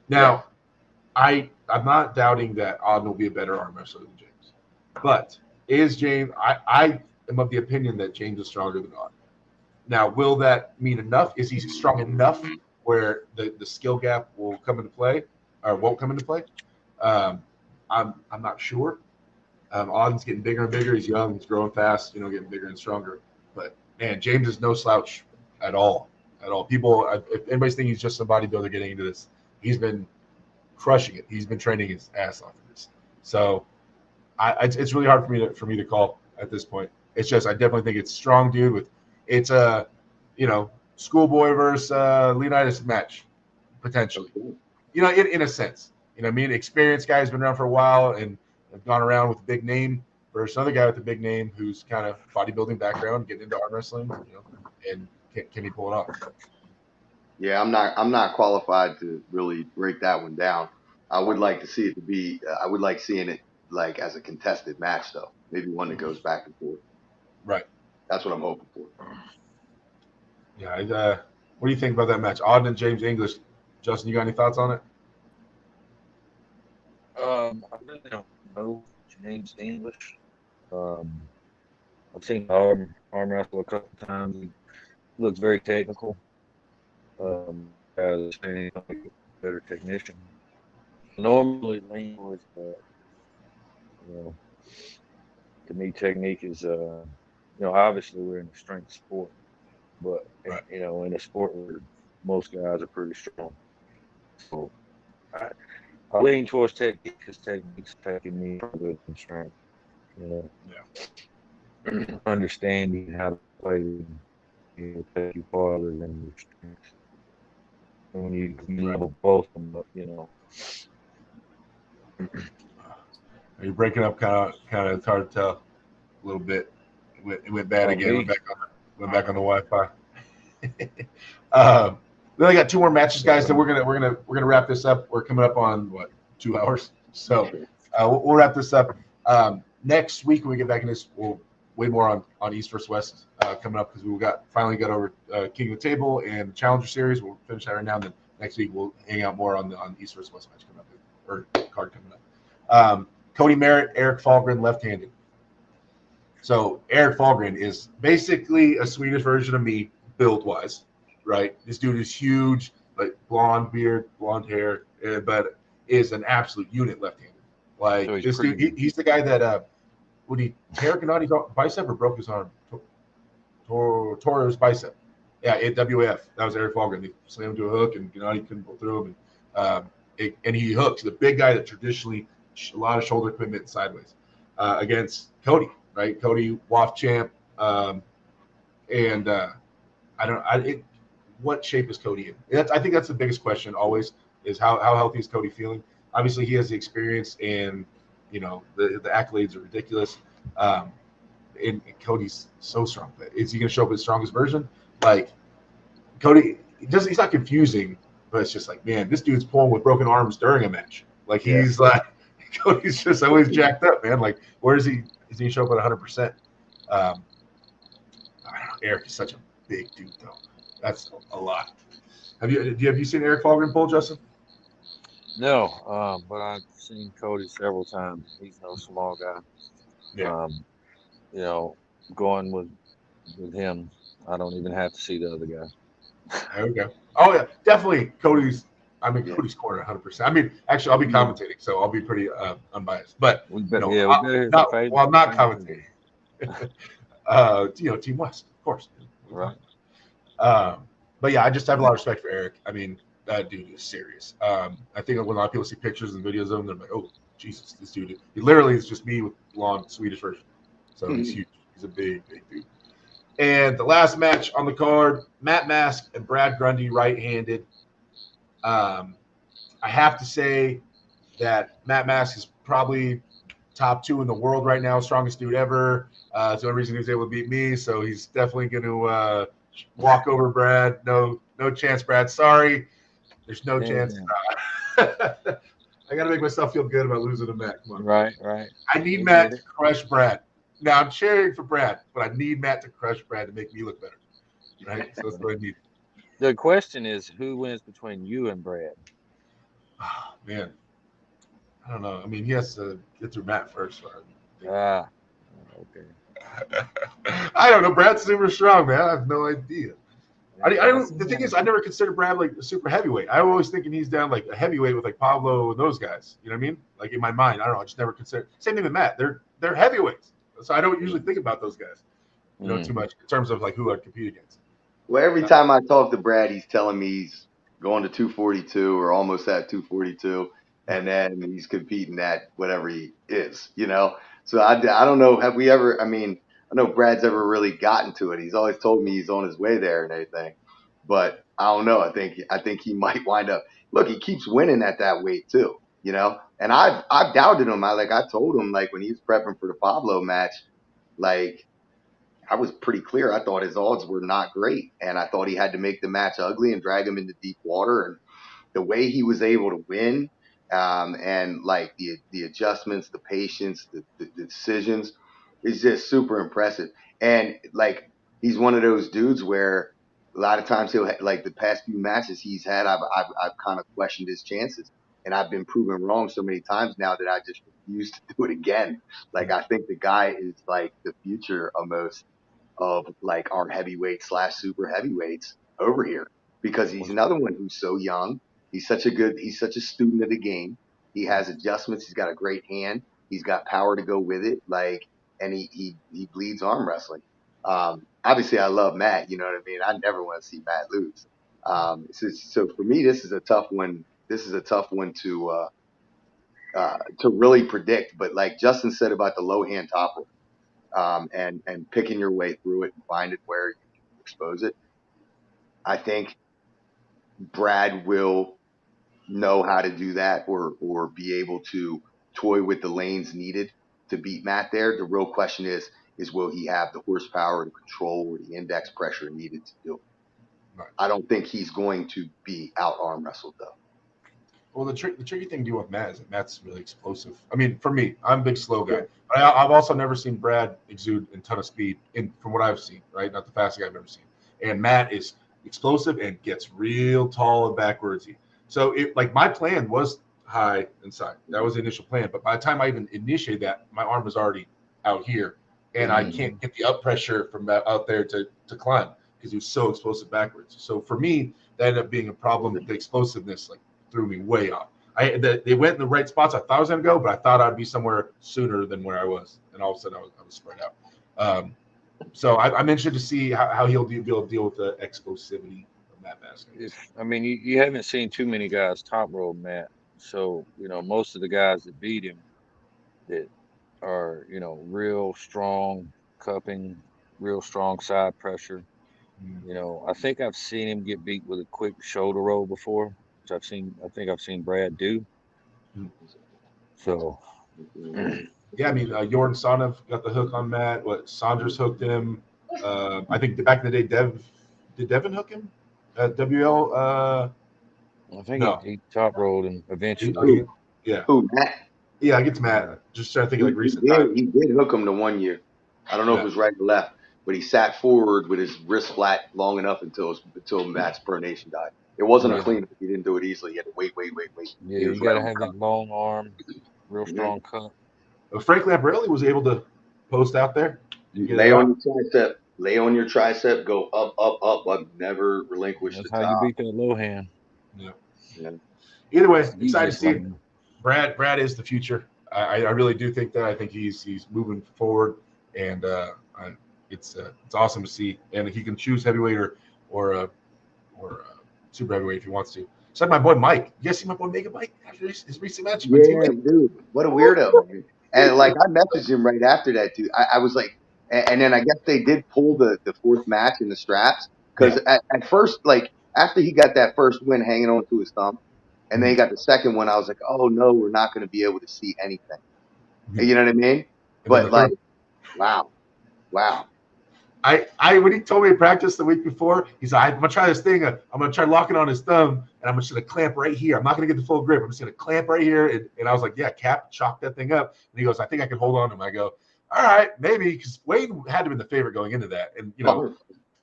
[SPEAKER 1] Now, I'm not doubting that Auden will be a better arm wrestler than James, but is James? I am of the opinion that James is stronger than Auden. Now, will that mean enough? Is he strong enough where the skill gap will come into play or won't come into play? I'm not sure. Auden's getting bigger and bigger. He's young. He's growing fast. Getting bigger and stronger. But man, James is no slouch at all. At all. People, if anybody's thinking he's just a bodybuilder getting into this, he's been crushing it. He's been training his ass off of this. So, it's really hard for me to call at this point. It's just I definitely think it's strong, dude. It's a schoolboy versus Leonidas match potentially. In a sense. I mean, experienced guy who's been around for a while and have gone around with a big name versus another guy with a big name who's kind of bodybuilding background, getting into arm wrestling, and can he pull it off?
[SPEAKER 2] Yeah, I'm not qualified to really break that one down. I would like to see it to be. I would like seeing it like as a contested match, though. Maybe one that goes back and forth.
[SPEAKER 1] Right.
[SPEAKER 2] That's what I'm hoping for.
[SPEAKER 1] Yeah. What do you think about that match, Auden and James English? Justin, you got any thoughts on it?
[SPEAKER 3] I really don't know James English. I've seen arm wrestle a couple times. He looks very technical. As a better technician. Normally, Linn was, to me, technique is, obviously we're in a strength sport, but
[SPEAKER 1] Right.
[SPEAKER 3] in a sport where most guys are pretty strong. So I lean towards technique because technique's taking me further than strength. Understanding how to play take you farther than your strength. And when you level both of them up,
[SPEAKER 1] You're breaking up kind of. It's hard to tell a little bit. It went bad again. Went back on the Wi-Fi. We only got 2 more matches, guys. So we're gonna wrap this up. We're coming up on 2 hours. So we'll wrap this up. Next week when we get back in this, we'll way more on East versus West coming up because we finally got over King of the Table and the Challenger Series. We'll finish that right now. And then next week we'll hang out more on the East versus West match coming up or card coming up. Cody Merritt, Eric Fahlgren, left-handed. So Eric Fahlgren is basically a Swedish version of me, build-wise, right? This dude is huge, like blonde beard, blonde hair, but is an absolute unit left-handed. Like
[SPEAKER 3] So
[SPEAKER 1] this dude, he's the guy that when he tear Gennadi's bicep or broke his arm, tore his bicep. Yeah, at WAF. That was Eric Fahlgren. They slammed him to a hook, and Gennadi couldn't pull through him. And he hooks. The big guy that traditionally a lot of shoulder commitment sideways against Cody, right? Cody, WAF champ, and what shape is Cody in? I think that's the biggest question always is how healthy is Cody feeling? Obviously, he has the experience, and the accolades are ridiculous. And Cody's so strong. Is he going to show up his strongest version? Like Cody, he's not confusing, but it's just like, man, this dude's pulling with broken arms during a match. Like he's like Cody's just always jacked up, man. Like where is he? Is he show up at 100%? I don't know. Eric is such a big dude, though. That's a lot. Have you seen Eric Falgren pull, Justin?
[SPEAKER 3] No, but I've seen Cody several times. He's no small guy.
[SPEAKER 1] Yeah.
[SPEAKER 3] Going with him, I don't even have to see the other guy.
[SPEAKER 1] There we go. Oh yeah, definitely Cody's corner 100%. I mean, actually, I'll be commentating, so I'll be pretty unbiased. But
[SPEAKER 3] I'm
[SPEAKER 1] not commentating. Team West, of course.
[SPEAKER 3] Right.
[SPEAKER 1] But yeah, I just have a lot of respect for Eric. I mean, that dude is serious. I think when a lot of people see pictures and videos of him, they're like, "Oh, Jesus, this dude! He literally is just me with long Swedish version." So he's huge. He's a big dude. And the last match on the card, Matt Mask and Brad Grundy right-handed. I have to say that Matt Mask is probably top 2 in the world right now, strongest dude ever. It's the only reason he was able to beat me, so he's definitely going to walk over Brad. No chance, Brad. Sorry. There's no chance. I got to make myself feel good about losing to Matt. Come on.
[SPEAKER 3] Right.
[SPEAKER 1] I need Matt to crush Brad. Now, I'm cheering for Brad, but I need Matt to crush Brad to make me look better. Right? So that's what I need.
[SPEAKER 3] The question is, who wins between you and Brad?
[SPEAKER 1] Oh, man. I don't know. I mean, he has to get through Matt first.
[SPEAKER 3] Okay.
[SPEAKER 1] I don't know. Brad's super strong, man. I have no idea. The thing is, I never considered Brad like a super heavyweight. I always thinking he's down like a heavyweight with like Pablo and those guys. You know what I mean? Like in my mind, I don't know. I just never considered. Same thing with Matt. They're heavyweights. So I don't usually think about those guys, too much in terms of like who I'd compete against.
[SPEAKER 2] Well, every time I talk to Brad, he's telling me he's going to 242 or almost at 242, and then he's competing at whatever he is, So I don't know. Have we ever? I mean, I know Brad's ever really gotten to it. He's always told me he's on his way there and everything, but I don't know. I think he might wind up. Look, he keeps winning at that weight too, And I've doubted him. I told him like when he was prepping for the Pablo match, like I was pretty clear. I thought his odds were not great, and I thought he had to make the match ugly and drag him into deep water. And the way he was able to win, and like the adjustments, the patience, the decisions, is just super impressive. And like he's one of those dudes where a lot of times he'll like the past few matches he's had, I've kind of questioned his chances, and I've been proven wrong so many times now that I just refuse to do it again. Like I think the guy is like the future almost of like our heavyweight / super heavyweights over here, because he's another one who's so young. He's such a student of the game. He has adjustments. He's got a great hand. He's got power to go with it. Like, and he bleeds arm wrestling. Obviously I love Matt, you know what I mean? I never want to see Matt lose. So for me, this is a tough one. This is a tough one to really predict. But like Justin said about the low hand top rope, and picking your way through it and finding where you can expose it. I think Brad will know how to do that or be able to toy with the lanes needed to beat Matt there. The real question is will he have the horsepower to control or the index pressure needed to do it? Right. I don't think he's going to be out arm wrestled though.
[SPEAKER 1] Well, the tricky thing to do with Matt is that Matt's really explosive. I mean, for me, I'm a big slow guy. But I've also never seen Brad exude a ton of speed from what I've seen, right? Not the fastest guy I've ever seen. And Matt is explosive and gets real tall and backwardsy. So my plan was high inside. That was the initial plan. But by the time I even initiated that, my arm was already out here. And I can't get the up pressure from out there to climb because he was so explosive backwards. So for me, that ended up being a problem. The explosiveness threw me way off. They went in the right spots. I thought I was going to go, but I thought I'd be somewhere sooner than where I was. And all of a sudden, I was spread out. So I'm interested to see how he'll be able to deal with the explosivity of Matt Mask.
[SPEAKER 3] I mean, you haven't seen too many guys top rope Matt. So, most of the guys that beat him that are, real strong cupping, real strong side pressure. I think I've seen him get beat with a quick shoulder roll before, which I think I've seen Brad do. So,
[SPEAKER 1] Yeah, I mean, Jordan Sonev got the hook on Matt. What Saunders hooked him. I think back in the day, did Devin hook him at WL?
[SPEAKER 3] I think
[SPEAKER 1] No.
[SPEAKER 3] he top rolled him
[SPEAKER 1] He-
[SPEAKER 3] eventually.
[SPEAKER 1] he- yeah,
[SPEAKER 2] Who, Matt?
[SPEAKER 1] yeah, I get Matt. Just trying to think of like
[SPEAKER 2] He
[SPEAKER 1] recent
[SPEAKER 2] did.
[SPEAKER 1] times.
[SPEAKER 2] He did hook him to 1 year. I don't know if
[SPEAKER 1] Yeah,
[SPEAKER 2] it was right or left, but he sat forward with his wrist flat long enough until Matt's pronation died. It wasn't a
[SPEAKER 1] right.
[SPEAKER 3] Yeah,
[SPEAKER 2] cleanup. He didn't do it easily. He had to wait.
[SPEAKER 3] yeah,
[SPEAKER 2] He was
[SPEAKER 3] you
[SPEAKER 2] right
[SPEAKER 3] got to
[SPEAKER 2] on the
[SPEAKER 3] have
[SPEAKER 2] cusp.
[SPEAKER 3] that long arm, real
[SPEAKER 2] Mhm.
[SPEAKER 3] strong cup.
[SPEAKER 1] Frank Lambrelli was able to post out there and
[SPEAKER 2] You
[SPEAKER 1] get it
[SPEAKER 2] lay on
[SPEAKER 1] out.
[SPEAKER 2] your tricep. Lay on your tricep. Go up, but never relinquish the
[SPEAKER 3] That's how you
[SPEAKER 2] top.
[SPEAKER 3] beat that low hand.
[SPEAKER 1] Yeah.
[SPEAKER 2] Yeah.
[SPEAKER 1] Either way,
[SPEAKER 3] That's the
[SPEAKER 1] excited to
[SPEAKER 3] easiest
[SPEAKER 1] see
[SPEAKER 3] way.
[SPEAKER 1] it. Brad is the future. I really do think that. I think he's moving forward, and it's awesome to see. And he can choose heavyweight or super heavyweight if he wants to. It's like my boy Mike. You guys see my boy Mega Mike after his recent match? My
[SPEAKER 2] Yeah,
[SPEAKER 1] teammate.
[SPEAKER 2] dude. What a weirdo, man. And like I messaged him right after that, dude. I was like, and then I guess they did pull the fourth match in the straps
[SPEAKER 1] Yeah.
[SPEAKER 2] because at first, like after he got that first win hanging on to his thumb, and then he got the second one, I was like, oh no, we're not going to be able to see anything. You know what I mean?
[SPEAKER 1] And then the
[SPEAKER 2] But like,
[SPEAKER 1] third.
[SPEAKER 2] wow, wow.
[SPEAKER 1] I when he told me to practice the week before, he's like, I'm gonna try this thing. I'm gonna try locking on his thumb, and I'm just gonna clamp right here. I'm not gonna get the full grip. I'm just gonna clamp right here. And I was like, yeah, Cap, chalk that thing up. And he goes, I think I can hold on to him. I go, all right, maybe, because Wade had to be the favorite going into that,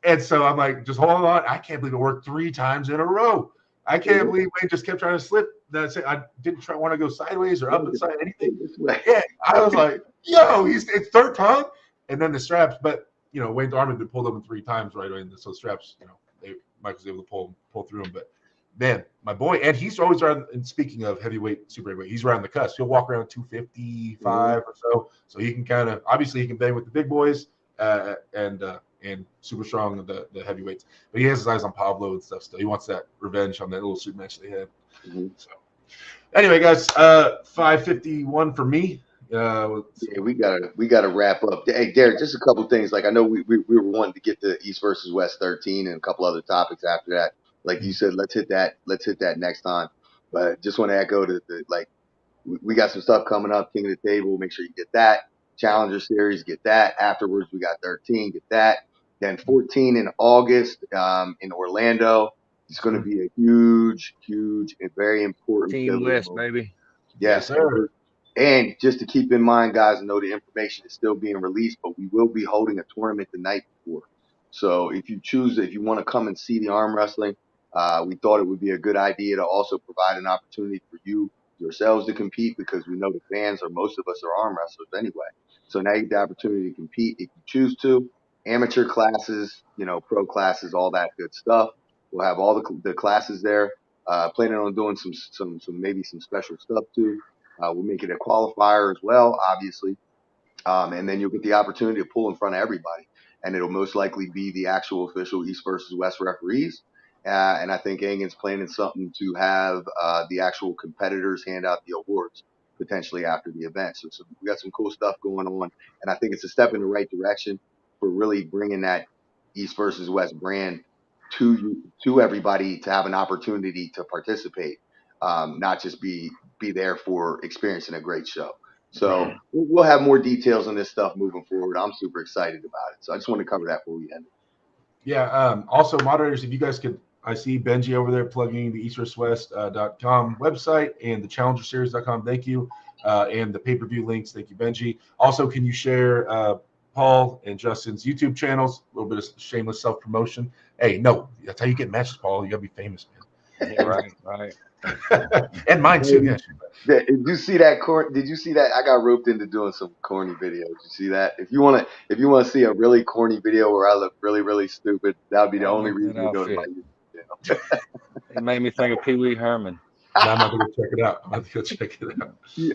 [SPEAKER 1] and so I'm like, just hold on. I can't believe it worked 3 times in a row. I can't believe Wade just kept trying to slip. That's it. I didn't want to go sideways or up inside anything. Yeah, I was like, yo, it's third time, and then the straps, but. Wayne's arm had been pulled open 3 times right away, and so straps, Mike was able to pull through him. But man, my boy, and he's always around. And speaking of heavyweight, super heavyweight, he's around the cusp. He'll walk around 255 or so he can kind of obviously he can bang with the big boys and super strong the heavyweights. But he has his eyes on Pablo and stuff. Still, he wants that revenge on that little suit match they had. So anyway, guys, 551 for me.
[SPEAKER 2] Yeah, we gotta wrap up. Hey, Derek, just a couple of things. Like I know we were wanting to get to East versus West 13 and a couple other topics after that. Like you said, let's hit that next time. But just want to echo the like we got some stuff coming up. King of the Table, make sure you get that. Challenger Series, get that. Afterwards, we got 13, get that. Then 14 in August in Orlando. It's going to be a huge and very important
[SPEAKER 3] Team
[SPEAKER 2] pivotal
[SPEAKER 3] West,
[SPEAKER 2] moment.
[SPEAKER 3] baby.
[SPEAKER 2] Yes,
[SPEAKER 1] sir.
[SPEAKER 2] and just to keep in mind, guys, I know the information is still being released, but we will be holding a tournament the night before. So if you want to come and see the arm wrestling, we thought it would be a good idea to also provide an opportunity for you yourselves to compete because we know the fans or most of us are arm wrestlers anyway. So now you get the opportunity to compete if you choose to. Amateur classes, pro classes, all that good stuff. We'll have all the classes there. Planning on doing some maybe some special stuff too. We'll make it a qualifier as well, obviously. And then you'll get the opportunity to pull in front of everybody. And it'll most likely be the actual official East versus West referees. And I think Engen's planning something to have the actual competitors hand out the awards potentially after the event. So we got some cool stuff going on. And I think it's a step in the right direction for really bringing that East versus West brand to everybody to have an opportunity to participate, not just be there for experiencing a great show. So we'll have more details on this stuff moving forward. I'm super excited about it. So I just want to cover that before we end it.
[SPEAKER 1] Yeah. Also, moderators, if you guys could, I see Benji over there plugging the eastversuswest.com website and the challengerseries.com. Thank you. And the pay-per-view links. Thank you, Benji. Also, can you share Paul and Justin's YouTube channels? A little bit of shameless self-promotion. Hey, no, that's how you get matches, Paul. You got to be famous, man.
[SPEAKER 3] Yeah, right.
[SPEAKER 1] And mine too. Yeah.
[SPEAKER 2] Did you see that? Did you see that? I got roped into doing some corny videos. You see that? If you want to see a really corny video where I look really stupid, that would be the
[SPEAKER 3] I
[SPEAKER 2] only
[SPEAKER 3] like
[SPEAKER 2] reason
[SPEAKER 3] that
[SPEAKER 2] to go to my
[SPEAKER 3] outfit.
[SPEAKER 2] YouTube channel.
[SPEAKER 3] It made me think of Pee Wee Herman.
[SPEAKER 1] Now I'm going to check it out. I'm going to go check it out.
[SPEAKER 2] You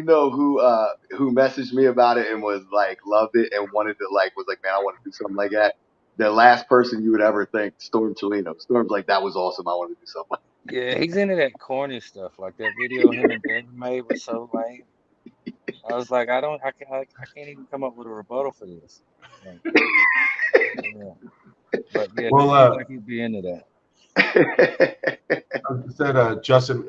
[SPEAKER 2] know who messaged me about it and was like loved it and wanted to was like, man, I want to do something like that. The last person you would ever think, Storm Chelino. Storm's like, that was awesome. I want to do something.
[SPEAKER 3] Yeah, he's into that corny stuff. Like that video him and Devin made was so lame. I was like, I can't even come up with a rebuttal for this. Like, yeah. But yeah, he seems
[SPEAKER 1] Well,
[SPEAKER 3] like he'd be into that.
[SPEAKER 1] I said, Justin,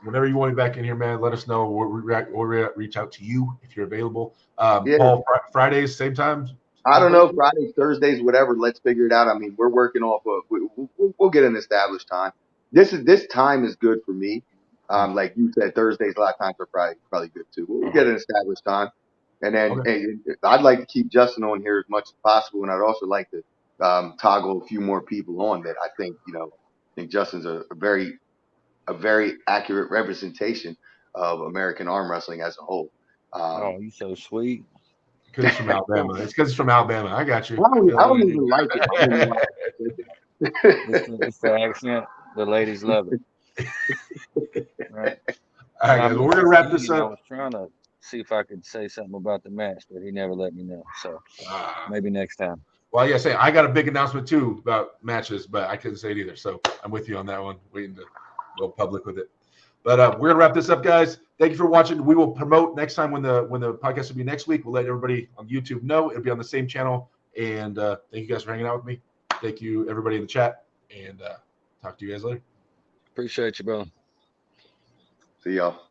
[SPEAKER 1] whenever you want me back in here, man, let us know. We'll reach out to you if you're available.
[SPEAKER 2] Yeah,
[SPEAKER 1] Paul, Fridays, same time?
[SPEAKER 2] I don't know, Fridays, Thursdays, whatever. Let's figure it out. I mean, we're working off of. We'll get an established time. This time is good for me. Like you said, Thursdays a lot of times are probably good too. We'll get an established time, and then
[SPEAKER 1] Okay.
[SPEAKER 2] I'd like to keep Justin on here as much as possible, and I'd also like to toggle a few more people on that. I think I think Justin's a very accurate representation of American arm wrestling as a whole. Um,
[SPEAKER 3] Oh, you so sweet.
[SPEAKER 1] Because he's from Alabama. It's because he's from Alabama. I got you.
[SPEAKER 2] I don't even like it. I don't know why I said
[SPEAKER 3] It's the accent. The ladies love it. Right.
[SPEAKER 1] All right,
[SPEAKER 3] And I
[SPEAKER 1] guys. Well, we're
[SPEAKER 3] messaged
[SPEAKER 1] gonna wrap this
[SPEAKER 3] Dean. I
[SPEAKER 1] up.
[SPEAKER 3] was trying to see if I could say something about the match, but he never let me know. So maybe next time.
[SPEAKER 1] Well, yeah, say I got a big announcement too about matches, but I couldn't say it either. So I'm with you on that one. Waiting to go public with it. But we're gonna wrap this up, guys. Thank you for watching. We will promote next time when the podcast will be next week. We'll let everybody on YouTube know. It'll be on the same channel. And thank you guys for hanging out with me. Thank you everybody in the chat. And talk to you guys later.
[SPEAKER 3] Appreciate you, bro.
[SPEAKER 2] See y'all.